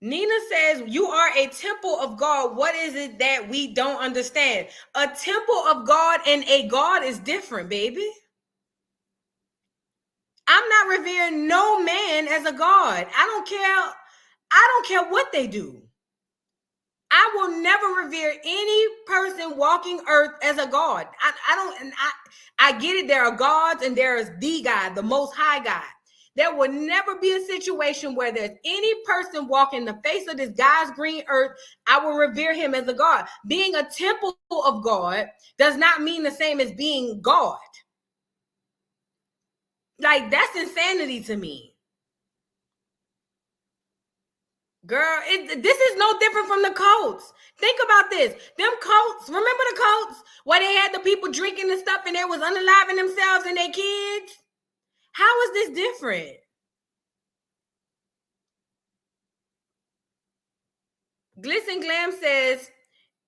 Nina says, you are a temple of God. What is it that we don't understand? A temple of God and a God is different, baby. I'm not revering no man as a God. I don't care what they do. I will never revere any person walking earth as a God. I get it. There are gods and there is the God, the most high God. There will never be a situation where there's any person walking the face of this God's green earth. I will revere him as a God. Being a temple of God does not mean the same as being God. Like, that's insanity to me. Girl, this is no different from the cults. Think about this. Them cults, remember the cults where they had the people drinking and stuff and they was unaliving themselves and their kids? How is this different? Glisten Glam says,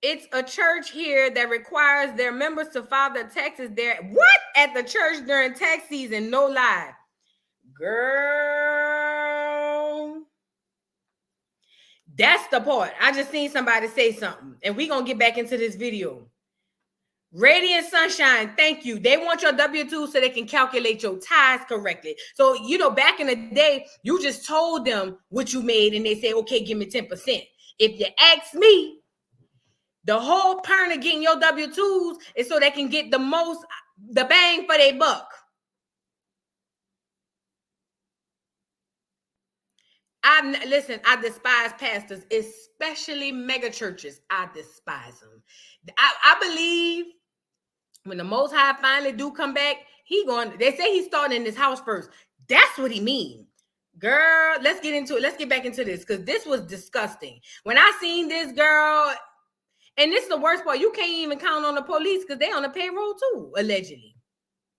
it's a church here that requires their members to file their taxes there. What? At the church during tax season? No lie. Girl. That's the part. I just seen somebody say something. And we're going to get back into this video. Radiant Sunshine, thank you. They want your W-2 so they can calculate your tithes correctly. So, back in the day, you just told them what you made and they say, okay, give me 10%. If you ask me, the whole point of getting your W-2s is so they can get the bang for their buck. I despise pastors, especially mega churches. I despise them. I believe when the Most High finally do come back, they say he's starting in this house first. That's what he means. Girl, let's get into it. Let's get back into this because this was disgusting. When I seen this, girl, and this is the worst part, you can't even count on the police because they on the payroll too, allegedly.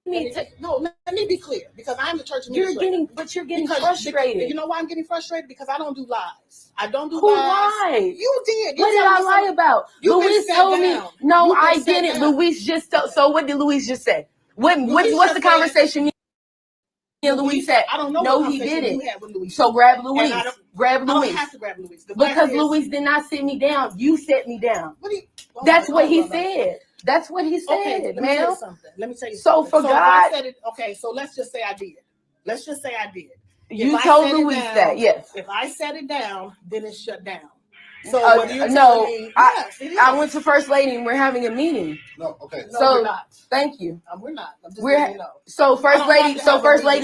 Let me be clear because I'm the church administrator. You're getting frustrated. You know why I'm getting frustrated? Because I don't do lies. I don't do lies. Who lied? You did. What did I lie about? Luis told me. No, I didn't. Luis just told. So what did Luis just say? What's the conversation? Louise had. I don't know. No, what he didn't. You had with Louise. So grab Louise. Grab Louise. I don't have to grab Louise. Because Louise did not sit me down. You set me down. That's what he said. That's what he said, okay, let me tell you something. Let me tell you so something. For so God. I said it, okay, so let's just say I did. Let's just say I did. You told Louise that, yes. If I set it down, then it's shut down. So what you're no, me, I went to First Lady and we're having a meeting. No, okay. No, so we're not. Thank you. We're not. I'm just we're letting you know. So First Lady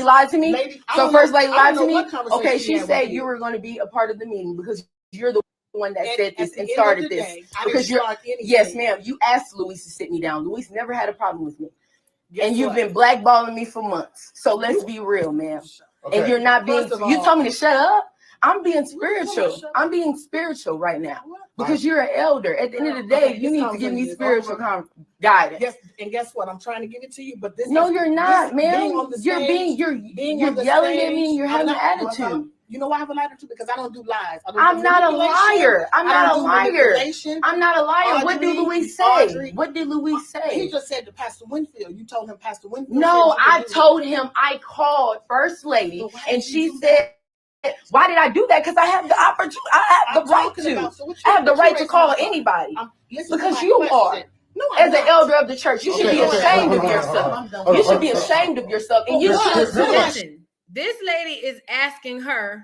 lied to me. First Lady lied to me. Okay, she said you were going to be a part of the meeting because you're the one that said this and started this. Because you're yes, ma'am. You asked Louise to sit me down. Louise never had a problem with me. And you've been blackballing me for months. So let's be real, ma'am. Okay. And you're not being. You told me to shut up. I'm being spiritual. I'm being spiritual right now because you're an elder. At the end of the day, you need to give me spiritual guidance. Yes, and guess what? I'm trying to give it to you, but this. No, you're not, ma'am. You're yelling at me and you're having an attitude. You know why I have an attitude? Because I don't do lies. I'm not a liar. I'm not a liar. I'm not a liar. What did Louise say? What did Louise say? He just said to Pastor Winfield. You told him Pastor Winfield. No, I told him I called First Lady and she said. Why did I do that? Because I have the opportunity. I have the right to. I have the right to call anybody. Because you are. As an elder of the church, you should be ashamed of yourself. You should be ashamed of yourself, and you should listen. This lady is asking her,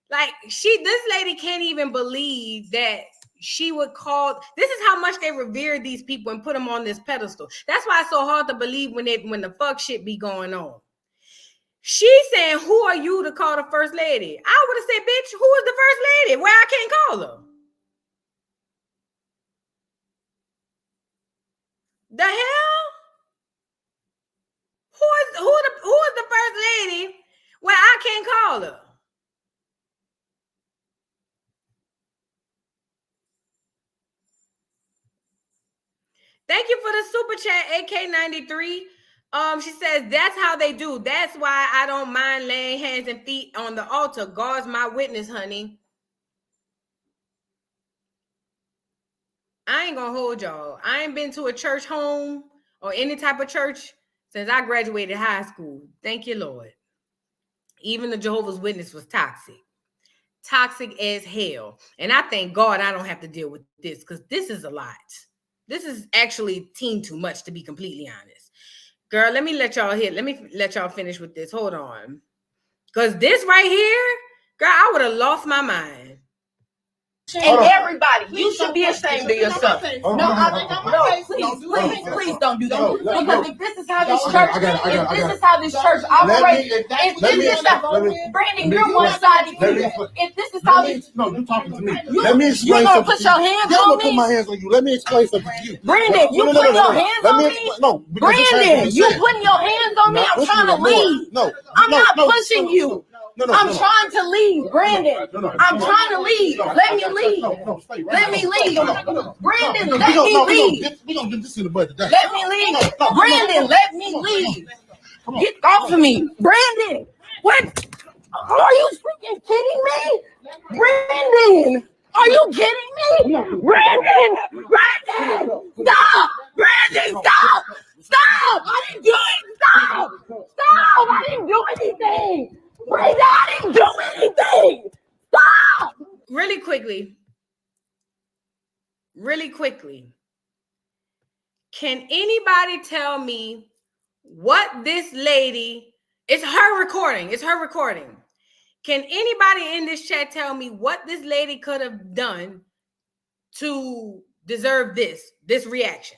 like this lady can't even believe that she would call. This is how much they revere these people and put them on this pedestal. That's why it's so hard to believe when the fuck shit be going on. She's saying, who are you to call the first lady? I would have said, bitch, who is the first lady? Where I can't call her. The hell? Who is the first lady where I can't call her? Thank you for the super chat, AK93. She says, that's how they do. That's why I don't mind laying hands and feet on the altar. God's my witness, honey. I ain't gonna hold y'all. I ain't been to a church home or any type of church since I graduated high school. Thank you, Lord. Even the Jehovah's Witness was toxic. Toxic as hell. And I thank God I don't have to deal with this because this is a lot. This is actually too much, to be completely honest. Girl, let me let y'all finish with this. Hold on. Because this right here, girl, I would have lost my mind. And everybody, you should be ashamed of yourself. Please don't do that. Because if this is how this church operates, Brandon, you're one-sided. If this is how this, no, you're talking to me. Let me explain. You're gonna put your hands on me. Put my hands on you. Let me explain something to you. Brandon, you putting your hands on me. No, Brandon, you putting your hands on me. I'm trying to leave. No, I'm not pushing you. I'm trying to leave, Brandon. I'm trying to leave. Let me leave. Let me leave. Brandon, let me leave. We're going to get this in the budget. Let me leave. Brandon, let me leave. Get off of me. Brandon, what? Are you freaking kidding me? Brandon, are you kidding me? Brandon, stop. Brandon, stop. Stop. I didn't do it. Stop. I didn't do anything. Brandon, I didn't do anything. Stop. Really quickly. Can anybody tell me what this lady, it's her recording. Can anybody in this chat tell me what this lady could have done to deserve this reaction?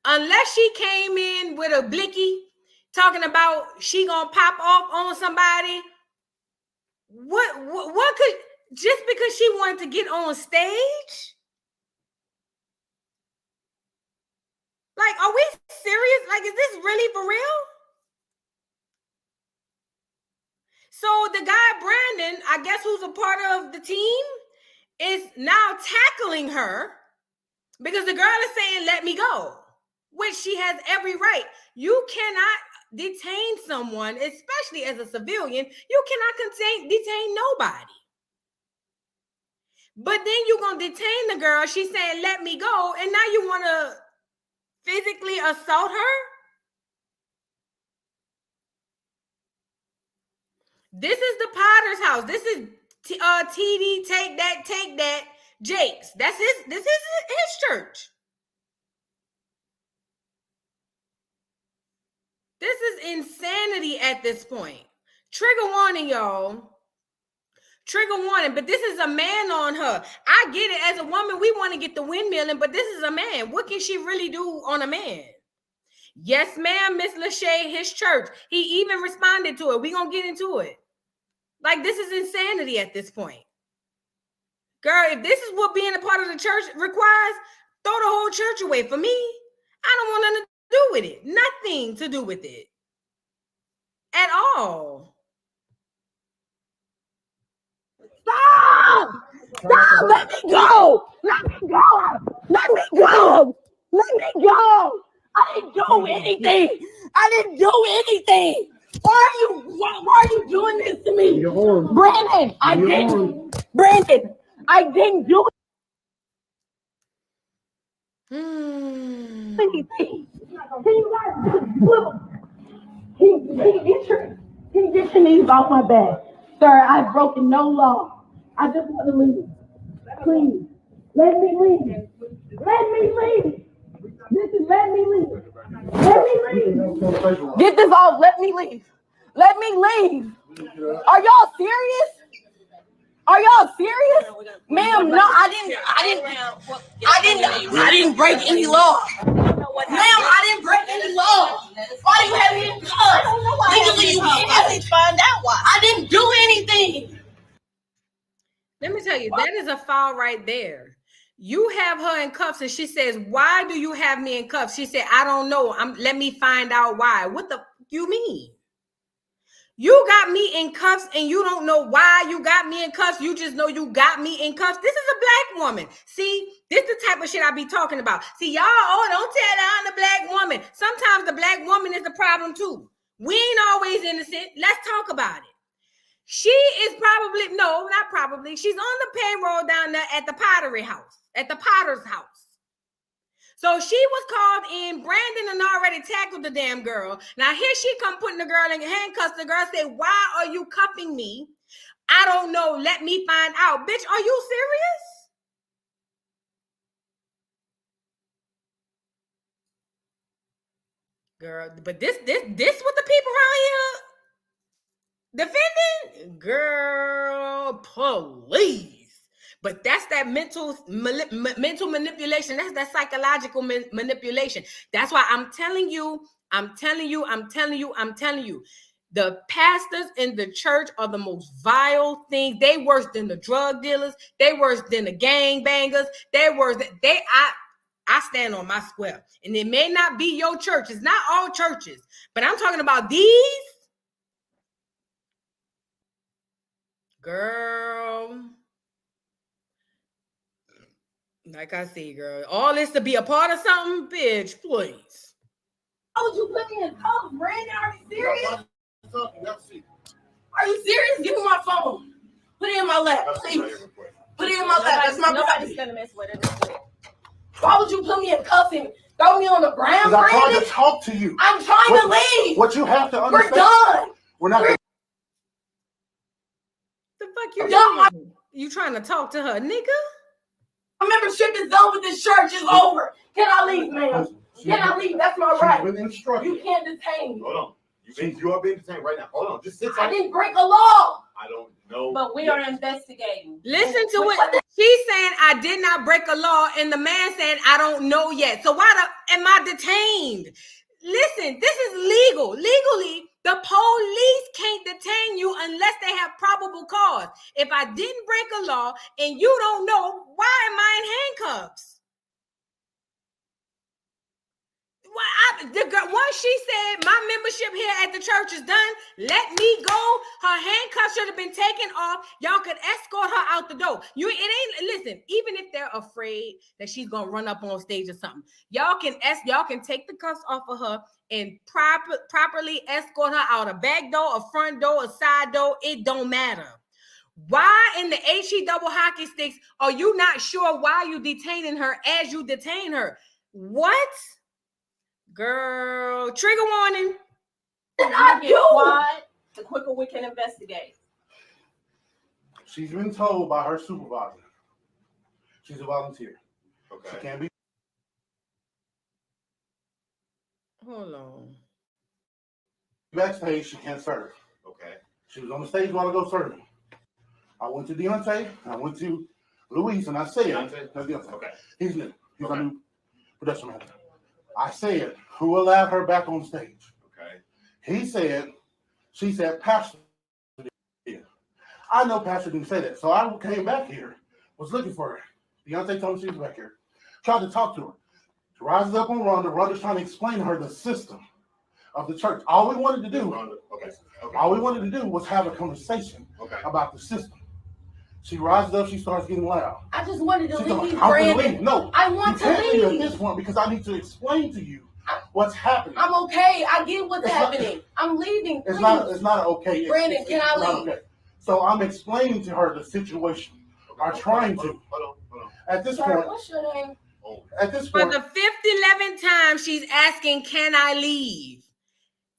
Unless she came in with a blicky talking about she gonna pop off on somebody. What could, just because she wanted to get on stage? Like, are we serious? Like, is this really for real? So the guy, Brandon, I guess who's a part of the team, is now tackling her because the girl is saying, let me go, which she has every right. You cannot detain someone, especially as a civilian. You cannot detain nobody. But then you're going to detain the girl. She's saying, let me go. And now you want to physically assault her? This is the Potter's house. This is TD, take that, Jake's. That's this is his church. This is insanity at this point. Trigger warning, y'all. Trigger warning, but this is a man on her. I get it. As a woman, we want to get the windmilling, but this is a man. What can she really do on a man? Yes, ma'am, Miss Lachey, his church. He even responded to it. We're going to get into it. Like, this is insanity at this point. Girl, if this is what being a part of the church requires, throw the whole church away. For me, I don't want nothing to do with it. Nothing to do with it. At all. Stop! Stop! Let me go! Let me go! Let me go! Let me go! I didn't do anything! I didn't do anything! Why are you doing this to me? Brandon, I didn't. Brandon, I didn't do anything. Can you guys can you get your knees off my back? Sir, I've broken no law. I just want to leave. Please, let me leave. Let me leave. Let me leave. Let me leave. Get this off. Let me leave. Let me leave. Are y'all serious? Are y'all serious? Ma'am, no, I didn't break any law. Ma'am, I didn't break any law. Why do you have me in cuffs? Legally, you can't find out why. I didn't do anything. Let me tell you, that is a foul right there. You have her in cuffs, and she says, "Why do you have me in cuffs?" She said, "I don't know. Let me find out why." What the you mean? You got me in cuffs, and you don't know why you got me in cuffs. You just know you got me in cuffs. This is a black woman. See, this is the type of shit I be talking about. See, y'all, don't tell her I'm the black woman. Sometimes the black woman is the problem too. We ain't always innocent. Let's talk about it. She is probably, no, not probably. She's on the payroll down there at the Pottery House, at the Potter's house. So she was called in. Brandon and already tackled the damn girl. Now here she come putting the girl in handcuffs. The girl said, "Why are you cuffing me?" "I don't know. Let me find out." Bitch, are you serious? Girl, but this what the people around here defending? Girl, please. But that's that mental manipulation. That's that psychological manipulation. That's why I'm telling you. The pastors in the church are the most vile things. They worse than the drug dealers. They worse than the gang bangers. They worse than I stand on my square. And it may not be your church. It's not all churches. But I'm talking about these. Girl. Like I say, girl, all this to be a part of something, bitch, please. How would you put me in cuffs, Brandon? Are you serious? Are you serious? Give me my phone. Put it in my lap, please. Put it in my lap. That's my nobody's gonna mess with it. Why would you put me in cuffs and throw me on the ground, Brandon? I'm trying to talk to you. I'm trying to leave. What you have to understand. We're done. We're not. The fuck you doing? You trying to talk to her, nigga? My membership is over. This church is over. Can I leave, ma'am? Can I leave? That's my right. You can't detain me. Hold on. You are being detained right now. Hold on. Just sit tight. I didn't break a law. I don't know. But we are investigating. Listen to it. She's saying I did not break a law, and the man said I don't know yet. So why am I detained? Listen, this is legal. Legally, the police can't detain you unless they have probable cause. If I didn't break a law and you don't know, why am I in handcuffs? Once she said my membership here at the church is done, let me go. Her handcuffs should have been taken off. Y'all could escort her out the door. Listen, even if they're afraid that she's gonna run up on stage or something, y'all can take the cuffs off of her and properly escort her out a back door, a front door, a side door. It don't matter. Why in the HE double hockey sticks are you not sure why you detaining her as you detain her? What? Girl, trigger warning. Did I do? the quicker we can investigate. She's been told by her supervisor. She's a volunteer. Okay. She can't be. Hold on. Backstage, she can't serve. Okay. She was on the stage a while ago serving. I went to Deontay, I went to Luis, and I said, Deontay. Okay. He's new. He's a new production manager. I said, who allowed her back on stage? Okay. He said, she said, Pastor did. I know Pastor didn't say that. So I came back here, was looking for her. Deontay told me she was back here. Tried to talk to her. She rises up on Rhonda. Rhonda's trying to explain to her the system of the church. All we wanted to do, all we wanted to do was have a conversation about the system. She rises up, she starts getting loud. I just wanted to leave, I'm going to leave. No, I want to leave at this point because I need to explain to you what's happening. I'm okay. I get what's happening. I'm leaving. Please. It's not okay. Brandon, can I leave? Okay. So I'm explaining to her the situation. I'm trying to. Hold on. At this point, what's your name? At this For point, the 11th time, she's asking, can I leave?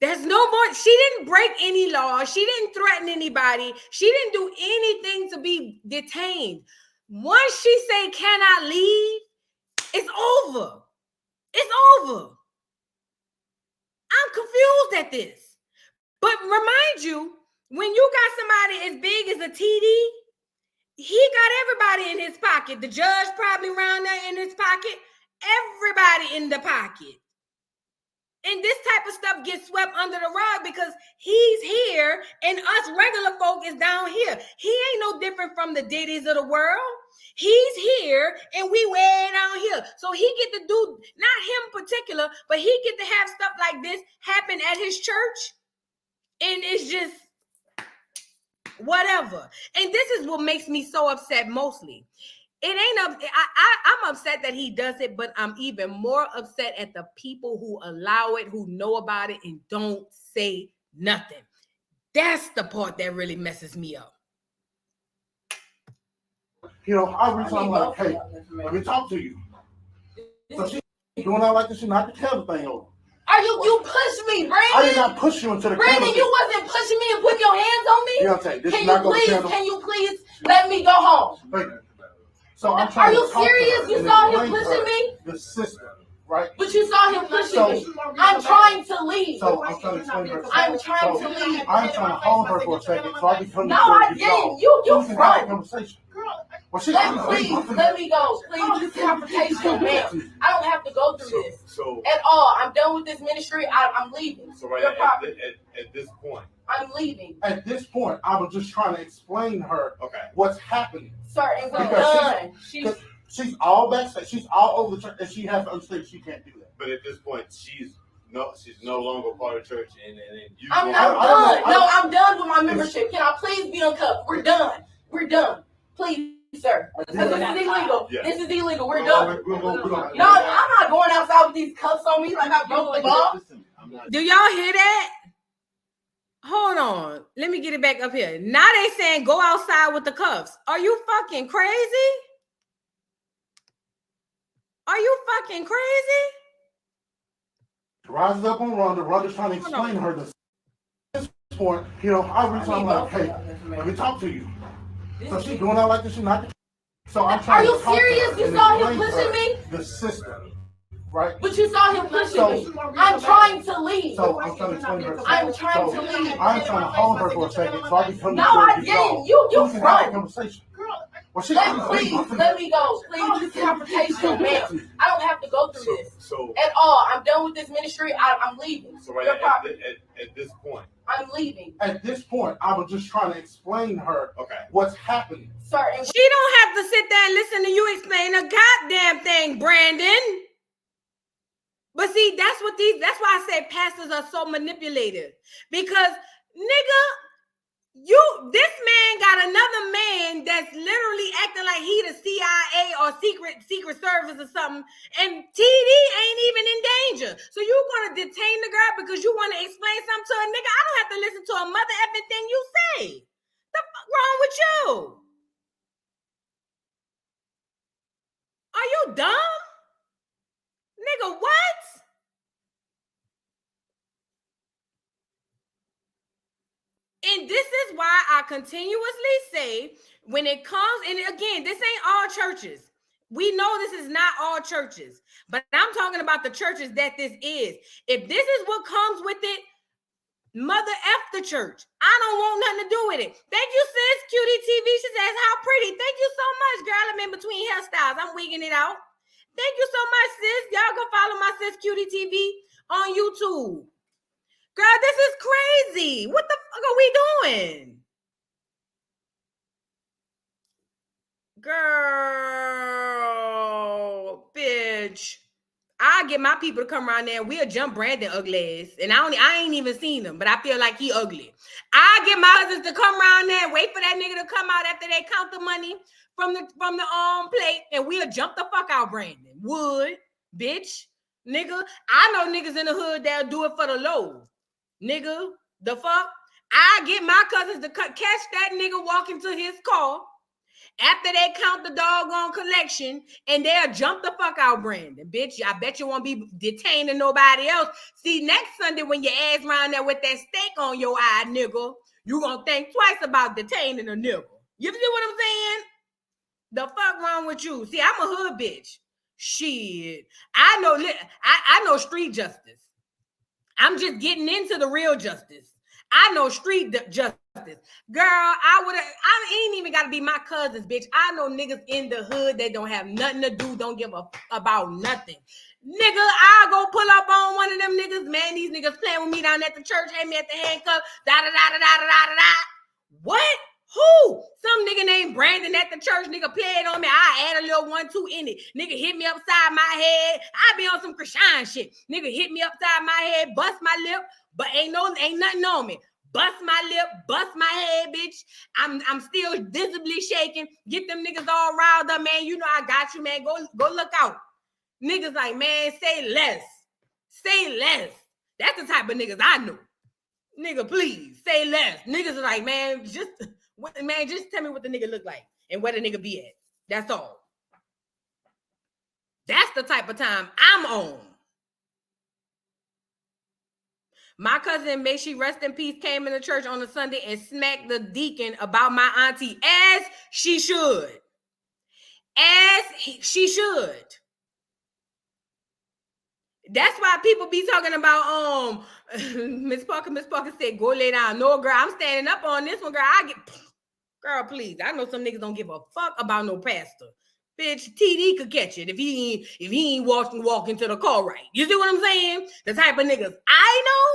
There's no more. She didn't break any law. She didn't threaten anybody. She didn't do anything to be detained. Once she say, can I leave? It's over. It's over. I'm confused at this. But remind you, when you got somebody as big as a TD, he got everybody in his pocket. The judge probably around there in his pocket. Everybody in the pocket. And this type of stuff gets swept under the rug because he's here and us regular folk is down here. He ain't no different from the Diddy's of the world. He's here and we way down here. So he get to do, not him particular, but he get to have stuff like this happen at his church. And it's just whatever. And this is what makes me so upset mostly. It ain't I'm upset that he does it, but I'm even more upset at the people who allow it, who know about it and don't say nothing. That's the part that really messes me up. You know, I'm like, hey, let me talk to you. So she's doing out like this, she knocked the camera thing over. You pushed me, Brandon. I did not push you into the camera. Brandon, you wasn't pushing me and putting your hands on me. Deontay, this is not going to channel. Can you please let me go home? Thank you. So I'm trying Are you serious? You saw him pushing me? The system, right? But you saw him pushing me. I'm trying to leave. So I'm trying to explain to her. I'm trying to leave. I'm trying to hold her for a second so I can come to No, I didn't. You front. Conversation. Please, let me go. Please, this is confrontation, man. I don't have to go through this at all. I'm done with this ministry. I'm leaving. So right at this point. I'm leaving. At this point, I was just trying to explain to her what's happening. Sir, and we're done. She's all backstage. She's all over the church, and she has to understand she can't do that. But at this point, she's no longer part of church, and you. I'm done. I'm done with my membership. Can I please be uncuffed? We're done. Please, sir. Because this is illegal. Yeah. This is illegal. We're done. No, I'm not going outside with these cuffs on me like I broke the law. Do y'all hear that? Hold on. Let me get it back up here. Now they saying go outside with the cuffs. Are you fucking crazy? Are you fucking crazy? Rises up on Rhonda. Rhonda's trying to explain to her this. At this point, you know, I'm like, hey, let me talk to you. So she's doing out like this, she's not. So I'm trying to talk to her. Are you serious? You saw him pushing me? The system, right? But you saw him pushing me. I'm trying to leave. So I'm trying to explain to her. I'm trying to leave. I'm trying to hold her for a second so I can come to No, I didn't. You front. Conversation. Please, let me go. Please, this is confrontation, man. I don't have to go through this at all. I'm done with this ministry. I'm leaving. So right at this point. I'm leaving. At this point, I was just trying to explain to her what's happening. Sir, and she don't have to sit there and listen to you explain a goddamn thing, Brandon. But see, that's why I say pastors are so manipulative. Because, nigga, this man got another man that's literally acting like he the CIA or secret service or something, and TD ain't even in danger. So you gonna detain the girl because you want to explain something to a nigga? I don't have to listen to a mother effing thing you say. The fuck wrong with you? Are you dumb? Nigga, what? And this is why I continuously say, when it comes, and again, this ain't all churches. We know this is not all churches, but I'm talking about the churches that this is. If this is what comes with it, mother F the church. I don't want nothing to do with it. Thank you, sis. Cutie TV. She says, how pretty. Thank you so much, girl. I'm in between hairstyles. I'm wigging it out. Thank you so much, sis. Y'all go follow my sis Cutie TV on YouTube. Girl, this is crazy. What the fuck are we doing? Girl, bitch. I get my people to come around there and we'll jump Brandon ugly ass. And I ain't even seen him, but I feel like he ugly. I get my cousins to come around there and wait for that nigga to come out after they count the money from the plate, and we'll jump the fuck out Brandon. Would, bitch, nigga. I know niggas in the hood that'll do it for the low. Nigga, the fuck? I get my cousins to catch that nigga walking to his car after they count the doggone collection, and they'll jump the fuck out Brandon. Bitch, I bet you won't be detaining nobody else. See, next Sunday when your ass round there with that steak on your eye, nigga, you gonna think twice about detaining a nigga. You see what I'm saying? The fuck wrong with you? See, I'm a hood bitch. Shit. I know street justice. I'm just getting into the real justice. I know street justice. Girl, I ain't even got to be my cousins, bitch. I know niggas in the hood that don't have nothing to do, don't give about nothing. Nigga, I'll go pull up on one of them niggas. Man, these niggas playing with me down at the church, had me at the handcuff. Da-da-da-da-da-da-da-da. What? Who? Some nigga named Brandon at the church, nigga played on me. I add a little 1-2 in it. Nigga hit me upside my head. I be on some Krishan shit. Nigga hit me upside my head, bust my lip, but ain't nothing on me. Bust my lip, bust my head, bitch. I'm still visibly shaking. Get them niggas all riled up, man. You know I got you, man. Go look out. Niggas like, man, say less. Say less. That's the type of niggas I know. Nigga, please, say less. Niggas are like, man, just tell me what the nigga look like and where the nigga be at. That's all. That's the type of time I'm on. My cousin, may she rest in peace, came in the church on a Sunday and smacked the deacon about my auntie, as she should. As she should. That's why people be talking about Miss Parker said go lay down. No, girl, I'm standing up on this one, girl. Girl, please. I know some niggas don't give a fuck about no pastor. Bitch, TD could catch it if he ain't walk into the car right. You see what I'm saying? The type of niggas I know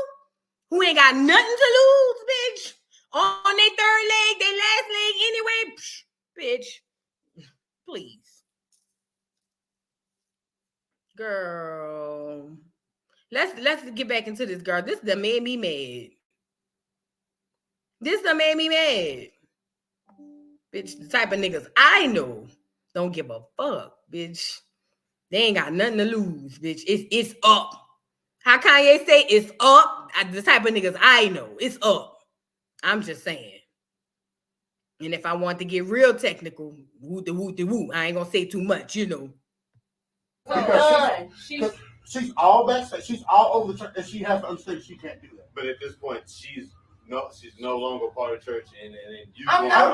who ain't got nothing to lose, bitch. On their third leg, their last leg anyway. Bitch, please. Girl, let's get back into this, girl. This done made me mad. Bitch, the type of niggas I know don't give a fuck, bitch. They ain't got nothing to lose, bitch. It's up. How Kanye say it's up? The type of niggas I know, it's up. I'm just saying. And if I want to get real technical, woo-de-woo-de-woo, I ain't gonna say too much, you know. She's all that. She's all over the church, and she has to understand she can't do that. But at this point, she's no longer part of church, and you. I'm done.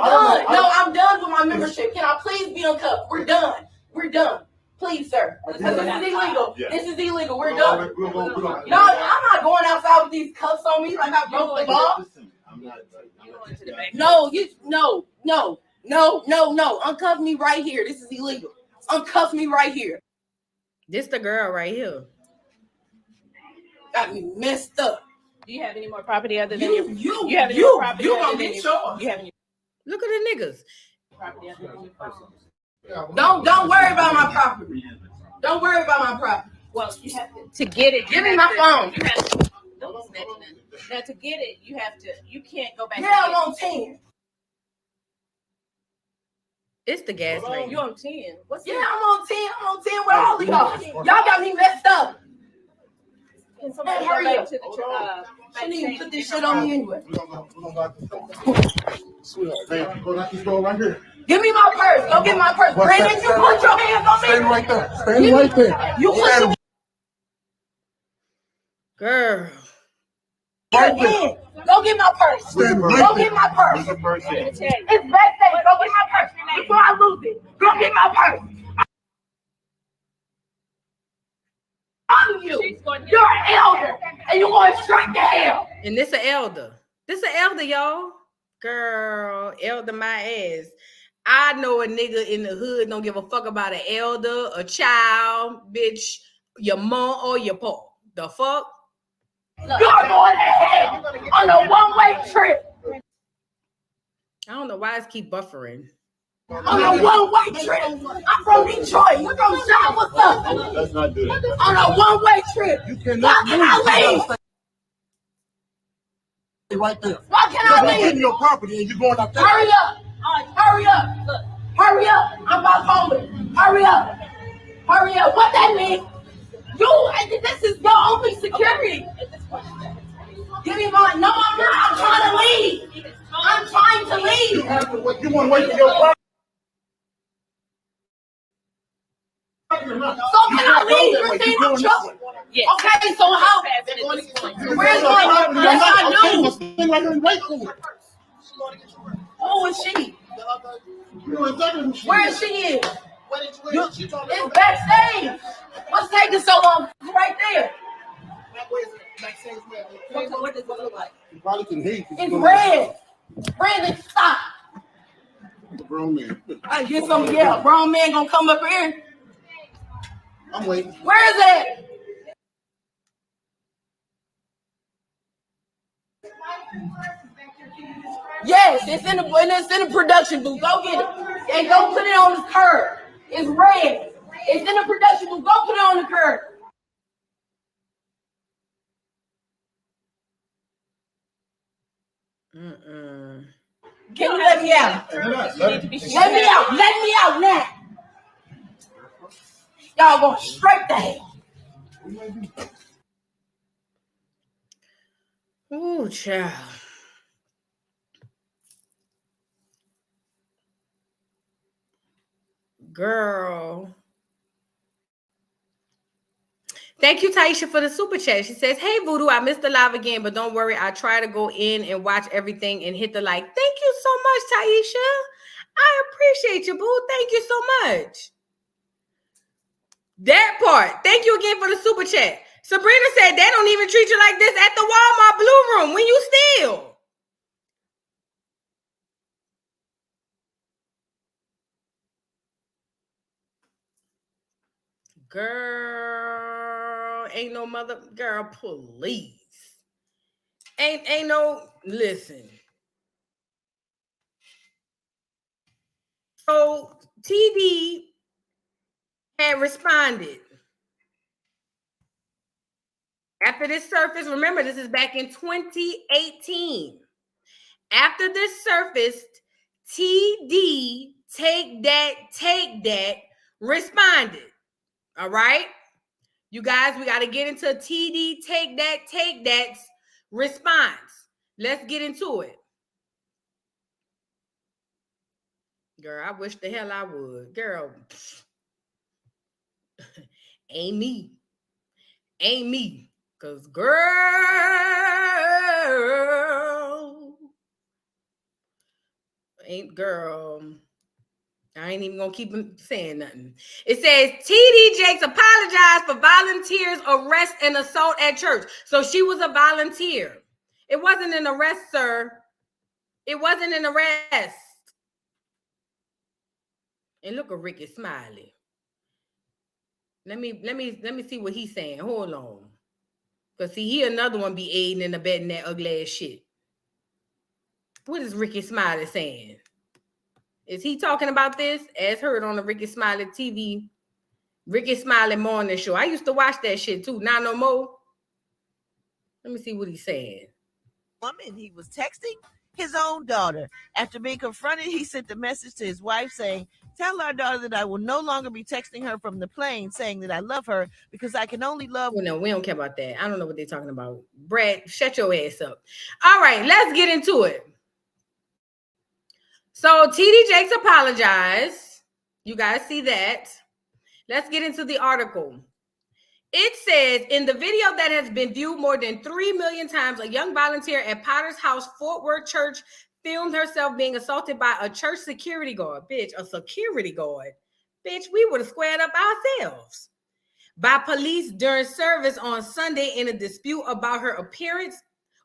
I'm done with my membership. Can I please be uncuffed? We're done. Please, sir. This is illegal. Yeah. This is illegal. We're done. No, I'm not going outside with these cuffs on me like I broke the law. No. Uncuff me right here. This is illegal. Uncuff me right here. This the girl right here. Got me messed up. Do you have any more property other than you? You have any more property? You gonna get yours. Look at the niggas. Property other than your phone. Don't worry about my property. Don't worry about my property. Well, you have to get it. Give me my phone. You have to. Now to get it, you have to. You can't go back. Yeah, I'm on 10. It's the gas lady. You on 10? What's I'm on 10. I'm on 10 with all of y'all. Y'all got me messed up. Can somebody go back to the I need to put this shit on me anyway. Sweetheart, man, you go knock this door right here. Give me my purse. Go get my purse. Brandon, you put your hands on me. Stand right there. Stand right there. You put your girl. Right there. Go get my purse. Go get my purse. It's backstage. Go get my purse before I lose it. Go get my purse. I'm you. You're an elder, and you're going straight to hell. And this an elder. This an elder, y'all. Girl, elder my ass. I know a nigga in the hood don't give a fuck about an elder, a child, bitch, your mom or your pa. The fuck? You're going to hell on a one-way trip. I don't know why I keep buffering. On a one-way trip. I'm from Detroit. You're from South. What's up? Let's not do that. On a one-way trip. You cannot leave. Right there. Why can I leave? Getting your property and you're going out there. Hurry up. Hurry up. Look. Hurry up. I'm about home. Hurry up. Hurry up. What that mean? This is your only security. Give me my. No, I'm not. I'm trying to leave. I'm trying to leave. You want to wait for your property? So can I leave? You're saying I'm trouble. Okay, so how? Where's my? Yes, I do. Who is she? Where is she in? It's backstage. What's taking so long? It's right there. What does it look like? It's red. Brandon, stop. Grown man. I get some. Yeah, grown man gonna come up here. I'm waiting. Where is it? Yes, it's in the production booth. Go get it. And go put it on the curb. It's red. It's in the production booth. Go put it on the curb. Can you let me out? Let me out. Let me out now. Y'all going straight to hell. Ooh, child. Girl. Thank you, Taisha, for the super chat. She says, hey, Voodoo, I missed the live again, but don't worry. I try to go in and watch everything and hit the like. Thank you so much, Taisha. I appreciate you, boo. Thank you so much. That part. Thank you again for the super chat. Sabrina said they don't even treat you like this at the Walmart Blue Room when you steal. Girl, ain't no mother. Girl, please. Ain't no. Listen. So TD had responded. After this surface, remember, this is back in 2018. After this surfaced, TD, take that, responded. All right? You guys, we got to get into TD, take that's response. Let's get into it. Girl, I wish the hell I would. Girl, ain't me. Ain't me. Because, girl, I ain't even going to keep saying nothing. It says, TD Jakes apologized for volunteers' arrest and assault at church. So she was a volunteer. It wasn't an arrest, sir. It wasn't an arrest. And look at Ricky Smiley. Let me see what he's saying. Hold on. Because see, he another one be aiding and abetting that ugly ass shit. What is Ricky Smiley saying? Is he talking about this? As heard on the Ricky Smiley TV, Ricky Smiley morning show. I used to watch that shit too. Not no more. Let me see what he's saying. Woman, he was texting his own daughter. After being confronted, he sent a message to his wife saying, tell our daughter that I will no longer be texting her from the plane saying that I love her because I can only love. Well, no, we don't care about that. I don't know what they're talking about. Brad, shut your ass up. All right, let's get into it. So TD Jakes apologized. You guys see that. Let's get into the article. It says, in the video that has been viewed more than 3 million times, a young volunteer at Potter's House, Fort Worth Church, filmed herself being assaulted by a church security guard. Bitch, a security guard. Bitch, we would have squared up ourselves. By police during service on Sunday in a dispute about her appearance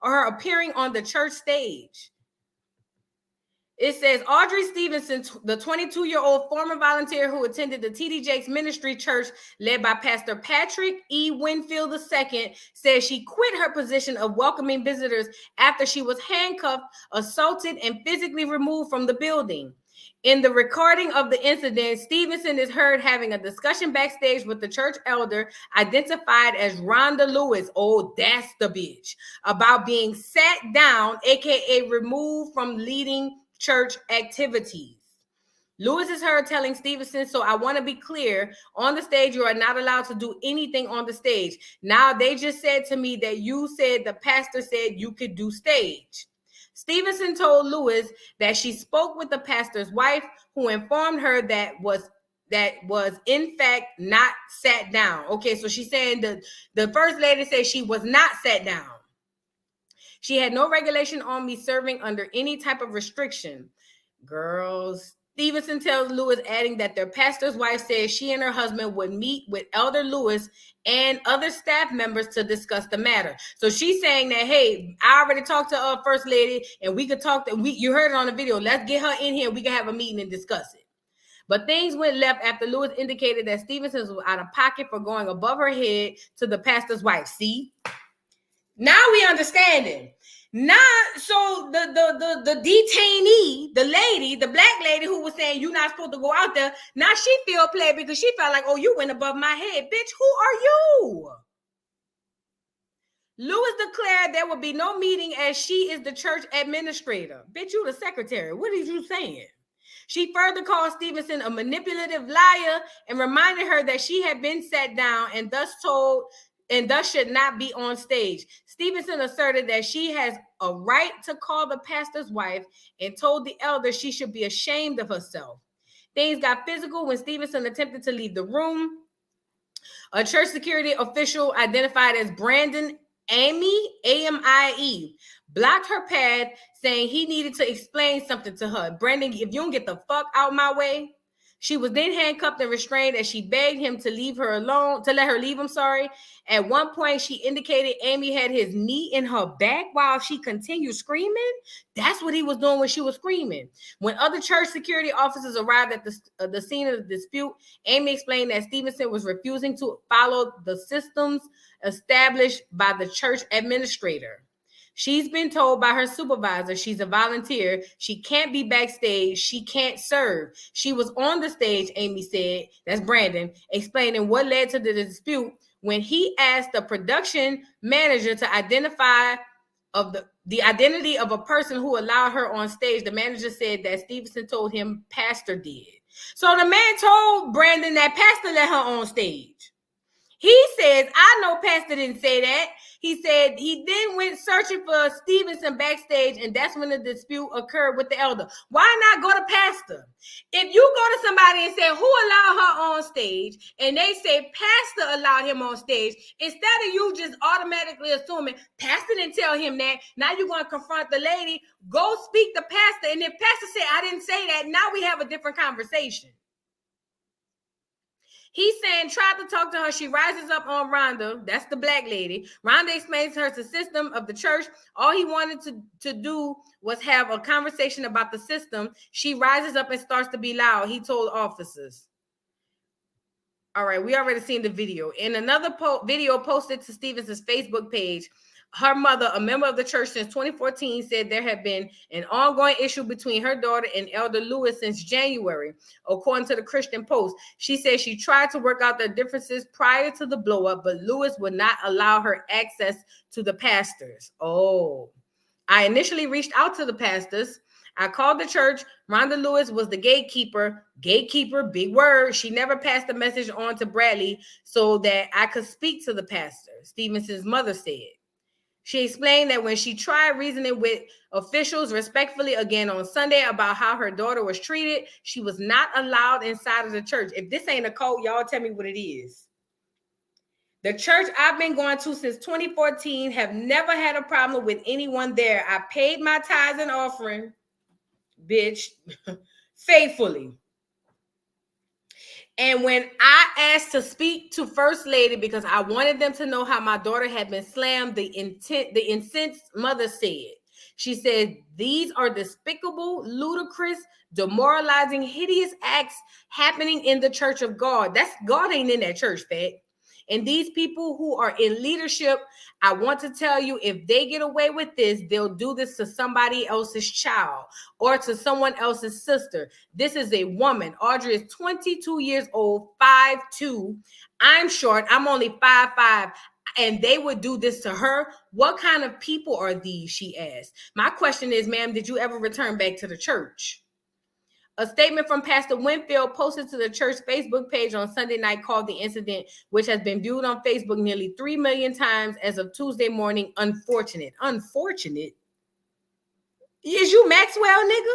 or her appearing on the church stage. It says Audrey Stevenson, the 22-year-old former volunteer who attended the TD Jakes Ministry Church led by Pastor Patrick E. Winfield II, says she quit her position of welcoming visitors after she was handcuffed, assaulted, and physically removed from the building. In the recording of the incident, Stevenson is heard having a discussion backstage with the church elder identified as Rhonda Lewis, oh, that's the bitch, about being sat down, aka removed from leading church activities. Lewis is heard telling Stevenson, so I want to be clear, on the stage, you are not allowed to do anything on the stage. Now, they just said to me that you said the pastor said you could do stage. Stevenson told Lewis that she spoke with the pastor's wife, who informed her that was in fact not sat down. Okay, so she's saying the first lady said she was not sat down. She had no regulation on me serving under any type of restriction. Girls. Stevenson tells Lewis, adding that their pastor's wife said she and her husband would meet with Elder Lewis and other staff members to discuss the matter. So she's saying that, hey, I already talked to First Lady, and we could talk. You heard it on the video. Let's get her in here. We can have a meeting and discuss it. But things went left after Lewis indicated that Stevenson was out of pocket for going above her head to the pastor's wife. See? Now we understand it. Now, so the detainee, the lady, the black lady who was saying you're not supposed to go out there, now she feel played because she felt like, oh, you went above my head. Bitch, who are you? Lewis declared there would be no meeting as she is the church administrator. Bitch, you the secretary. What are you saying? She further called Stevenson a manipulative liar and reminded her that she had been sat down and thus should not be on stage. Stevenson asserted that she has a right to call the pastor's wife and told the elder she should be ashamed of herself. Things got physical when Stevenson attempted to leave the room. A church security official identified as Brandon Amie, blocked her path, saying he needed to explain something to her. Brandon, if you don't get the fuck out my way. She was then handcuffed and restrained as she begged him to leave her alone, to let her leave him, sorry. At one point, she indicated Amy had his knee in her back while she continued screaming. That's what he was doing when she was screaming. When other church security officers arrived at the scene of the dispute, Amy explained that Stevenson was refusing to follow the systems established by the church administrator. She's been told by her supervisor she's a volunteer. She can't be backstage. She can't serve. She was on the stage, Amy said, that's Brandon, explaining what led to the dispute when he asked the production manager to identify the identity of a person who allowed her on stage. The manager said that Stevenson told him pastor did. So the man told Brandon that pastor let her on stage. He says, I know pastor didn't say that. He said he then went searching for Stevenson backstage, and that's when the dispute occurred with the elder. Why not go to pastor? If you go to somebody and say, who allowed her on stage, and they say pastor allowed him on stage, instead of you just automatically assuming pastor didn't tell him that, now you're going to confront the lady, go speak to pastor, and if pastor said, I didn't say that, now we have a different conversation. He's saying, tried to talk to her. She rises up on Rhonda. That's the black lady. Rhonda explains to her the system of the church. All he wanted to do was have a conversation about the system. She rises up and starts to be loud. He told officers. All right, we already seen the video. In another video posted to Stevenson's Facebook page, her mother, a member of the church since 2014, said there had been an ongoing issue between her daughter and Elder Lewis since January, according to the Christian Post. She said she tried to work out their differences prior to the blow-up, but Lewis would not allow her access to the pastors. Oh, I initially reached out to the pastors. I called the church. Rhonda Lewis was the gatekeeper. Gatekeeper, big word. She never passed the message on to Bradley so that I could speak to the pastor, Stevenson's mother said. She explained that when she tried reasoning with officials respectfully again on Sunday about how her daughter was treated, she was not allowed inside of the church. If this ain't a cult, y'all tell me what it is. The church I've been going to since 2014 have never had a problem with anyone there. I paid my tithes and offering, bitch, faithfully. And when I asked to speak to First Lady because I wanted them to know how my daughter had been slammed, the incensed mother said, she said, these are despicable, ludicrous, demoralizing, hideous acts happening in the church of God. That's God ain't in that church, fat. And these people who are in leadership, I want to tell you, if they get away with this, they'll do this to somebody else's child or to someone else's sister. This is a woman. Audrey is 22 years old, 5'2". I'm short. I'm only 5'5". And they would do this to her. What kind of people are these? She asked. My question is, ma'am, did you ever return back to the church? A statement from Pastor Winfield posted to the church Facebook page on Sunday night called the incident, which has been viewed on Facebook nearly 3 million times as of Tuesday morning, unfortunate. Unfortunate? Is you Maxwell, nigga?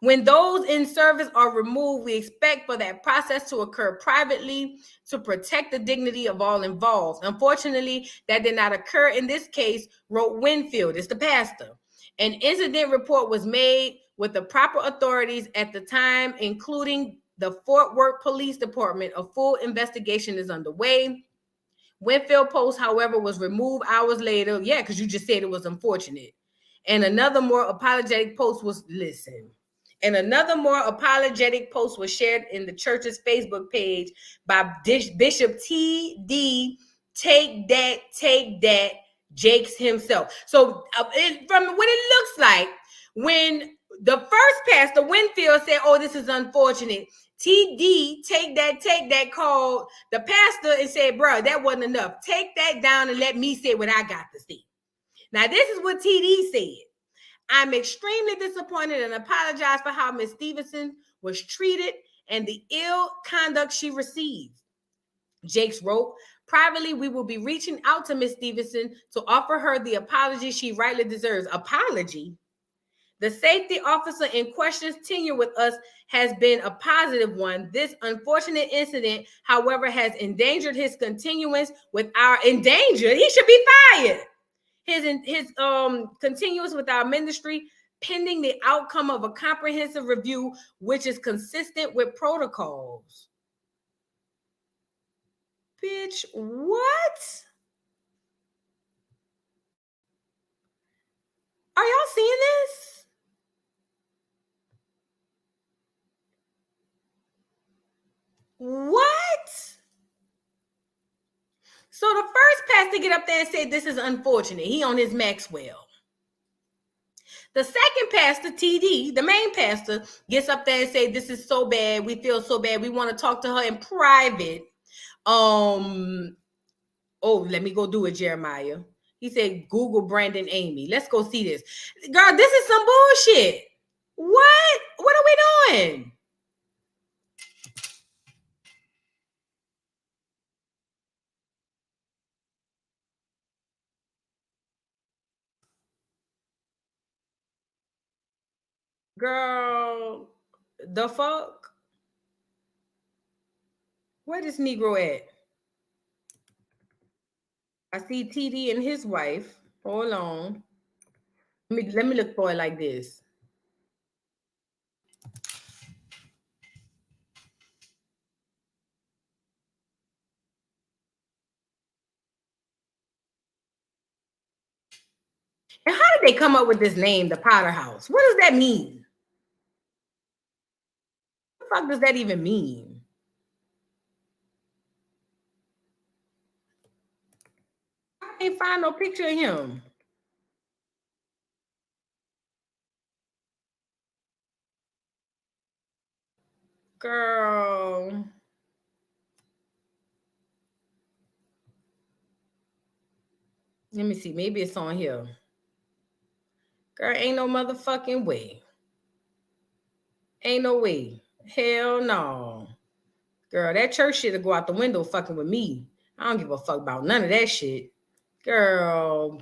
When those in service are removed, we expect for that process to occur privately to protect the dignity of all involved. Unfortunately, that did not occur in this case, wrote Winfield. It's the pastor. An incident report was made with the proper authorities at the time, including the Fort Worth Police Department. A full investigation is underway. Winfield post, however, was removed hours later. Yeah, because you just said it was unfortunate. And another more apologetic post was, another more apologetic post was shared in the church's Facebook page by Bishop T.D. Take that, Jakes himself. So from what it looks like, when the first pastor, Winfield, said, oh, this is unfortunate, TD, take that, called the pastor and said, bro, that wasn't enough. Take that down and let me say what I got to say. Now, this is what TD said. I'm extremely disappointed and apologize for how Ms. Stevenson was treated and the ill conduct she received. Jakes wrote, privately, we will be reaching out to Ms. Stevenson to offer her the apology she rightly deserves. Apology? The safety officer in question's tenure with us has been a positive one. This unfortunate incident, however, has endangered his continuance with our endangered. He should be fired. His continuance with our ministry pending the outcome of a comprehensive review, which is consistent with protocols. Bitch, what? Are y'all seeing this? What? So the first pastor get up there and say this is unfortunate. He on his Maxwell. The second pastor, TD, the main pastor, gets up there and say this is so bad. We feel so bad. We want to talk to her in private. Oh, let me go do it, Jeremiah. He said, Google Brandon Amy. Let's go see this. Girl, this is some bullshit. What? What are we doing? Girl, the fuck? Where this Negro at? I see TD and his wife. Hold on. Let me look for it like this. And how did they come up with this name, the Pottery House? What does that mean? What the fuck does that even mean? I can't find no picture of him. Girl. Let me see. Maybe it's on here. Girl, ain't no motherfucking way. Ain't no way. Hell no. Girl, that church shit'll go out the window fucking with me. I don't give a fuck about none of that shit. Girl,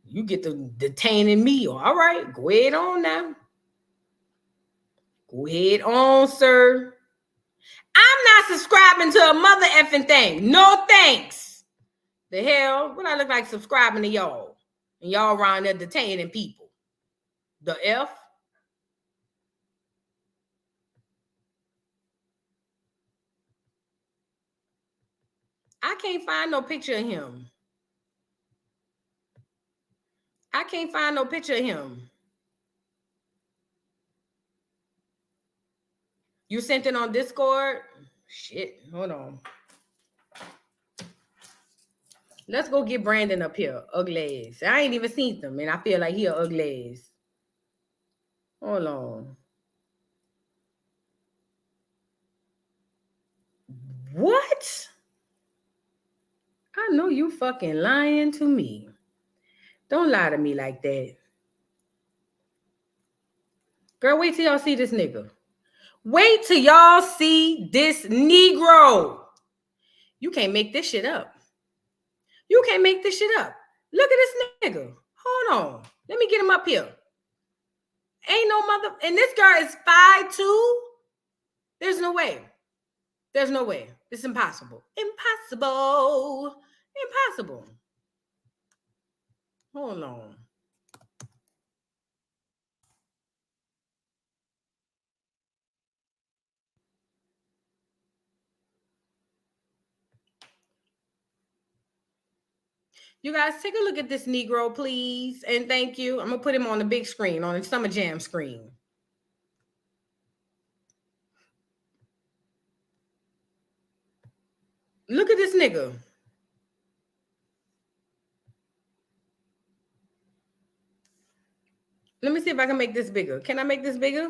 you get to detaining me. All right, go ahead on now. Go ahead on, sir. I'm not subscribing to a mother effing thing. No thanks. The hell? What I look like subscribing to y'all? And y'all around there detaining people. The F? I can't find no picture of him. I can't find no picture of him. You sent it on Discord? Shit, hold on. Let's go get Brandon up here. Ugly ass. I ain't even seen them, and I feel like he a ugly ass. Hold on. What? I know you fucking lying to me. Don't lie to me like that. Girl, wait till y'all see this nigga. Wait till y'all see this Negro. You can't make this shit up. You can't make this shit up. Look at this nigga. Hold on. Let me get him up here. Ain't no mother. And this girl is 5'2". There's no way. There's no way. It's impossible. Impossible. Impossible. Hold on. You guys take a look at this Negro, please. And thank you. I'm going to put him on the big screen, on the Summer Jam screen. Look at this nigga. Let me see if I can make this bigger. Can I make this bigger?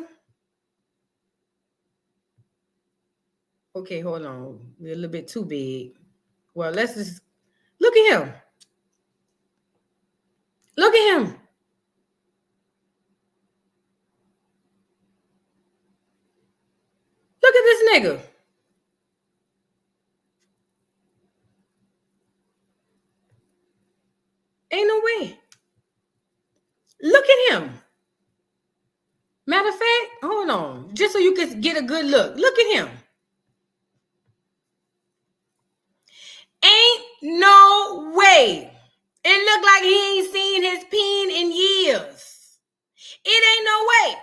Okay, hold on. We're a little bit too big. Well, let's just look at him. Look at him. Look at this nigga. Ain't no way. Look at him. Matter of fact, hold on. Just so you can get a good look. Look at him. Ain't no way. It look like he ain't seen his peen in years. It ain't no way.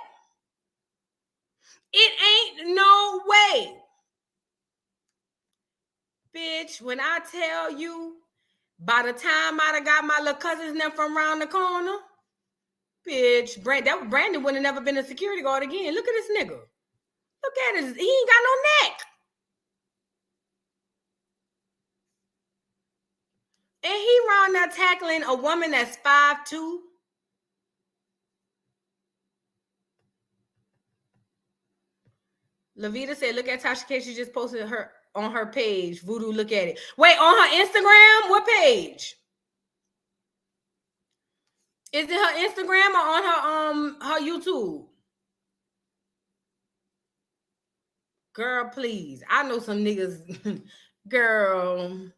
It ain't no way. Bitch, when I tell you, by the time I'd have got my little cousins them from around the corner, bitch, Brandon would have never been a security guard again. Look at this nigga. Look at his, he ain't got no neck. And he around there tackling a woman that's 5'2". Lavita said, look at Tasha K. She just posted her on her page. Voodoo, look at it. Wait, on her Instagram? What page? Is it her Instagram or on her YouTube? Girl, please. I know some niggas. Girl.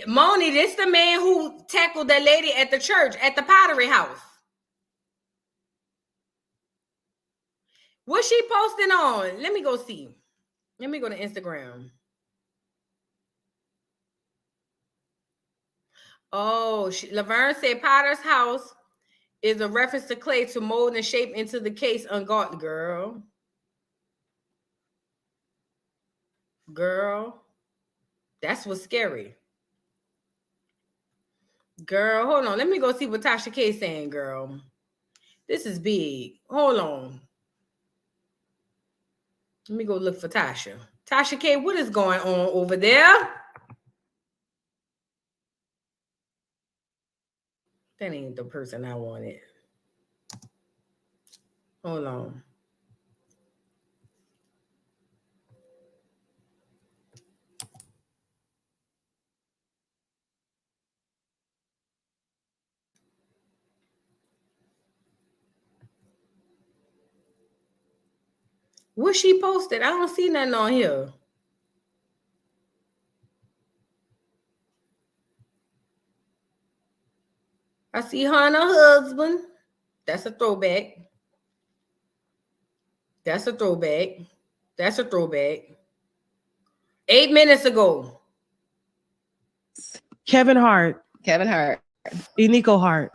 Moni, this the man who tackled that lady at the church, at the Pottery House. What's she posting on? Let me go see. Let me go to Instagram. Oh, Laverne said Potter's House is a reference to clay to mold and shape into the case ungodly. Girl, that's what's scary. Girl, hold on. Let me go see what Tasha K is saying, girl. This is big. Hold on. Let me go look for Tasha. Tasha K, what is going on over there? That ain't the person I wanted. Hold on. What she posted? I don't see nothing on here. I see her and her husband. That's a throwback. That's a throwback. That's a throwback. 8 minutes ago. Kevin Hart. Nico Hart.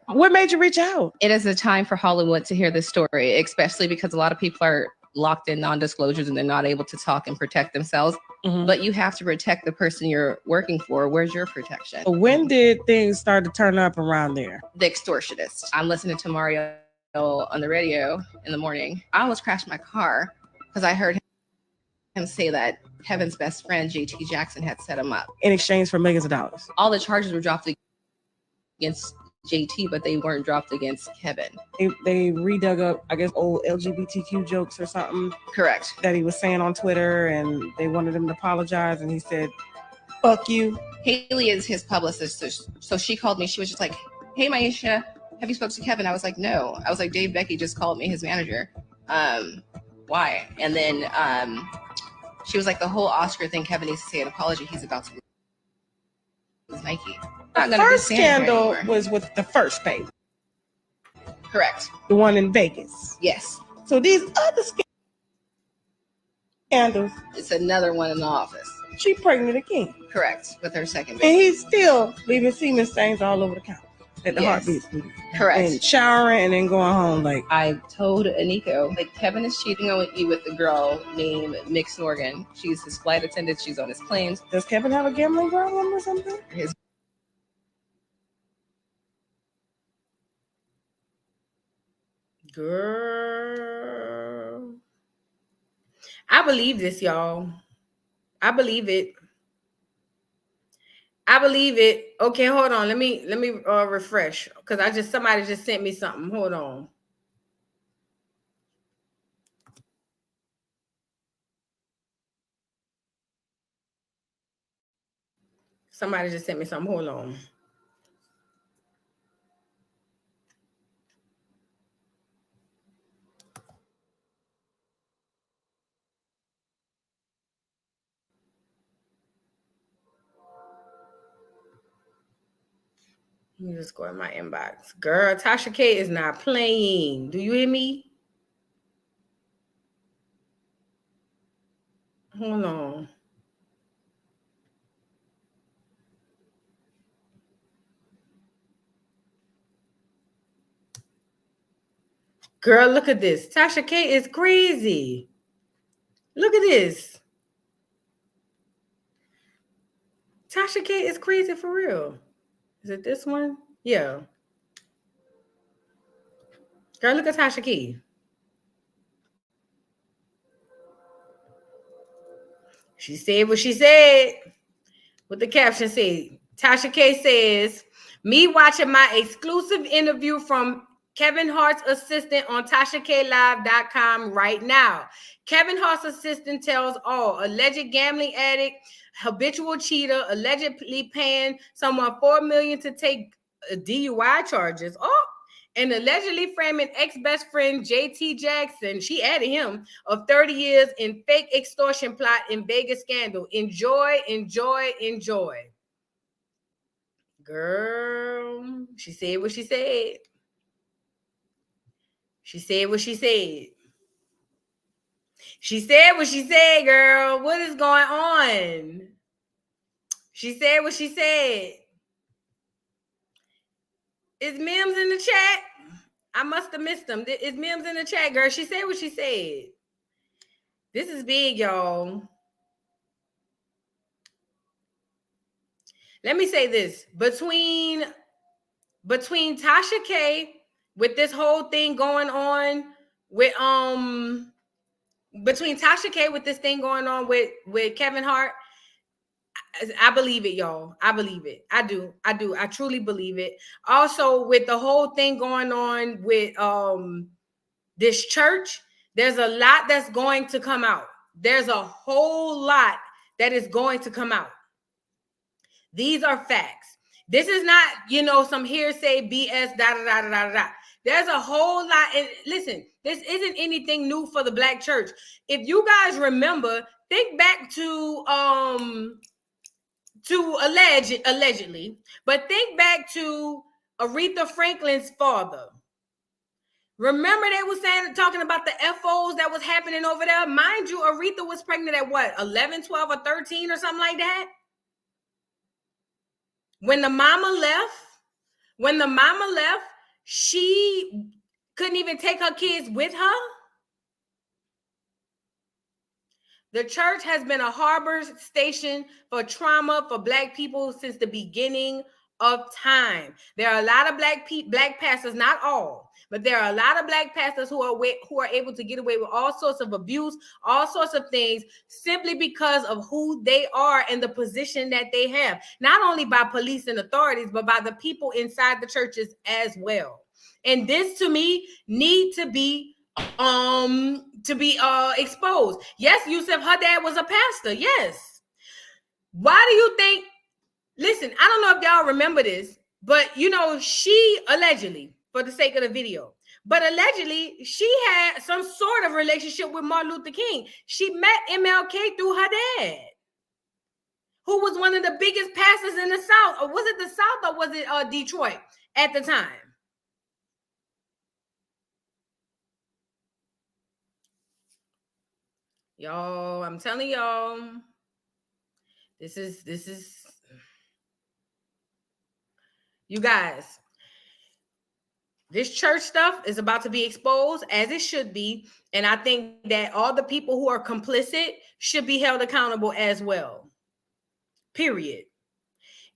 What made you reach out? It is a time for Hollywood to hear this story, especially because a lot of people are locked in non-disclosures and they're not able to talk and protect themselves. But you have to protect the person you're working for. Where's your protection? When did things start to turn up around there? The extortionist. I'm listening to Mario on the radio in the morning. I almost crashed my car because I heard him say that Kevin's best friend, JT Jackson, had set him up. In exchange for millions of dollars. All the charges were dropped against JT, but they weren't dropped against Kevin. They redug up, I guess, old LGBTQ jokes or something. Correct. That he was saying on Twitter, and they wanted him to apologize, and he said, fuck you. Haley is his publicist, so she called me. She was just like, hey, Maisha, have you spoken to Kevin? I was like, no. I was like, Dave Becky just called me, his manager. Why? And then she was like, the whole Oscar thing, Kevin needs to say an apology. He's about to lose Nike. The first scandal was with the first baby. Correct. The one in Vegas. Yes. So these other scandals. It's another one in the office. She pregnant again. Correct. With her second baby. And he's still leaving semen stains all over the counter at the Heartbeat Studio. Correct. And showering and then going home. Like, I told Nico, like, Kevin is cheating on you with the girl named Mick Snorgan. She's his flight attendant. She's on his planes. Does Kevin have a gambling problem or something? Girl, I believe this, y'all. I believe it. Okay, hold on. Let me refresh because somebody just sent me something. Hold on. Somebody just sent me something. Hold on. Let me just go in my inbox. Girl, Tasha K is not playing. Do you hear me? Hold on. Girl, look at this. Tasha K is crazy. Look at this. Tasha K is crazy for real. Is it this one? Yeah. Girl, look at Tasha K. She said what she said. What the caption said. Tasha K says, me watching my exclusive interview from Kevin Hart's assistant on TashaKLive.com right now. Kevin Hart's assistant tells all, alleged gambling addict, habitual cheater, allegedly paying someone $4 million to take DUI charges. Oh, and allegedly framing ex-best friend JT Jackson, she added him, of 30 years in fake extortion plot in Vegas scandal. Enjoy, enjoy, enjoy. Girl, she said what she said. She said what she said. She said what she said, girl. What is going on? She said what she said. Is Mims in the chat? I must have missed them. Is Mims in the chat, girl? She said what she said. This is big, y'all. Let me say this. Between Tasha K with this whole thing going on with between Tasha K with this thing going on with Kevin Hart, I believe it, y'all. I believe it. I do. I truly believe it. Also, with the whole thing going on with this church, there's a lot that's going to come out. There's a whole lot that is going to come out. These are facts. This is not, some hearsay BS, da. There's a whole lot. And listen, this isn't anything new for the Black church. If you guys remember, think back to allegedly, but think back to Aretha Franklin's father. Remember they were talking about the FOs that was happening over there? Mind you, Aretha was pregnant at what, 11, 12, or 13 or something like that? When the mama left, she couldn't even take her kids with her. The church has been a harbor station for trauma for Black people since the beginning of time. There are a lot of Black pastors, not all, but there are a lot of Black pastors who are able to get away with all sorts of abuse, all sorts of things, simply because of who they are and the position that they have, not only by police and authorities, but by the people inside the churches as well. And this, to me, need to be exposed. Yes, Yusuf, her dad was a pastor. Yes. Why do you think? Listen, I don't know if y'all remember this, but she allegedly, for the sake of the video, but allegedly she had some sort of relationship with Martin Luther King. She met MLK through her dad, who was one of the biggest pastors in the South. Or was it the South or was it Detroit at the time? Y'all, I'm telling y'all, this is you guys, this church stuff is about to be exposed, as it should be. And I think that all the people who are complicit should be held accountable as well. Period.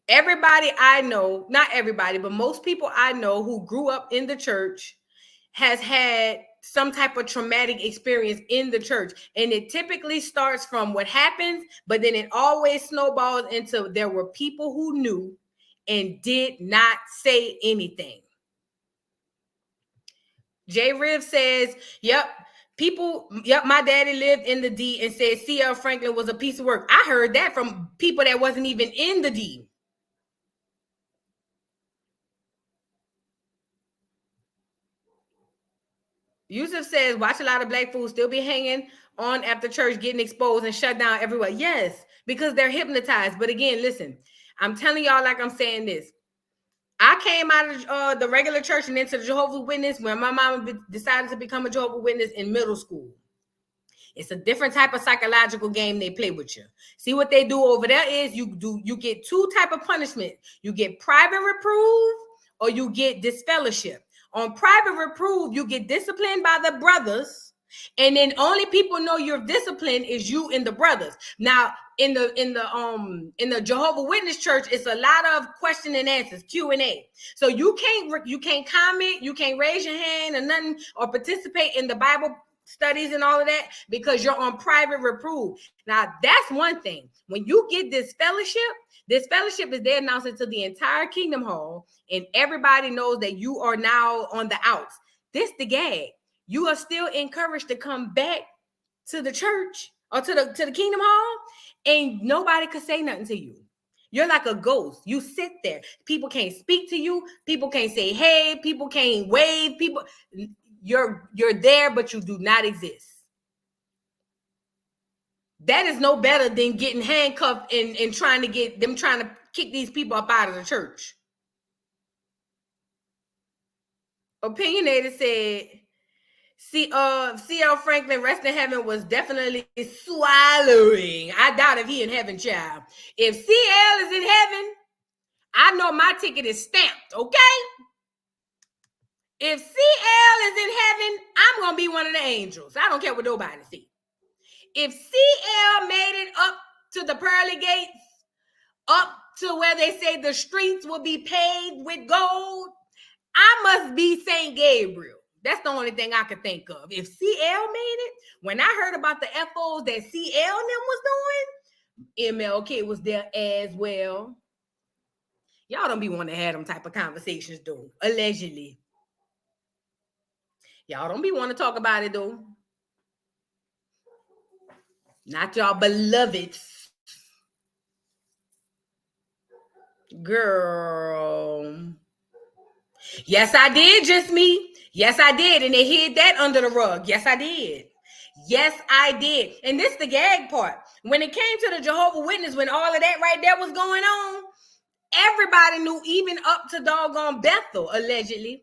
Everybody I know, not everybody, but most people I know who grew up in the church has had some type of traumatic experience in the church. And it typically starts from what happens, but then it always snowballs into there were people who knew and did not say anything. J. Riv says, yep, my daddy lived in the D and said C.L. Franklin was a piece of work. I heard that from people that wasn't even in the D. Yusuf says, watch a lot of Black fools still be hanging on after church, getting exposed and shut down everywhere. Yes, because they're hypnotized. But again, listen, I'm telling y'all like I'm saying this. I came out of the regular church and into the Jehovah's Witness when my mama decided to become a Jehovah's Witness in middle school. It's a different type of psychological game they play with you. See what they do over there is you get two type of punishment. You get private reproof or you get disfellowship. On private reproof, you get disciplined by the brothers, and then only people know you're disciplined is you and the brothers. Now, in the Jehovah's Witness church, it's a lot of question and answers, Q&A. So you can't comment, you can't raise your hand or nothing, or participate in the Bible studies and all of that because you're on private reproof. Now, that's one thing. When you get this fellowship is they announce it to the entire Kingdom Hall, and everybody knows that you are now on the outs. This the gag. You are still encouraged to come back to the church or to the Kingdom Hall, and nobody could say nothing to you. You're like a ghost. You sit there. People can't speak to you. People can't say hey. People can't wave. You're there, but you do not exist. That is no better than getting handcuffed and trying to kick these people up out of the church. Opinionated said, C.L. Franklin, rest in heaven, was definitely swallowing. I doubt if he in heaven, child. If C.L. is in heaven, I know my ticket is stamped, okay? If C.L. is in heaven, I'm going to be one of the angels. I don't care what nobody sees. If C.L. made it up to the pearly gates, up to where they say the streets will be paved with gold, I must be St. Gabriel. That's the only thing I could think of. If C.L. made it, when I heard about the FOs that C.L. and them was doing, MLK was there as well. Y'all don't be wanting to have them type of conversations, though. Allegedly. Y'all don't be wanting to talk about it, though. Not y'all beloveds. Girl. Yes, I did, just me. Yes, I did. And they hid that under the rug. Yes, I did. Yes, I did. And this is the gag part. When it came to the Jehovah's Witness, when all of that right there was going on, everybody knew, even up to doggone Bethel, allegedly.